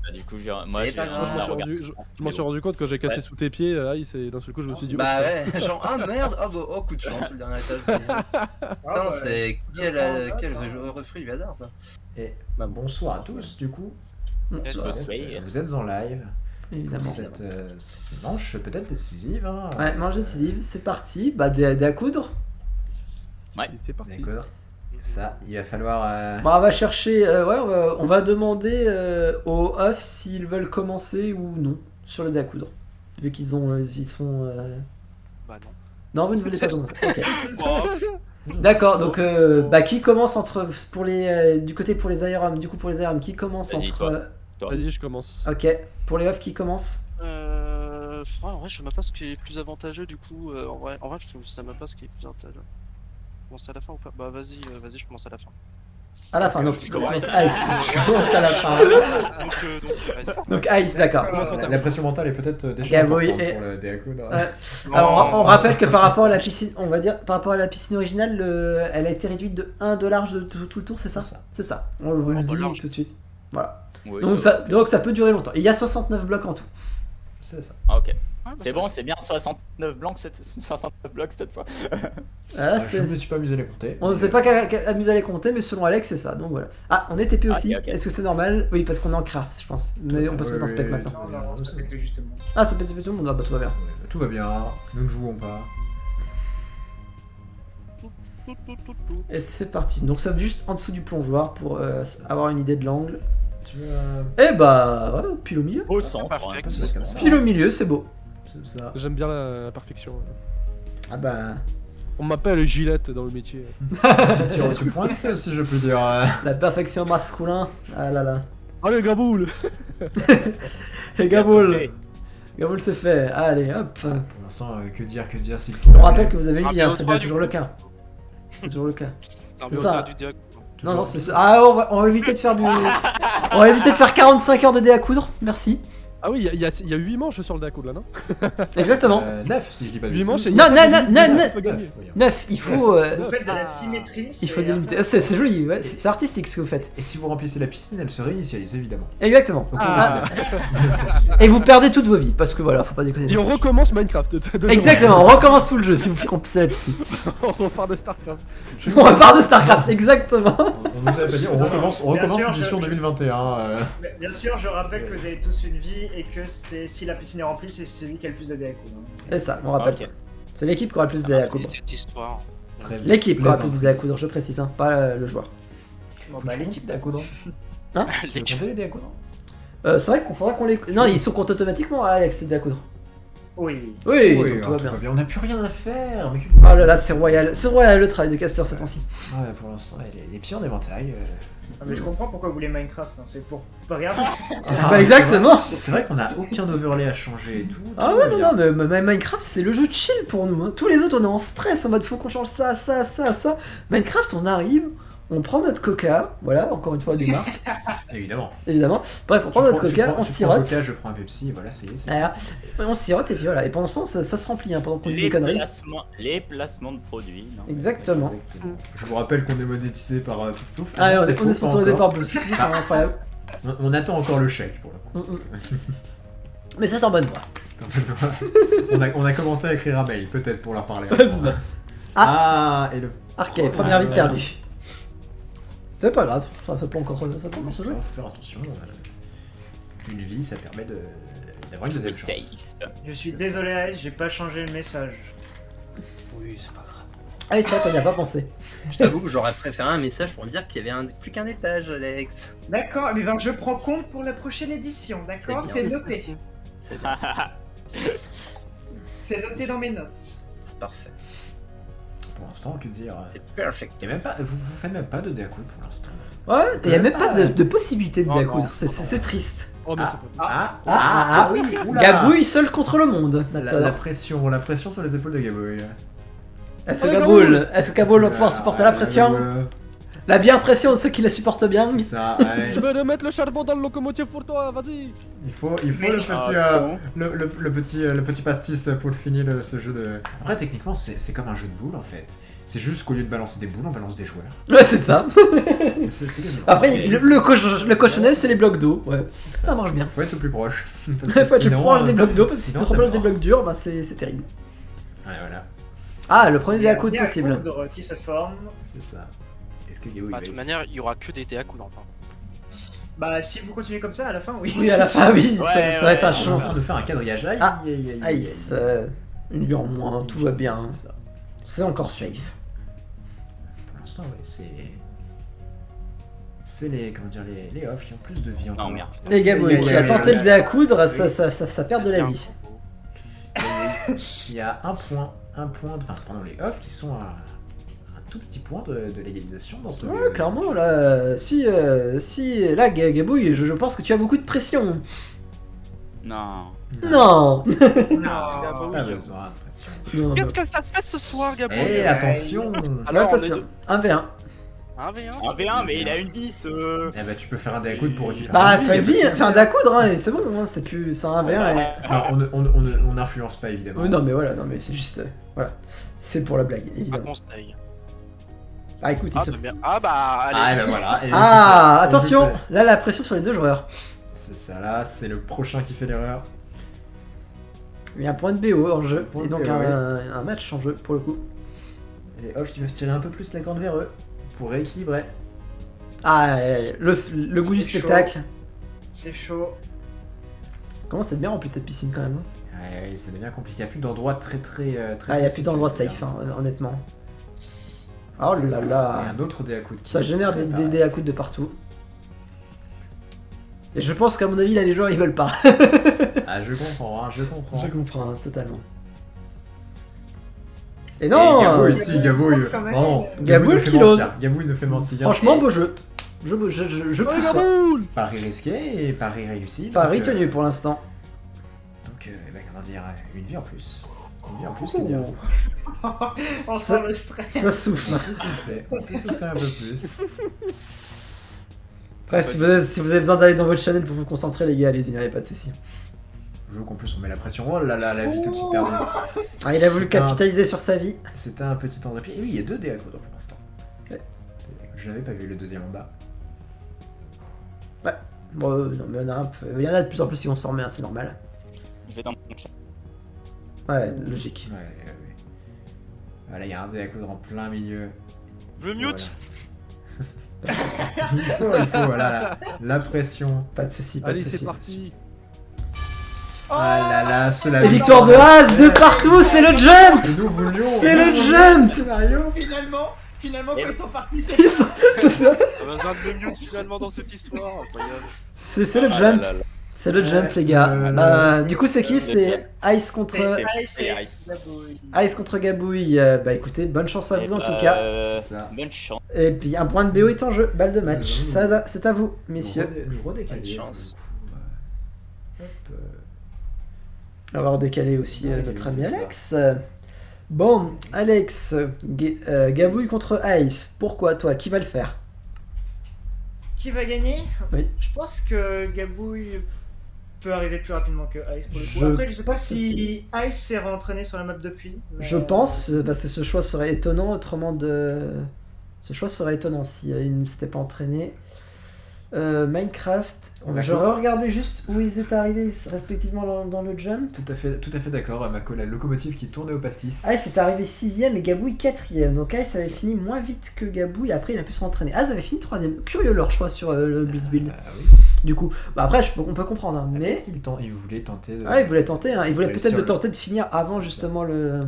Speaker 4: Bah, du coup, moi, je m'en suis rendu compte quand j'ai cassé sous tes pieds, Ice, et d'un seul coup, je me suis dit.
Speaker 5: Bah ouais, genre, ah merde, coup de chance, le dernier étage. Putain, c'est quel refruit du hasard ça.
Speaker 2: Et bonsoir à tous, du coup.
Speaker 4: Bonsoir.
Speaker 2: Vous êtes en live.
Speaker 1: Évidemment.
Speaker 2: Cette manche peut-être décisive. Hein.
Speaker 1: Ouais, manche décisive, c'est parti. Bah, des à coudre.
Speaker 4: Ouais, c'est parti.
Speaker 2: D'accord. Ça, il va falloir.
Speaker 1: Bon, on va chercher. On va demander aux off s'ils veulent commencer ou non sur le dé à coudre. Vu qu'ils sont.
Speaker 6: Bah non.
Speaker 1: Non, vous ne voulez pas commencer. Ok. D'accord. Donc, qui commence du côté pour les Aeron. Du coup, pour les Aeron, qui commence entre.
Speaker 4: Vas-y, je commence.
Speaker 1: Ok. Pour les off, qui commence?
Speaker 6: En vrai, je sais même pas ce qui est plus avantageux du coup. En vrai, je sais même pas ce qui est plus avantageux. Commencer à la fin ou pas? Bah vas-y, je commence à la fin.
Speaker 1: À la fin, donc
Speaker 6: je commence
Speaker 1: Ice. Je commence à la fin. Donc Ice, d'accord.
Speaker 2: La pression mentale est peut-être déjà importante pour le dé à coudre.
Speaker 1: Alors on rappelle que par rapport à la piscine, on va dire, par rapport à la piscine originale, elle a été réduite de 1 de large de tout le tour, c'est ça? C'est ça. On vous le dit tout de suite. Voilà. Oui, donc ça peut durer longtemps. Il y a 69 blocs en tout.
Speaker 2: C'est ça.
Speaker 4: Ok. C'est bon, c'est bien 69 blocs cette fois.
Speaker 2: Je ne me suis pas amusé à les compter.
Speaker 1: On ne s'est pas amusé à les compter, mais selon Alex, c'est ça. Donc voilà. Ah, on est TP aussi. Okay. Est-ce que c'est normal? Oui, parce qu'on est en craft, je pense. Mais on peut se mettre en spec maintenant.
Speaker 3: Non, ça peut justement.
Speaker 1: Ah, ça peut TP tout le monde. Ah, bah tout va bien.
Speaker 2: Tout va bien. Nous ne jouons pas.
Speaker 1: Et c'est parti. Donc, nous sommes juste en dessous du plongeoir pour avoir une idée de l'angle. Pile au milieu.
Speaker 4: Au centre.
Speaker 1: Pile au milieu, c'est beau.
Speaker 4: J'aime bien la perfection.
Speaker 1: Ah bah.
Speaker 4: On m'appelle Gillette dans le métier.
Speaker 2: Tu pointes si je peux dire.
Speaker 1: La perfection masculin. Ah là là.
Speaker 4: Allez Gaboul.
Speaker 1: Et Gaboul. Gaboul c'est fait. Allez hop.
Speaker 2: Pour l'instant, que dire s'il faut.
Speaker 1: On rappelle que vous avez eu bien, c'est bien toujours le cas. C'est toujours le cas.
Speaker 6: C'est ça.
Speaker 1: Non, c'est ça. Ah, on va éviter de faire on va éviter de faire 45 heures de dé à coudre, merci.
Speaker 4: Ah oui, il y a 8 manches sur le dé à coudre là, non?
Speaker 1: Exactement.
Speaker 2: 9 si je dis pas de
Speaker 4: 8 manches et
Speaker 1: non, 9, il faut...
Speaker 3: Vous faites de la symétrie.
Speaker 1: Il faut délimiter. C'est joli, ouais. C'est artistique ce que vous faites.
Speaker 2: Et si vous remplissez la piscine, elle se réinitialise évidemment.
Speaker 1: Exactement. Et vous perdez toutes vos vies, parce que voilà, faut pas déconner.
Speaker 4: Et on recommence Minecraft.
Speaker 1: Exactement, on recommence tout le jeu si vous remplissez la piscine.
Speaker 4: On repart de Starcraft.
Speaker 1: On repart de Starcraft, exactement.
Speaker 2: On nous avait pas dit, on recommence l'édition 2021.
Speaker 3: Bien sûr, je rappelle que vous avez tous une vie et que si la piscine est remplie, c'est celui qui a le plus de dé à coudre.
Speaker 1: C'est ça, on rappelle ça. C'est l'équipe qui aura le plus de dé à coudre.
Speaker 6: Cette histoire.
Speaker 1: L'équipe qui aura le plus de dé à coudre, je précise, hein, pas le joueur.
Speaker 3: Bon, bah l'équipe dé à coudre.
Speaker 1: Hein?
Speaker 2: Tu veux compter les dé à coudre?
Speaker 1: C'est vrai qu'on faudra qu'on les... Non, ils sont comptés automatiquement, Alex, les dé à coudre.
Speaker 3: Oui.
Speaker 1: Oui, donc
Speaker 2: Oui,
Speaker 1: tout va bien.
Speaker 2: On n'a plus rien à faire. Mais
Speaker 1: Oh là là, c'est royal le travail de caster cette temps-ci.
Speaker 2: Ouais, pour l'instant, les pieds en éventail.
Speaker 3: Ah, mais je comprends pourquoi vous voulez Minecraft, hein. C'est pour pas regarder.
Speaker 1: Bah exactement.
Speaker 2: C'est vrai qu'on a aucun overlay à changer et tout.
Speaker 1: Ah
Speaker 2: tout
Speaker 1: ouais,
Speaker 2: va
Speaker 1: non,
Speaker 2: bien.
Speaker 1: non, mais Minecraft c'est le jeu chill pour nous. Hein. Tous les autres on est en stress en mode faut qu'on change ça. Minecraft on arrive, on prend notre coca, voilà, encore une fois des marques,
Speaker 2: Évidemment.
Speaker 1: évidemment. Bref, on prend notre coca, on
Speaker 2: Tu prends un
Speaker 1: sirote.
Speaker 2: coca, je prends un Pepsi, voilà, c'est
Speaker 1: Voilà. On sirote et puis voilà. Et pendant ce temps ça se remplit hein, pendant qu'on dit des conneries.
Speaker 7: Les placements de produits, non?
Speaker 1: Exactement.
Speaker 2: Je vous rappelle qu'on est monétisé par Pouf Pouf.
Speaker 1: Ah
Speaker 2: Non,
Speaker 1: ouais, on
Speaker 2: faux,
Speaker 1: est sponsorisé
Speaker 2: pas
Speaker 1: par
Speaker 2: encore.
Speaker 1: Boost, incroyable.
Speaker 2: On attend encore le chèque pour le coup.
Speaker 1: Mais c'est en bonne voie.
Speaker 2: C'est un peu on a commencé à écrire un mail, peut-être pour leur parler.
Speaker 1: C'est ça.
Speaker 2: Ah, et le.
Speaker 1: Arcade, première vie perdue. C'est pas grave, ça peut encore ça peut se jouer.
Speaker 2: Faut faire attention. Une vie, ça permet d'avoir une deuxième chance.
Speaker 7: Safe.
Speaker 3: Je suis désolé, Alice, j'ai pas changé le message.
Speaker 5: Oui, c'est pas grave.
Speaker 1: Ah oui, c'est vrai qu'on n'y a pas pensé.
Speaker 5: Je t'avoue que j'aurais préféré un message pour me dire qu'il y avait plus qu'un étage, Alex.
Speaker 3: D'accord, mais ben, je prends compte pour la prochaine édition, d'accord?
Speaker 5: C'est
Speaker 3: C'est
Speaker 5: bien.
Speaker 3: noté.
Speaker 5: C'est bien,
Speaker 3: C'est noté dans mes notes.
Speaker 5: c'est parfait.
Speaker 2: Pour l'instant, que dire
Speaker 5: C'est perfect.
Speaker 2: y a même pas, vous faites même pas de déacoud pour l'instant.
Speaker 1: Ouais, il n'y a même pas de possibilité de
Speaker 4: Non,
Speaker 1: découdre,
Speaker 4: non,
Speaker 1: c'est triste.
Speaker 4: Oh, mais
Speaker 2: Ah.
Speaker 4: c'est pas.
Speaker 2: Ah, oui, oula.
Speaker 1: Gabouille seul contre le monde.
Speaker 2: La
Speaker 1: maintenant.
Speaker 2: pression sur les épaules de Gabouille.
Speaker 1: Est-ce que Gaboul va pouvoir supporter la pression?
Speaker 2: Gabouille,
Speaker 1: La bien pression, c'est qu'il la supporte bien.
Speaker 2: c'est ça, ouais.
Speaker 4: Je vais remettre le charbon dans le locomotive pour toi, vas-y.
Speaker 2: Il faut le petit pastis pour finir ce jeu de. Après, techniquement, c'est comme un jeu de boules en fait. C'est juste qu'au lieu de balancer des boules, on balance des joueurs.
Speaker 1: Ouais, c'est ça.
Speaker 2: C'est quasiment ça.
Speaker 1: Après, le cochonnel, c'est les blocs d'eau. Ouais, ça marche bien.
Speaker 2: Faut être le plus proche. Parce
Speaker 1: Des
Speaker 2: que
Speaker 1: fois, tu
Speaker 2: sinon,
Speaker 1: prends des blocs d'eau parce que si
Speaker 2: sinon,
Speaker 1: tu
Speaker 2: c'est
Speaker 1: prends des
Speaker 2: mort.
Speaker 1: blocs durs, bah c'est terrible.
Speaker 2: Ouais, voilà.
Speaker 1: Ah, le premier
Speaker 3: Il y a
Speaker 1: déacoud
Speaker 3: des
Speaker 1: possible.
Speaker 3: accoudres qui se forment.
Speaker 2: C'est ça. Est-ce que Gabouille
Speaker 6: Bah, de toute manière, il y aura que des déacoudres enfin.
Speaker 3: Bah, si vous continuez comme ça, à la fin, oui.
Speaker 1: Oui, à la fin, oui,
Speaker 7: Ouais,
Speaker 1: ça va être un
Speaker 7: ouais,
Speaker 2: On est
Speaker 1: champ.
Speaker 2: en train de faire un quadrillage. Aïe,
Speaker 1: Ah,
Speaker 2: aïe, aïe, aïe,
Speaker 1: Ice,
Speaker 2: aïe.
Speaker 1: une vie en moins, tout va bien.
Speaker 2: C'est ça.
Speaker 1: C'est encore safe.
Speaker 2: Pour l'instant, ouais, c'est les comment dire les off qui ont plus de vie encore.
Speaker 7: Non, merde.
Speaker 1: Et Gabouille qui a tenté de déacoudre, ça perd de la vie.
Speaker 2: Il y a un point, enfin pardon, les off qui sont à un tout petit point de légalisation dans ce jeu.
Speaker 1: Ouais, clairement, là, là, Gabouille, je pense que tu as beaucoup de pression.
Speaker 7: Non.
Speaker 1: Non.
Speaker 3: Non.
Speaker 2: Pas besoin de pression.
Speaker 1: Non,
Speaker 6: Qu'est-ce que ça se fait ce soir, Gabon?
Speaker 2: Et attention.
Speaker 6: Alors, on est
Speaker 1: attention,
Speaker 6: deux.
Speaker 1: 1v1.
Speaker 6: 1v1.
Speaker 7: 1v1, mais il a une 10.
Speaker 2: Eh bah tu peux faire un déacoud pour récupérer.
Speaker 1: Bah,
Speaker 2: un
Speaker 1: fait vie, c'est un déacoudre, hein, et c'est bon, hein, c'est plus, c'est un 1v1.
Speaker 2: Non, on n'influence pas évidemment.
Speaker 1: Oui, non, mais voilà, non, mais c'est juste, voilà, c'est pour la blague,
Speaker 6: Un
Speaker 1: évidemment.
Speaker 6: conseil.
Speaker 1: Ah, écoute, il
Speaker 6: Ah,
Speaker 1: se...
Speaker 6: bah, bien. Ah bah, allez.
Speaker 2: Ah, et ben voilà. Et
Speaker 1: Ah,
Speaker 2: on
Speaker 1: attention,
Speaker 2: était-
Speaker 1: là, la pression sur les deux joueurs.
Speaker 2: C'est ça là, c'est le prochain qui fait l'erreur.
Speaker 1: Il y a un point de BO en jeu,
Speaker 2: Point
Speaker 1: et
Speaker 2: de
Speaker 1: donc
Speaker 2: BO,
Speaker 1: un match en jeu, pour le coup.
Speaker 2: Et les off qui peuvent tirer un peu plus la corde vers eux pour rééquilibrer.
Speaker 1: Ah, le goût du
Speaker 3: C'est chaud.
Speaker 1: spectacle.
Speaker 3: C'est chaud.
Speaker 1: Comment c'est bien rempli cette piscine quand même. Hein.
Speaker 2: Ouais, ça devient compliqué. Il n'y a plus d'endroits très.
Speaker 1: Ah, il y a plus d'endroits safe, hein, honnêtement. Oh là là.
Speaker 2: Et un autre déacoud qui
Speaker 1: Ça génère des
Speaker 2: prépare.
Speaker 1: déacoutes de partout. Et je pense qu'à mon avis, là, les joueurs, ils veulent pas.
Speaker 2: Ah, je comprends, hein, je comprends.
Speaker 1: Je comprends, hein, totalement. Et non
Speaker 2: Gabouille, si, Gabouille.
Speaker 3: Quand même.
Speaker 2: Non,
Speaker 1: Gabouille
Speaker 2: ne fait
Speaker 1: qui l'ose.
Speaker 2: mentir. Gabouille ne fait mentir.
Speaker 1: Franchement,
Speaker 2: Et
Speaker 1: beau jeu. Je pousse pas.
Speaker 4: Gaboul.
Speaker 2: Pari risqué et pari réussi.
Speaker 1: Pari
Speaker 2: donc,
Speaker 1: tenu pour l'instant.
Speaker 2: Donc, bah, comment dire, une vie en plus. Une vie en plus, que dire.
Speaker 3: On
Speaker 1: Ça-
Speaker 3: sent le stress.
Speaker 1: Ça souffle.
Speaker 2: On peut souffler un peu plus.
Speaker 1: Après, si vous avez besoin d'aller dans votre channel pour vous concentrer, les gars, allez-y, n'y avait pas de soucis.
Speaker 2: Je veux qu'en plus on met la pression. Oh là là, la vie tout de suite perdue.
Speaker 1: Ah, il a voulu
Speaker 2: Putain.
Speaker 1: capitaliser sur sa vie.
Speaker 2: C'était un petit temps de répit. Et oui, il y a deux déacouds pour l'instant.
Speaker 1: Ouais.
Speaker 2: Je n'avais pas vu le deuxième en bas.
Speaker 1: Bon, non, mais il y en a de plus en plus qui vont se former, hein, c'est normal.
Speaker 7: Je vais dans mon chat.
Speaker 1: Ouais, logique.
Speaker 2: Ouais. Voilà, il y a un déacoud en plein milieu.
Speaker 6: Le mute.
Speaker 2: Il faut, voilà, la pression.
Speaker 1: Pas de soucis, pas de
Speaker 4: Allez, c'est
Speaker 1: soucis.
Speaker 4: parti.
Speaker 2: Ah là là, c'est la
Speaker 1: Et victoire de As de partout, c'est le jump.
Speaker 2: Et nous voulions.
Speaker 1: C'est le
Speaker 2: nous voulions
Speaker 1: jump.
Speaker 2: ce scénario.
Speaker 3: Finalement, quand ils sont partis, c'est
Speaker 1: C'est ça.
Speaker 6: On a besoin de mute finalement dans cette histoire. Incroyable.
Speaker 1: C'est le
Speaker 7: Ah
Speaker 1: jump.
Speaker 7: là là là.
Speaker 1: C'est le jump, les gars. Du coup, c'est qui? C'est Ice contre... Ice contre Gabouille. Bah écoutez, bonne chance à vous en tout cas.
Speaker 7: Bonne chance.
Speaker 1: Et puis un point de BO est en jeu, balle de match. Ça, c'est à vous, messieurs.
Speaker 2: Bonne
Speaker 5: chance.
Speaker 1: On va redécaler aussi notre ami Alex. Bon, Alex, Gabouille contre Ice. Pourquoi toi? Qui va le faire?
Speaker 3: Qui va gagner?
Speaker 1: Oui.
Speaker 3: Je pense que Gabouille peut arriver plus rapidement que Ice pour le coup. Après, je sais pas si Ice s'est rentraîné sur la map depuis. Mais...
Speaker 1: Je pense, parce que ce choix serait étonnant, Ce choix serait étonnant si il ne s'était pas entraîné. Minecraft, je regardais juste où ils étaient arrivés respectivement dans le jump.
Speaker 2: Tout à fait d'accord, Mako, la locomotive qui tournait au pastis.
Speaker 1: Ice était arrivé 6ème et Gabouille 4ème. Donc Ice avait fini moins vite que Gabouille, après il a pu se rentraîner. Ice avait fini 3ème. Curieux leur choix sur le Blitz Build.
Speaker 2: Oui.
Speaker 1: Du coup, bah après on peut comprendre, hein, mais...
Speaker 2: Il voulait tenter de...
Speaker 1: Ah, il voulait tenter, hein. Il voulait peut-être tenter de finir avant
Speaker 2: C'est
Speaker 1: justement le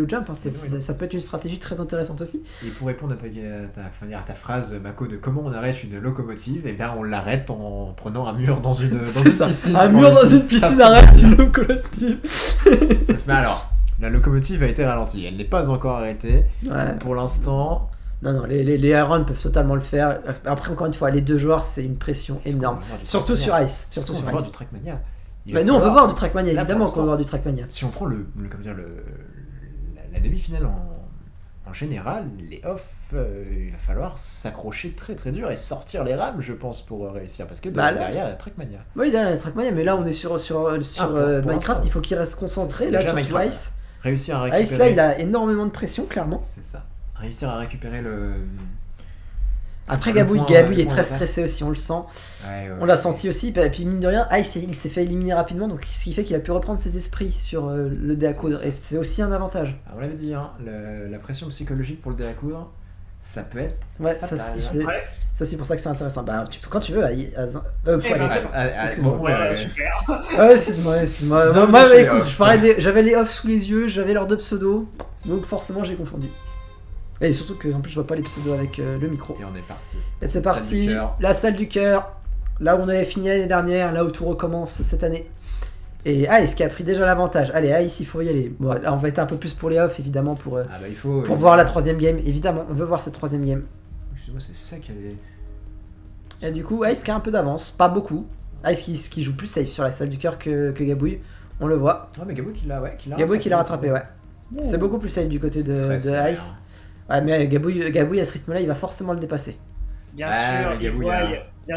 Speaker 1: jump. Hein. Ça peut être une stratégie très intéressante aussi.
Speaker 2: Et pour répondre à ta phrase, Mako, de comment on arrête une locomotive, et bien on l'arrête en prenant un mur dans une piscine.
Speaker 1: Un mur dans une piscine arrête une locomotive.
Speaker 2: Mais alors, la locomotive a été ralentie, elle n'est pas encore arrêtée.
Speaker 1: Ouais.
Speaker 2: Pour l'instant...
Speaker 1: Non, les Iron peuvent totalement le faire. Après, encore une fois, les deux joueurs, c'est une pression énorme. Surtout sur Ice.
Speaker 2: On va voir du Trackmania.
Speaker 1: Bah, nous, on veut voir du Trackmania, évidemment qu'on veut voir du Trackmania.
Speaker 2: Si on prend la demi-finale en général, les off, il va falloir s'accrocher très très dur et sortir les rames, je pense, pour réussir. Parce que derrière, il y a Trackmania.
Speaker 1: Oui, derrière, il y a Trackmania, mais là, on est sur Minecraft, il faut qu'il reste concentré. Là, sur Ice.
Speaker 2: Réussir à récupérer.
Speaker 1: Ice, là, il a énormément de pression, clairement.
Speaker 2: C'est ça. Réussir à récupérer le...
Speaker 1: Après, Gabouille est très stressé aussi, on le sent. On l'a senti aussi. Et puis, mine de rien, Ice, il s'est fait éliminer rapidement, donc ce qui fait qu'il a pu reprendre ses esprits sur le dé à coudre. Et c'est aussi un avantage.
Speaker 2: On l'avait dit, hein, la pression psychologique pour le dé à coudre, ça peut être...
Speaker 1: Ouais, ça c'est pour ça que c'est intéressant. Bah, quand tu veux, excuse-moi. Moi, écoute, j'avais les off sous les yeux, j'avais leurs deux pseudos, donc forcément j'ai confondu. Et surtout que en plus je vois pas les pseudos avec le micro.
Speaker 2: Et on est parti.
Speaker 1: Et c'est parti, la salle du cœur, là où on avait fini l'année dernière, là où tout recommence cette année. Et Ice qui a pris déjà l'avantage. Allez, Ice, il faut y aller. Bon, là, on va être un peu plus pour les off évidemment pour voir la troisième game. Évidemment, on veut voir cette troisième game.
Speaker 2: Excuse-moi, c'est ça qui a des...
Speaker 1: Et du coup, Ice qui a un peu d'avance, pas beaucoup. Ice qui joue plus safe sur la salle du cœur que Gabouille, on le voit.
Speaker 2: Ouais, mais Gabouille qui
Speaker 1: l'a rattrapé, ouais. C'est beaucoup plus safe du côté de Ice. Ouais, mais Gabouille à ce rythme-là, il va forcément le dépasser.
Speaker 3: Bien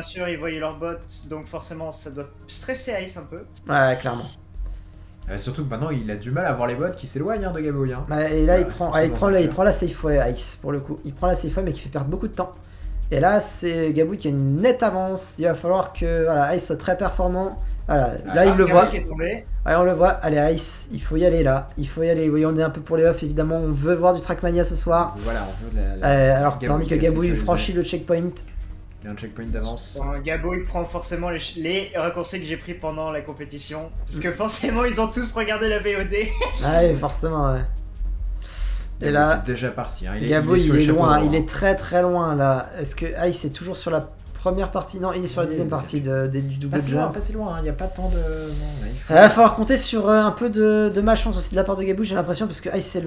Speaker 3: sûr, ils voyaient leur bot, donc forcément ça doit stresser Ice un peu.
Speaker 1: Ouais, clairement.
Speaker 2: Surtout que maintenant il a du mal à voir les bots qui s'éloignent de Gabouille. Hein.
Speaker 1: Et là, il prend la safe way, Ice, pour le coup. Il prend la safe way, mais qui fait perdre beaucoup de temps. Et là, c'est Gabouille qui a une nette avance. Il va falloir que Ice soit très performant. Voilà, là il le voit.
Speaker 3: Qui est tombé.
Speaker 1: Ouais, on le voit. Allez, Ice, il faut y aller là. Il faut y aller. Oui, on est un peu pour les off, évidemment. On veut voir du Trackmania ce soir.
Speaker 2: Voilà, on veut
Speaker 1: alors tandis que Gabouille franchit le checkpoint.
Speaker 2: Il y a un checkpoint d'avance.
Speaker 3: Gabouille prend forcément les raccourcis que j'ai pris pendant la compétition. Parce que forcément, ils ont tous regardé la VOD.
Speaker 1: Ouais, forcément, ouais. Et là,
Speaker 2: déjà parti. Hein.
Speaker 1: Gabouille, il est loin. Il est très très loin là. Est-ce que Ice est toujours sur la première partie? Non, il est sur la deuxième partie du double jump.
Speaker 2: Pas si loin, il n'y a pas tant de...
Speaker 1: Il va falloir compter sur un peu de malchance aussi de la part de Gabouille, j'ai l'impression, parce que Ice, c'est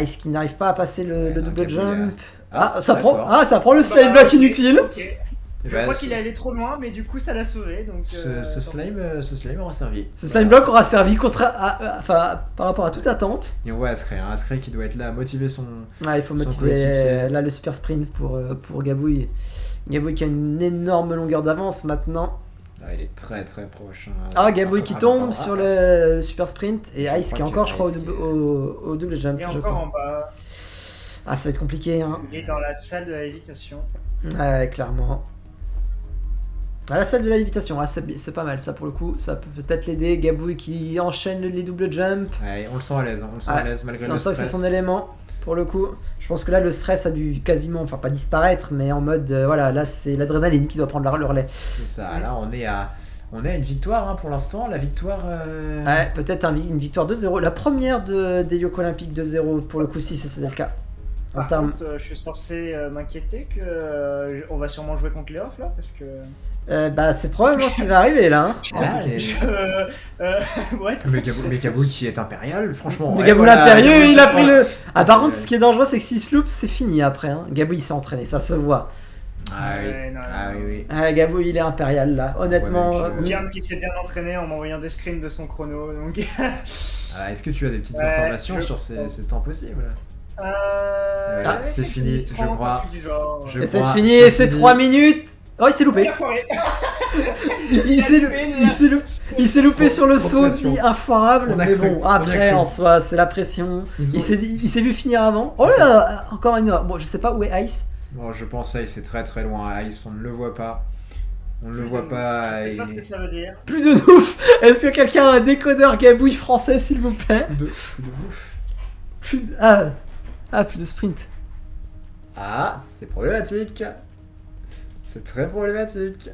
Speaker 1: Ice qui n'arrive pas à passer le double jump. Ça prend le slime block inutile.
Speaker 3: Okay. Je crois qu'il est allé trop loin, mais du coup ça l'a sauvé. Donc,
Speaker 2: ce slime aura servi.
Speaker 1: Ce slime block aura servi par rapport à toute attente.
Speaker 2: Et on voit Ascré qui doit être là à motiver son...
Speaker 1: il faut motiver là le super sprint pour Gabouille. Gabouille qui a une énorme longueur d'avance maintenant.
Speaker 2: Il est très très proche.
Speaker 1: Gabouille qui tombe sur le super sprint et Ice qui est encore, je crois, au double jump.
Speaker 3: Et encore en bas.
Speaker 1: Ça va être compliqué. Hein.
Speaker 3: Il est dans la salle de la lévitation.
Speaker 1: Ouais, clairement. La salle de la lévitation, c'est pas mal ça pour le coup. Ça peut peut-être l'aider. Gabouille qui enchaîne les double jump.
Speaker 2: Ouais, on le sent à l'aise. Malgré le stress.
Speaker 1: On sent que c'est son élément. Pour le coup, je pense que là le stress a dû quasiment, enfin pas disparaître, mais en mode là c'est l'adrénaline qui doit prendre le relais.
Speaker 2: C'est ça, là on est à une victoire pour l'instant, la victoire...
Speaker 1: Ouais, peut-être une victoire 2-0, la première des Yoko Olympiques 2-0 pour le coup si c'est le cas.
Speaker 3: Par contre, je suis censé m'inquiéter que on va sûrement jouer contre les off là, parce que...
Speaker 1: Bah c'est probablement ce qui va arriver là. Hein.
Speaker 3: Ouais.
Speaker 2: Mais Gaboui qui est impérial, franchement.
Speaker 1: Mais Gaboui l'impérieux, il a pris le... Ah par contre, ce qui est dangereux, c'est que s'il se loupe, c'est fini après. Hein. Gaboui il s'est entraîné, ça se voit.
Speaker 2: Ah oui, oui.
Speaker 1: Ah, Gaboui il est impérial là, honnêtement.
Speaker 3: Guillaume qui s'est bien entraîné en m'envoyant des screens de son chrono, donc...
Speaker 2: Est-ce que tu as des petites informations sur ces temps possibles? C'est fini, je crois.
Speaker 1: Et c'est fini, et c'est 3 minutes. Oh, il s'est loupé. Il s'est loupé sur le saut, dit infoirable. Mais bon, après, en soi, c'est la pression. Il s'est vu finir avant. Oh là, encore une heure. Bon, je sais pas où est Ice.
Speaker 2: Bon, je pense Ice est très très loin. Ice, on ne le voit pas. On ne le voit pas.
Speaker 3: Je sais pas ce que ça veut dire.
Speaker 1: Plus de ouf. Est-ce que quelqu'un a un décodeur Gabouille français, s'il vous plaît?
Speaker 2: Plus de ouf.
Speaker 1: Plus de sprint.
Speaker 2: Ah, c'est problématique. C'est très problématique.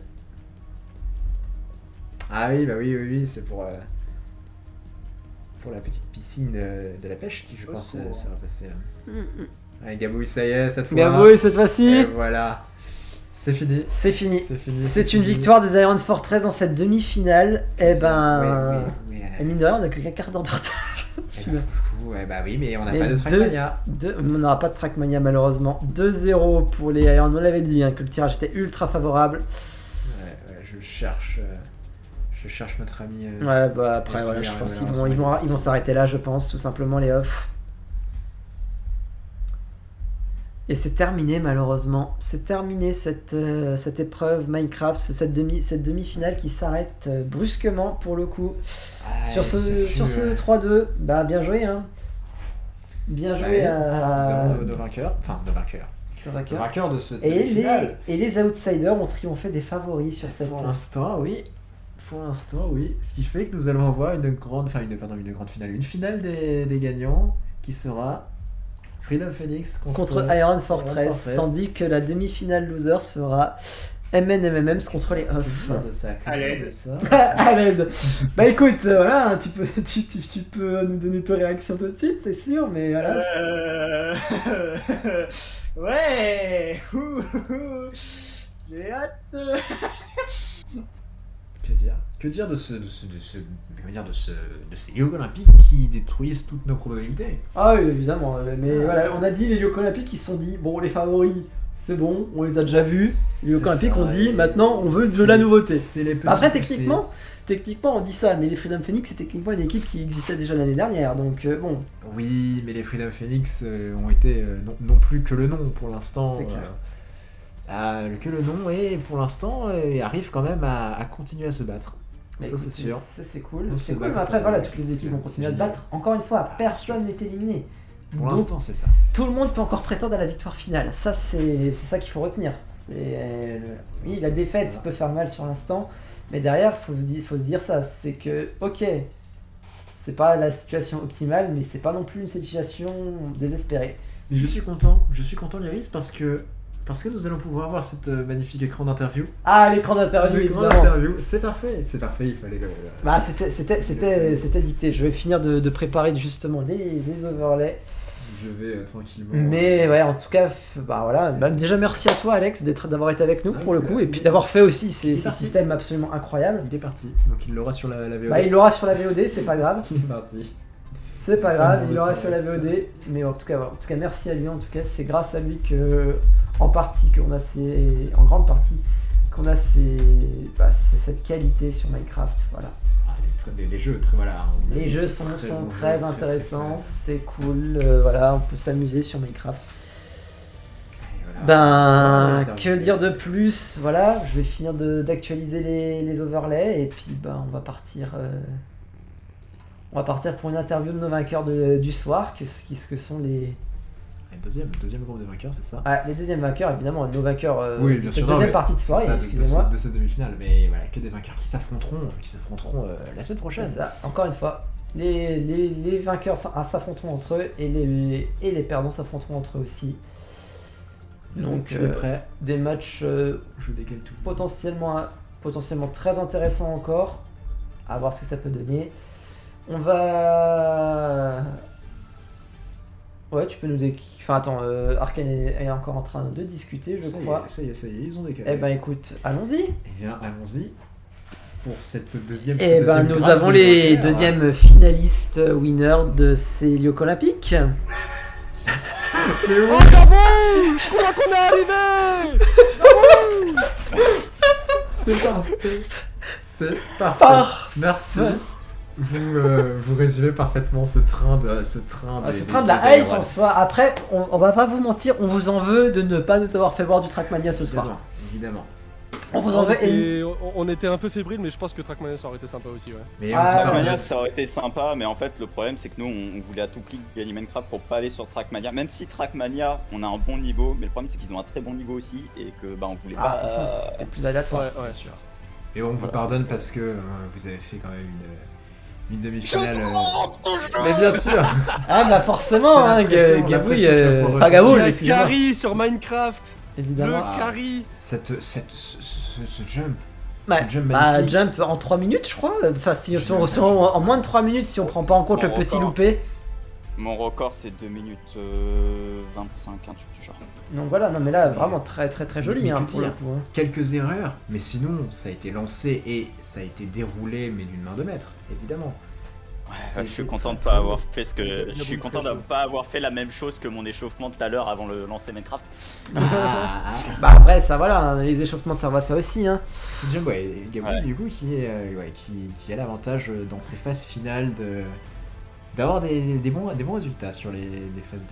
Speaker 2: Ah oui, bah oui, c'est pour la petite piscine de la pêche qui, je pense, ça va passer. Allez, Gabouille, ça y est, cette fois.
Speaker 1: Gabouille, cette fois-ci.
Speaker 2: Et voilà. C'est fini.
Speaker 1: C'est fini. C'est une victoire des Iron Fortress dans cette demi-finale. Et ben. Et mine de rien, on a que qu'un quart d'heure de retard.
Speaker 2: Bah oui, mais on n'a pas de Trackmania.
Speaker 1: On n'aura pas de Trackmania malheureusement. 2-0 pour les Iron. On l'avait dit que le tirage était ultra favorable.
Speaker 2: Ouais, je cherche notre ami.
Speaker 1: Ouais, bah après, voilà, je pense qu'ils vont s'arrêter là, je pense, tout simplement, les off. Et c'est terminé malheureusement. C'est terminé cette épreuve Minecraft, cette demi-finale qui s'arrête brusquement pour le coup. Sur ce 3-2, bah bien joué hein. Bien joué à...
Speaker 2: Nous avons nos vainqueurs. Enfin, nos vainqueurs de cette demi-finale.
Speaker 1: Et les outsiders ont triomphé des favoris sur cette...
Speaker 2: Pour l'instant, oui. Ce qui fait que nous allons avoir une grande finale. Une finale des gagnants qui sera... Freedom Phoenix contre
Speaker 1: Iron Fortress, tandis que la demi-finale loser sera MNMMs contre les off.
Speaker 3: À l'aide.
Speaker 1: À l'aide. Bah écoute, voilà, tu peux nous donner ta réaction tout de suite, c'est sûr, mais voilà.
Speaker 3: Ouais. J'ai hâte.
Speaker 2: Que dire de ces Jeux Olympiques qui détruisent toutes nos probabilités?
Speaker 1: Ah oui, évidemment, mais voilà, on a dit les Jeux Olympiques qui se sont dit, bon les favoris, c'est bon, on les a déjà vus, les Jeux Olympiques ont dit, maintenant on veut de la nouveauté. Après techniquement on dit ça, mais les Freedom Phoenix c'est techniquement une équipe qui existait déjà l'année dernière, donc bon.
Speaker 2: Oui, mais les Freedom Phoenix ont été non plus que le nom pour l'instant.
Speaker 1: C'est clair.
Speaker 2: Que le nom, et pour l'instant arrive quand même à continuer à se battre. Ça c'est sûr.
Speaker 1: Ça c'est cool. C'est cool, mais après voilà, toutes les équipes vont continuer à se battre. Encore une fois, personne n'est éliminé.
Speaker 2: Pour l'instant, c'est ça.
Speaker 1: Tout le monde peut encore prétendre à la victoire finale. Ça c'est ça qu'il faut retenir. Oui, la défaite peut faire mal sur l'instant, mais derrière, faut se dire ça, c'est que ok, c'est pas la situation optimale, mais c'est pas non plus une situation désespérée.
Speaker 2: Mais je suis content, Lyris, parce que nous allons pouvoir avoir cette magnifique écran d'interview.
Speaker 1: Ah, l'écran d'interview,
Speaker 2: c'est parfait, il fallait le...
Speaker 1: Bah, c'était dicté. Je vais finir de préparer justement les overlays.
Speaker 2: Je vais tranquillement...
Speaker 1: Mais ouais, en tout cas, bah voilà. Bah, déjà, merci à toi, Alex, d'avoir été avec nous pour le coup, et puis d'avoir fait aussi ces systèmes absolument incroyables.
Speaker 2: Il est parti, donc il l'aura sur la VOD.
Speaker 1: Bah, il l'aura sur la VOD, c'est pas grave.
Speaker 2: Il est parti.
Speaker 1: C'est pas grave, il l'aura sur la VOD. Mais en tout cas, merci à lui. En tout cas, c'est grâce à lui que, en grande partie, qu'on a cette qualité sur Minecraft. Voilà.
Speaker 2: Les jeux,
Speaker 1: les jeux sont très intéressants, c'est cool. Voilà, on peut s'amuser sur Minecraft. Voilà. Que dire de plus? Voilà, je vais finir d'actualiser les overlays et puis on va partir. On va partir pour une interview de nos vainqueurs du soir, que sont les...
Speaker 2: Deuxième groupe de vainqueurs, c'est ça?
Speaker 1: Ouais, les deuxièmes vainqueurs, évidemment, nos vainqueurs
Speaker 2: oui, bien sûr,
Speaker 1: deuxième partie de soirée, excusez-moi.
Speaker 2: De cette demi-finale, mais voilà, que des vainqueurs qui s'affronteront la semaine prochaine.
Speaker 1: C'est ça, encore une fois, les vainqueurs s'affronteront entre eux et les perdants s'affronteront entre eux aussi. Donc,
Speaker 2: tu es prêt?
Speaker 1: Des matchs
Speaker 2: je décale tout.
Speaker 1: potentiellement très intéressants encore, à voir ce que ça peut donner. On va partir pour une interview de nos vainqueurs du soir, que sont les vainqueurs deuxième partie de soirée, excusez-moi. Donc des matchs potentiellement très intéressants encore, à voir ce que ça peut donner. On va partir pour une interview de nos vainqueurs du soir, que sont les vainqueurs deuxième partie de soirée, excusez-moi. On va Ouais, tu peux nous Enfin, attends, Arkane est encore en train de discuter, je crois.
Speaker 2: Ça y est, ils ont décalé.
Speaker 1: Eh ben, écoute, allons-y.
Speaker 2: Eh bien, allons-y pour cette deuxième.
Speaker 1: Eh ben, nous avons les deuxièmes finalistes winners de ces Lyoko Olympiques.
Speaker 4: Oh, Gabou! Je crois qu'on est arrivé!
Speaker 2: C'est parfait. C'est parfait. Merci. Vous résumez parfaitement ce train de
Speaker 1: la hype en soi. Après, on va pas vous mentir, on vous en veut de ne pas nous avoir fait voir du Trackmania ce soir.
Speaker 2: Évidemment.
Speaker 1: On vous en veut.
Speaker 4: On était un peu fébrile, mais je pense que Trackmania ça aurait été sympa aussi, ouais.
Speaker 2: Mais
Speaker 7: Trackmania ça aurait été sympa, mais en fait le problème c'est que nous on voulait à tout prix gagner Minecraft pour pas aller sur Trackmania. Même si Trackmania on a un bon niveau, mais le problème c'est qu'ils ont un très bon niveau aussi et que on voulait pas.
Speaker 1: C'était plus aléatoire.
Speaker 4: Ouais, sûr.
Speaker 2: Et on vous pardonne parce que vous avez fait quand même une demi-finale. Mais bien sûr.
Speaker 1: Ah bah forcément, hein, Gabouille. Enfin, Gabouille, excusez-moi.
Speaker 4: Carry sur Minecraft.
Speaker 1: Évidemment.
Speaker 4: Le carry.
Speaker 2: Ce jump.
Speaker 1: Jump en 3 minutes, je crois. Enfin, en moins de 3 minutes, si on prend pas en compte le petit loupé.
Speaker 7: Mon record c'est 2 minutes 25, un truc du genre.
Speaker 1: Donc voilà, non mais là, vraiment très joli hein, pour le coup. Hein.
Speaker 2: Quelques erreurs, mais sinon, ça a été lancé et ça a été déroulé, mais d'une main de maître, évidemment.
Speaker 7: Ouais, je suis content de pas avoir fait je suis content de pas avoir fait la même chose que mon échauffement tout à l'heure avant le lancer Minecraft.
Speaker 1: Bah après ça voilà, hein, les échauffements servent à ça aussi hein.
Speaker 2: C'est déjà Gabouille du coup qui a l'avantage dans ces phases finales d'avoir des bons résultats sur les phases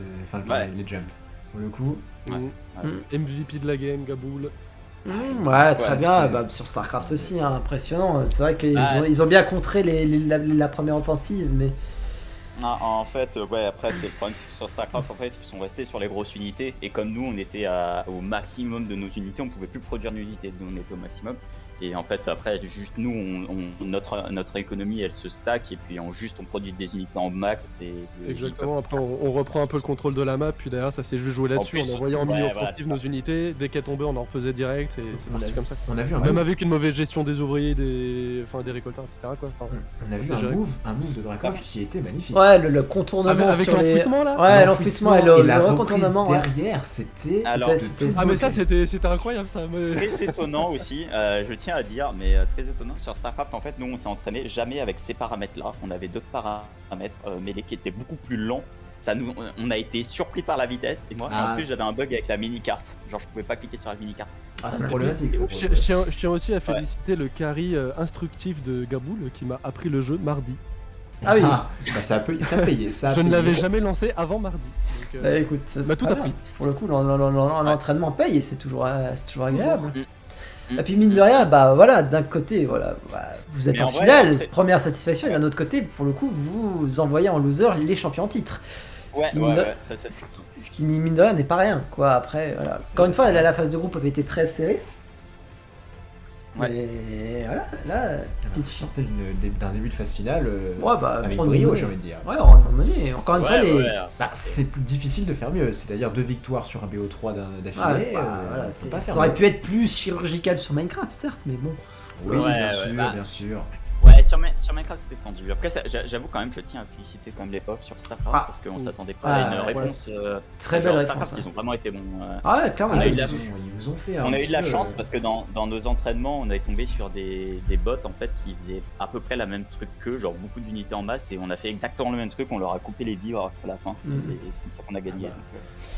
Speaker 2: les jumps. Pour le coup,
Speaker 4: MVP de la game, Gaboul.
Speaker 1: Ouais, très bien. Bah, sur StarCraft aussi, hein, impressionnant. C'est vrai qu'ils ont bien contré la première offensive, mais.
Speaker 7: Non, en fait, après, c'est le problème, c'est que sur StarCraft, en fait, ils sont restés sur les grosses unités. Et comme nous, on était au maximum de nos unités, on pouvait plus produire d'unités. Nous, on était au maximum. Et en fait, après, juste nous, notre économie, elle se stack. Et puis, on produit des unités en max.
Speaker 4: Exactement. Après, on reprend un peu le contrôle de la map. Puis derrière, ça s'est juste joué là-dessus. On envoyait en milieu offensif nos unités. Dès qu'elles tombaient, on en refaisait direct. Et c'est parti comme ça.
Speaker 2: On a vu
Speaker 4: même avec une mauvaise gestion des ouvriers, des récolteurs, etc. Quoi. Enfin,
Speaker 2: on a vu un move de Drakov qui était magnifique.
Speaker 1: Ouais, le contournement
Speaker 4: avec l'enfouissement là.
Speaker 1: Ouais, l'enfouissement et le recontournement
Speaker 2: derrière, c'était.
Speaker 4: Ah mais ça, c'était incroyable ça.
Speaker 7: Très étonnant aussi. Je tiens à dire, mais très étonnant sur StarCraft. En fait, nous, on s'est entraîné jamais avec ces paramètres-là. On avait d'autres paramètres, mais qui étaient beaucoup plus lents. On a été surpris par la vitesse. Et moi, en plus, j'avais un bug avec la mini-carte. Genre, je pouvais pas cliquer sur la mini-carte.
Speaker 2: C'est problématique.
Speaker 4: Je tiens aussi à féliciter le carry instructif de Gaboul qui m'a appris le jeu mardi.
Speaker 1: Ah oui.
Speaker 2: Ça a payé.
Speaker 4: Je ne l'avais jamais lancé avant mardi. Donc,
Speaker 1: bah écoute, ça
Speaker 4: tout appris.
Speaker 1: Pour le coup, l'entraînement paye et c'est toujours agréable. Et puis mine de rien, bah voilà, d'un côté, vous êtes en finale, première satisfaction, et d'un autre côté, pour le coup, vous envoyez en loser les champions en titre. Ce qui mine de rien n'est pas rien, quoi. Après, voilà. Encore une fois, la phase de groupe avait été très serrée. Et voilà, là,
Speaker 2: petite sortie d'un début de phase finale avec
Speaker 1: on
Speaker 2: brio, j'ai envie de dire.
Speaker 1: Ouais, on a mené. Encore une fois,
Speaker 2: c'est plus difficile de faire mieux, c'est-à-dire 2 victoires sur un BO3 d'affilée.
Speaker 1: Ça aurait pu être plus chirurgical sur Minecraft, certes, mais bon.
Speaker 2: Oui, bien sûr.
Speaker 7: Ouais, sur Minecraft c'était tendu. Après, j'avoue quand même, je tiens à féliciter quand même les off sur StarCraft parce qu'on s'attendait pas à une réponse.
Speaker 1: Très belle réponse.
Speaker 7: StarCraft, ils ont vraiment été bons.
Speaker 1: Ouais, clairement.
Speaker 2: Ils vous ont fait.
Speaker 7: On a eu de la chance parce que dans nos entraînements, on est tombé sur des bots en fait qui faisaient à peu près la même truc qu'eux, genre beaucoup d'unités en masse, et on a fait exactement le même truc. On leur a coupé les vivres à la fin, et c'est comme ça qu'on a gagné.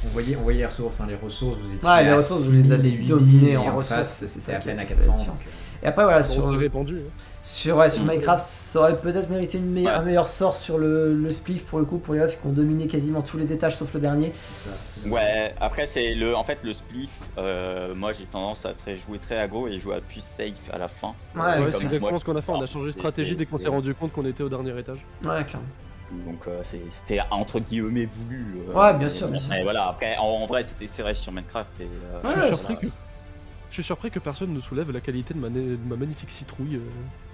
Speaker 2: On voyait les ressources, les ressources, vous étiez.
Speaker 1: Ouais, les ressources, vous les avez dominées en
Speaker 2: ressources. C'était à peine à 400.
Speaker 1: Et après, voilà, sur Minecraft, ça aurait peut-être mérité un meilleur sort sur le spliff pour le coup, pour les off qui ont dominé quasiment tous les étages sauf le dernier.
Speaker 7: Ouais, après c'est en fait le spliff, moi j'ai tendance à jouer très aggro et jouer à plus safe à la fin.
Speaker 4: Ouais, c'est exactement ce qu'on a fait, on a changé de stratégie dès qu'on s'est rendu compte qu'on était au dernier étage.
Speaker 1: Ouais, clairement.
Speaker 7: Donc c'était entre guillemets voulu.
Speaker 1: Ouais, bien sûr.
Speaker 7: Mais voilà, après en vrai c'était serré sur Minecraft et.
Speaker 4: Je suis surpris que personne ne soulève la qualité de ma magnifique citrouille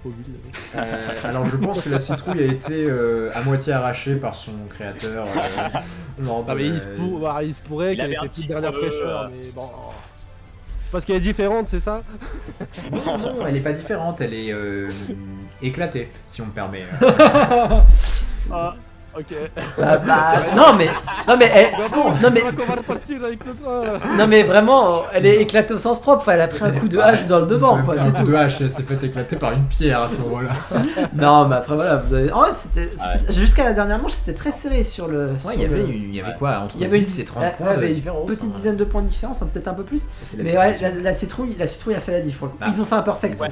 Speaker 4: au huile.
Speaker 2: Alors je pense que la citrouille a été à moitié arrachée par son créateur.
Speaker 4: Il se pourrait qu'elle ait été petite dernière fraîcheur, mais bon. Parce qu'elle est différente, c'est ça?
Speaker 2: Non, elle est pas différente, elle est éclatée, si on me permet.
Speaker 4: Ok.
Speaker 1: Non mais vraiment, elle est éclatée au sens propre. Enfin, elle a pris un coup de hache dans le devant, quoi. C'est
Speaker 2: Un
Speaker 1: tout.
Speaker 2: coup de hache, elle s'est fait éclater par une pierre à ce moment-là.
Speaker 1: Non, mais après voilà, vous avez. En vrai, jusqu'à la dernière manche, c'était très serré sur le.
Speaker 2: Ouais, il y avait quoi entre 10 et 30 points de différence.
Speaker 1: Petite dizaine de points de différence, hein, peut-être un peu plus. Mais ouais, la citrouille a fait la diff. Ils ont fait un perfect.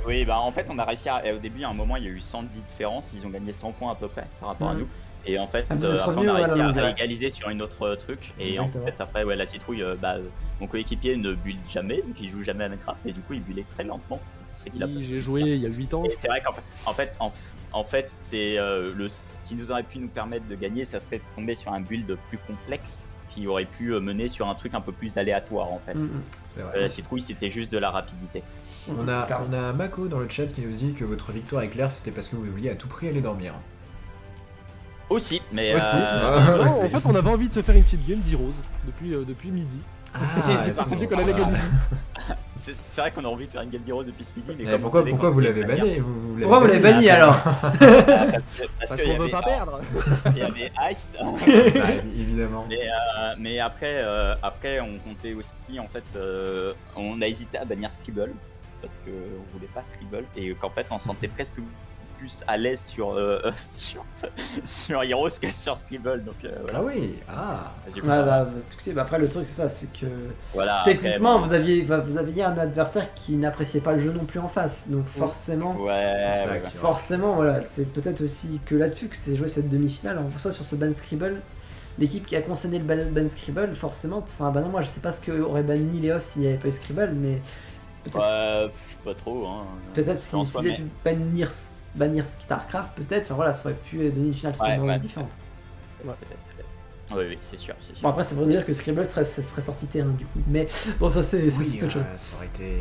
Speaker 7: Oui, bah en fait, on a réussi à. Au début, à un moment, il y a eu 110 différences. Ils ont gagné 100 points à peu près par rapport à nous. Et en fait,
Speaker 1: vous êtes
Speaker 7: après,
Speaker 1: revenu
Speaker 7: on a réussi
Speaker 1: à
Speaker 7: à égaliser sur une autre truc. Et en fait, après, la citrouille, mon coéquipier ne bulle jamais, donc il joue jamais à Minecraft. Et du coup, il bullait très lentement.
Speaker 4: J'ai joué il y a 8 ans.
Speaker 7: Et c'est vrai qu'en fait, c'est ce qui nous aurait pu nous permettre de gagner, ça serait de tomber sur un build plus complexe qui aurait pu mener sur un truc un peu plus aléatoire en fait.
Speaker 2: C'est vrai.
Speaker 7: La citrouille, c'était juste de la rapidité.
Speaker 2: On a Mako dans le chat qui nous dit que votre victoire éclair c'était parce que vous vouliez à tout prix aller dormir.
Speaker 7: Aussi, mais
Speaker 4: en fait, on avait envie de se faire une petite game d'Heroes depuis midi. C'est dit qu'on allait gagner.
Speaker 7: C'est vrai qu'on a envie de faire une game d'Heroes depuis ce midi, mais
Speaker 2: pourquoi vous l'avez banni?
Speaker 1: Pourquoi vous l'avez banni alors?
Speaker 7: Parce
Speaker 4: qu'on veut pas perdre.
Speaker 7: Il y avait Ice.
Speaker 2: Évidemment.
Speaker 7: Mais après, on comptait aussi, en fait, on a hésité à bannir Scribble parce qu'on voulait pas Scribble et qu'en fait, on sentait presque plus à l'aise sur Heroes que sur Scribble, donc voilà.
Speaker 2: Ah oui,
Speaker 1: après le truc c'est ça, c'est que
Speaker 7: voilà,
Speaker 1: techniquement vous aviez un adversaire qui n'appréciait pas le jeu non plus en face, donc forcément forcément voilà, c'est peut-être aussi que là-dessus que c'est joué cette demi-finale. On voit ça sur ce ban Scribble, l'équipe qui a concerné le ban Scribble, forcément c'est un ban. Moi je sais pas ce qu'aurait banni les off s'il n'y avait pas eu Scribble, mais peut-être
Speaker 7: pas trop hein.
Speaker 1: Peut-être si ils avaient pu bannir Starcraft, peut-être, enfin voilà, ça aurait pu donner une finale totalement différente.
Speaker 7: Oui, c'est sûr.
Speaker 1: Bon, après, ça veut dire que Scribble serait sorti T1 du coup, mais bon, ça c'est autre chose.
Speaker 2: Ça aurait été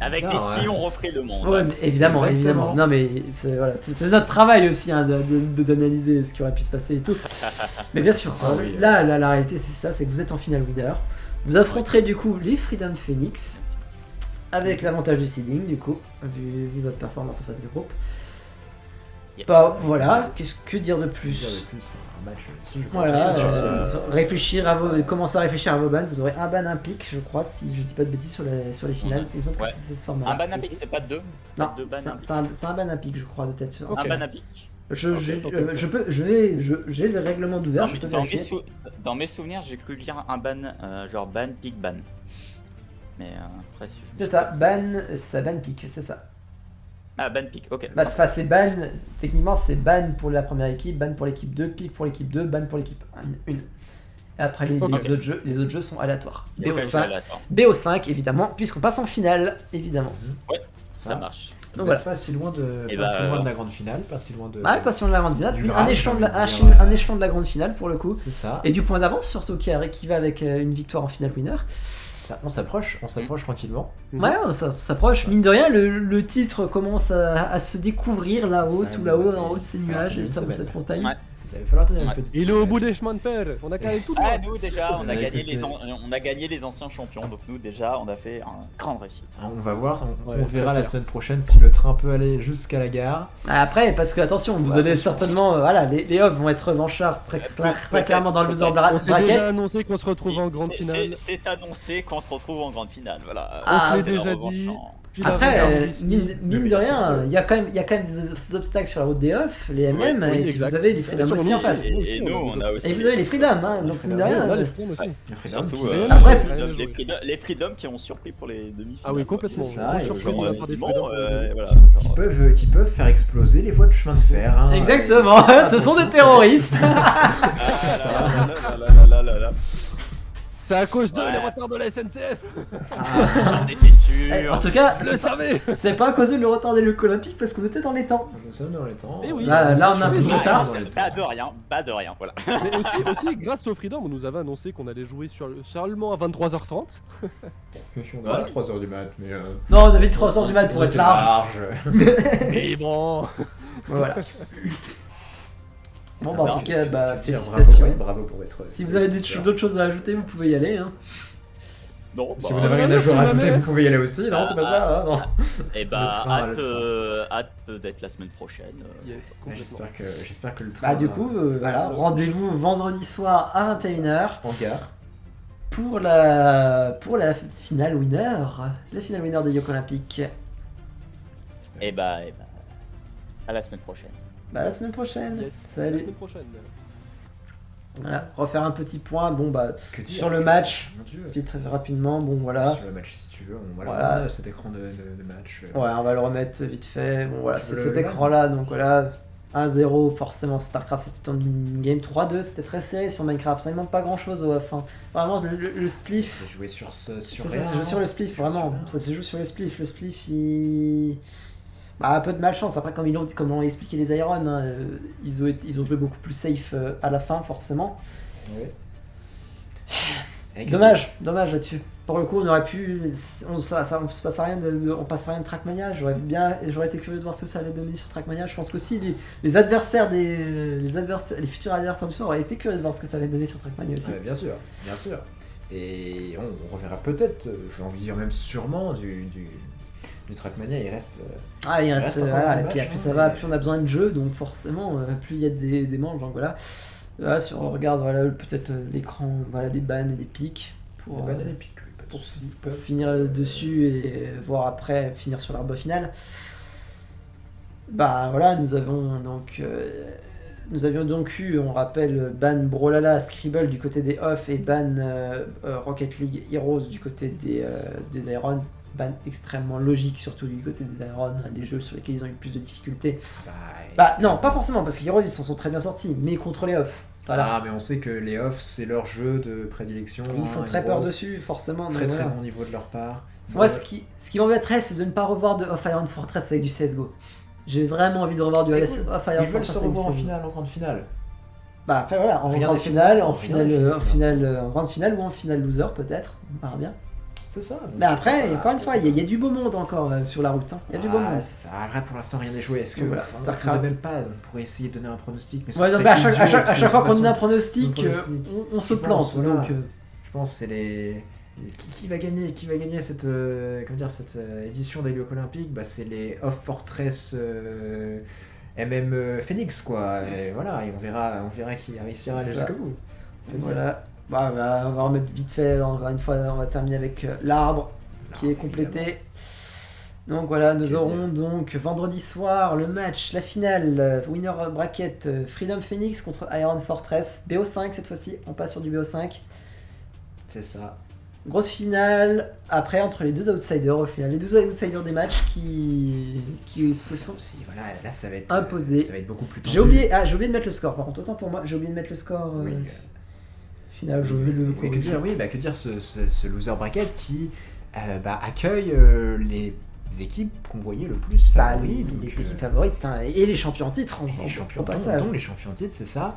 Speaker 7: avec
Speaker 2: bizarre,
Speaker 7: des si on referait le monde.
Speaker 1: Ouais, mais évidemment. Non, mais c'est notre travail aussi hein, d'analyser ce qui aurait pu se passer et tout. Mais bien sûr, là, la réalité, c'est ça, c'est que vous êtes en finale winner. Vous affronterez du coup les Freedom Phoenix avec l'avantage du seeding, du coup, vu votre performance en phase de groupe. Bah voilà, qu'est-ce que dire de plus?
Speaker 2: Un match,
Speaker 1: voilà, commencez à réfléchir à vos bans. Vous aurez un ban, un pic, je crois, si je dis pas de bêtises sur les finales. C'est ce format.
Speaker 7: Un ban, un pic, c'est pas deux?
Speaker 1: Non, c'est un ban, un pic, je crois, de tête.
Speaker 7: Un ban, un pic.
Speaker 1: J'ai le règlement d'ouvert.
Speaker 7: Dans mes souvenirs, j'ai cru lire un ban, genre ban, pic, ban. Mais après, si je...
Speaker 1: C'est ça, ban, pic, c'est ça.
Speaker 7: Ah, ban pick, ok.
Speaker 1: Bah, c'est ban, techniquement c'est ban pour la première équipe, ban pour l'équipe 2, pick pour l'équipe 2, ban pour l'équipe 1. Et après les autres jeux sont aléatoires. BO5 évidemment, puisqu'on passe en finale, évidemment.
Speaker 7: Ouais, ça marche.
Speaker 2: Donc voilà. Pas si loin de la grande finale, pas si loin de...
Speaker 1: Ah, pas si loin de la grande finale, puis un échelon de la grande finale pour le coup.
Speaker 2: C'est ça.
Speaker 1: Et du point d'avance surtout qui va avec une victoire en finale winner.
Speaker 2: On s'approche tranquillement.
Speaker 1: Ouais, ça s'approche. Mine de rien, le titre commence à se découvrir là-haut, tout là-haut, en haut de ces nuages et de cette montagne.
Speaker 2: Il va falloir tenir une petite.
Speaker 4: Il est au bout des chemins de fer. On a gagné tout.
Speaker 7: Nous déjà, on a gagné les anciens champions. Donc nous déjà, on a fait une grande réussite.
Speaker 2: On va voir, on verra la semaine prochaine si le train peut aller jusqu'à la gare.
Speaker 1: Après, parce que attention, vous allez certainement, les off vont être revanchards très clairement dans le loser bracket.
Speaker 4: On s'est déjà annoncé qu'on se retrouve en grande finale.
Speaker 7: C'est annoncé qu'on se retrouve en grande finale. Voilà.
Speaker 4: On se l'est déjà dit.
Speaker 1: Après, mine de rien, il y a quand même des obstacles sur la route des off, les MM, et puis vous avez les Freedom aussi en face.
Speaker 7: Et nous, on a aussi.
Speaker 1: Et vous avez les Freedom, donc mine de rien.
Speaker 7: Surtout les Freedom qui ont surpris pour les demi-finales.
Speaker 4: Ah oui, complètement.
Speaker 2: Qui peuvent faire exploser les voies de chemin de fer.
Speaker 1: Exactement, ce sont des terroristes.
Speaker 4: C'est à cause de les retards de la SNCF.
Speaker 7: J'en étais sûr.
Speaker 1: En tout cas,
Speaker 4: je le savais.
Speaker 1: C'est pas à cause de le retard des Jeux Olympiques parce qu'on était dans les temps.
Speaker 2: Nous sommes dans les temps.
Speaker 4: Et oui.
Speaker 1: Là, on a un peu de retard.
Speaker 7: Pas de rien, voilà.
Speaker 4: Mais aussi, grâce au Freedom, on nous avait annoncé qu'on allait jouer seulement à 23h30.
Speaker 2: On a 3h du mat, mais.
Speaker 1: Non, on avait 3h du mat pour être large.
Speaker 4: Mais bon.
Speaker 1: Voilà. Bon, en tout cas, félicitations.
Speaker 2: Bravo pour être.
Speaker 1: Si vous avez d'autres choses à ajouter, vous pouvez y aller.
Speaker 7: Non,
Speaker 2: si vous n'avez rien à jouer à rajouter, vous pouvez y aller aussi. Non, c'est pas ça. Non.
Speaker 7: Et bah, hâte d'être la semaine prochaine.
Speaker 4: Yes,
Speaker 2: j'espère que le train.
Speaker 1: Bah, du coup, voilà, rendez-vous vendredi soir à 21h.
Speaker 2: En gare.
Speaker 1: Pour la finale winner. La finale winner des Jeux Olympiques.
Speaker 7: Et bah, à la semaine prochaine.
Speaker 1: Bah, la semaine prochaine.
Speaker 4: Yes,
Speaker 1: Salut.
Speaker 4: la semaine prochaine.
Speaker 1: Voilà, refaire un petit point. Bon, bah, sur le match. Vite, très rapidement. Bon, voilà.
Speaker 2: Sur le match, si tu veux. Voilà, cet écran de match.
Speaker 1: Ouais, on va le remettre vite fait. Bon, voilà, c'est cet écran-là. Donc, voilà. 1-0, forcément, StarCraft c'était en game. 3-2, c'était très serré sur Minecraft. Ça ne manque pas grand-chose au F1. Vraiment, le spliff.
Speaker 2: Ça s'est joué sur
Speaker 1: ça s'est joué sur le spliff, vraiment. Ça s'est joué sur le spliff. Le spliff, il. Bah, un peu de malchance. Après, comme on a expliqué les Irons, hein, ils ont joué beaucoup plus safe à la fin, forcément.
Speaker 2: Ouais.
Speaker 1: Dommage là-dessus. Pour le coup, on aurait pu. On passe rien de Trackmania. J'aurais été curieux de voir ce que ça allait donner sur Trackmania. Je pense qu'aussi les futurs adversaires du soir auraient été curieux de voir ce que ça allait donner sur Trackmania aussi.
Speaker 2: Ouais, bien sûr. Et on reverra peut-être, j'ai envie de dire même sûrement, du Trackmania. Il reste.
Speaker 1: Voilà. Et puis plus ça va, plus on a besoin de jeu, donc forcément, plus il y a des manches. Donc voilà. Là, si on regarde, voilà, peut-être l'écran, voilà, des bans et des pics pour finir dessus et voir après finir sur l'arbre final. Bah voilà, nous avions donc eu, on rappelle, ban Brawlhalla, Scribble du côté des off et ban Rocket League Heroes du côté des Irons. Ban extrêmement logique, surtout du côté des Irons, les jeux sur lesquels ils ont eu plus de difficultés. Bah non, pas forcément, parce que Heroes ils s'en sont très bien sortis, mais contre les off. Voilà.
Speaker 2: Ah, mais on sait que les off c'est leur jeu de prédilection.
Speaker 1: Ils font très peur dessus, forcément.
Speaker 2: Très bon niveau de leur part.
Speaker 1: Moi, ce qui m'embêterait, c'est de ne pas revoir de Off Iron Fortress avec du CSGO. J'ai vraiment envie de revoir du Off Iron Fortress.
Speaker 2: Ils veulent se revoir en grande finale.
Speaker 1: Bah après voilà, en grande finale, en grande finale ou en finale loser peut-être, on verra bien.
Speaker 2: C'est ça.
Speaker 1: Mais après, encore une fois, il y a du beau monde encore sur la route. Il y a du beau monde.
Speaker 2: C'est ça. Après, pour l'instant, rien n'est joué. Est-ce que
Speaker 1: StarCraft,
Speaker 2: même pas, on pourrait essayer de donner un pronostic, mais
Speaker 1: à chaque fois qu'on donne un pronostic, on se plante. Donc,
Speaker 2: je pense que c'est les. Qui va gagner cette édition des Jeux Olympiques, bah, c'est les Off Fortress MM Phoenix quoi. Et voilà, et on verra qui réussira à aller jusqu'au bout.
Speaker 1: Voilà. Bah, on va remettre vite fait, encore une fois, on va terminer avec l'arbre qui est complété. Évidemment. Donc voilà, nous aurons donc vendredi soir le match, la finale, winner bracket Freedom Phoenix contre Iron Fortress, BO5 cette fois-ci, on passe sur du BO5.
Speaker 2: C'est ça.
Speaker 1: Grosse finale, après entre les deux outsiders au final, les deux outsiders des matchs qui se sont
Speaker 2: là, ça va être
Speaker 1: imposés.
Speaker 2: Ça va être beaucoup plus tendu.
Speaker 1: J'ai oublié de mettre le score, par contre, autant pour moi, j'ai oublié de mettre le score final, je vais le corriger.
Speaker 2: Que dire ce loser bracket qui accueille les équipes qu'on voyait le plus favorites.
Speaker 1: Les équipes favorites et les champions en titre.
Speaker 2: Les champions en titre, c'est ça.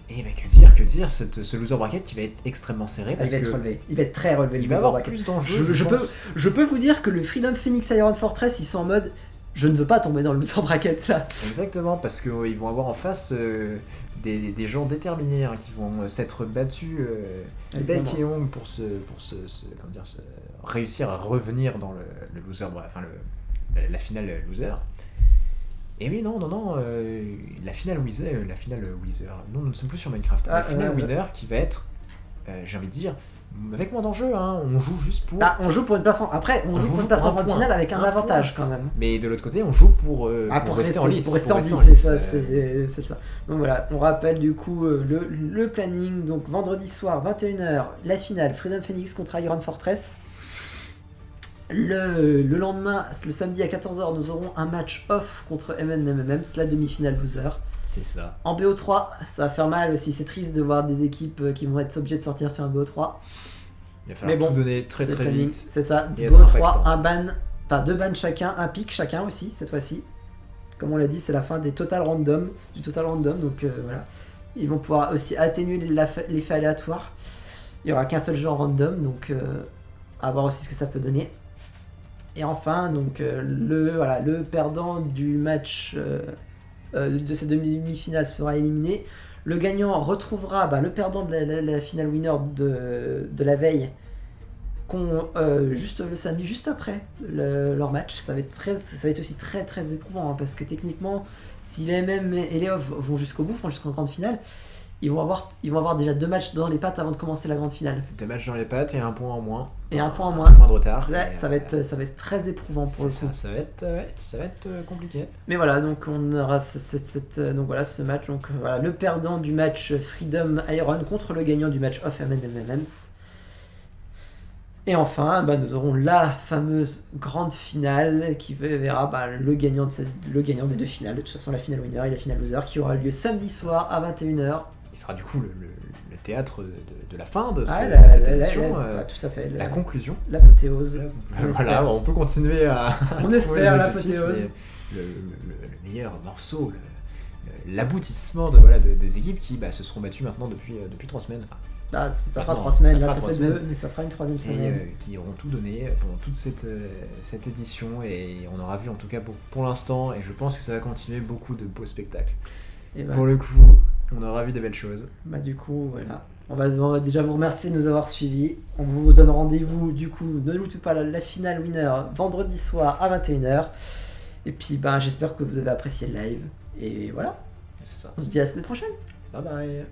Speaker 2: Et que dire ce loser bracket qui va être extrêmement serré parce
Speaker 1: il va être très relevé.
Speaker 2: Il va avoir plus d'enjeux.
Speaker 1: Je peux vous dire que le Freedom Phoenix Iron Fortress, ils sont en mode je ne veux pas tomber dans le loser bracket là.
Speaker 2: Exactement, parce qu'ils vont avoir en face des gens déterminés qui vont s'être battus bec et ongle pour réussir à revenir dans le loser, la finale loser. Et oui, non, la finale Wither, non, nous ne sommes plus sur Minecraft. La finale winner qui va être, j'ai envie de dire, avec moins d'enjeux, on joue juste pour...
Speaker 1: on joue pour une place en... Après, on joue pour une place en grande finale avec un avantage quand même.
Speaker 2: Mais de l'autre côté, on joue pour rester en lice.
Speaker 1: Pour rester en lice, c'est ça. Donc voilà, on rappelle du coup le planning. Donc vendredi soir, 21h, la finale, Freedom Phoenix contre Iron Fortress. Le lendemain, le samedi à 14h, nous aurons un match off contre MMM, la demi-finale loser.
Speaker 2: C'est ça.
Speaker 1: En BO3, ça va faire mal aussi, c'est triste de voir des équipes qui vont être obligées de sortir sur un BO3.
Speaker 2: Il va falloir tout donner très vite.
Speaker 1: C'est ça, BO3, deux bans chacun, un pic chacun aussi, cette fois-ci. Comme on l'a dit, c'est la fin des total random, donc voilà. Ils vont pouvoir aussi atténuer l'effet aléatoire. Il n'y aura qu'un seul jeu en random, donc à voir aussi ce que ça peut donner. Et enfin, donc le perdant du match de cette demi-finale sera éliminé. Le gagnant retrouvera le perdant de la finale winner de la veille juste le samedi, juste après leur match. Ça va être aussi très très éprouvant, parce que techniquement, si les MM et les Off vont jusqu'au bout, vont jusqu'en grande finale, ils vont avoir déjà 2 matchs dans les pattes avant de commencer la grande finale.
Speaker 2: 2 matchs dans les pattes et 1 point en moins.
Speaker 1: Et 1 point en moins.
Speaker 2: 1 point de retard.
Speaker 1: Là, ça va être très éprouvant pour le coup.
Speaker 2: Ça va être compliqué.
Speaker 1: Mais voilà, donc on aura donc voilà, ce match. Donc voilà, le perdant du match Freedom Iron contre le gagnant du match Off MMs. Et enfin, nous aurons la fameuse grande finale qui verra le gagnant des 2 finales. De toute façon, la finale winner et la finale loser qui aura lieu samedi soir à 21h.
Speaker 2: Qui sera du coup le théâtre de la fin de cette émission.
Speaker 1: Tout à fait.
Speaker 2: La conclusion.
Speaker 1: L'apothéose.
Speaker 2: Voilà, on peut continuer à.
Speaker 1: On espère l'apothéose.
Speaker 2: Le meilleur morceau, l'aboutissement des équipes qui se seront battues maintenant depuis 3 semaines.
Speaker 1: Ça fera 3 semaines, là ça fait 2, mais ça fera une 3e semaine.
Speaker 2: Qui auront tout donné pendant toute cette édition, et on aura vu en tout cas pour l'instant, et je pense que ça va continuer, beaucoup de beaux spectacles. Pour le coup, on aura vu de belles choses.
Speaker 1: Du coup, voilà. On va déjà vous remercier de nous avoir suivis. On vous donne rendez-vous, du coup, ne loupez pas la finale winner vendredi soir à 21h. Et puis, j'espère que vous avez apprécié le live. Et voilà. On se dit à la semaine prochaine.
Speaker 2: Bye bye.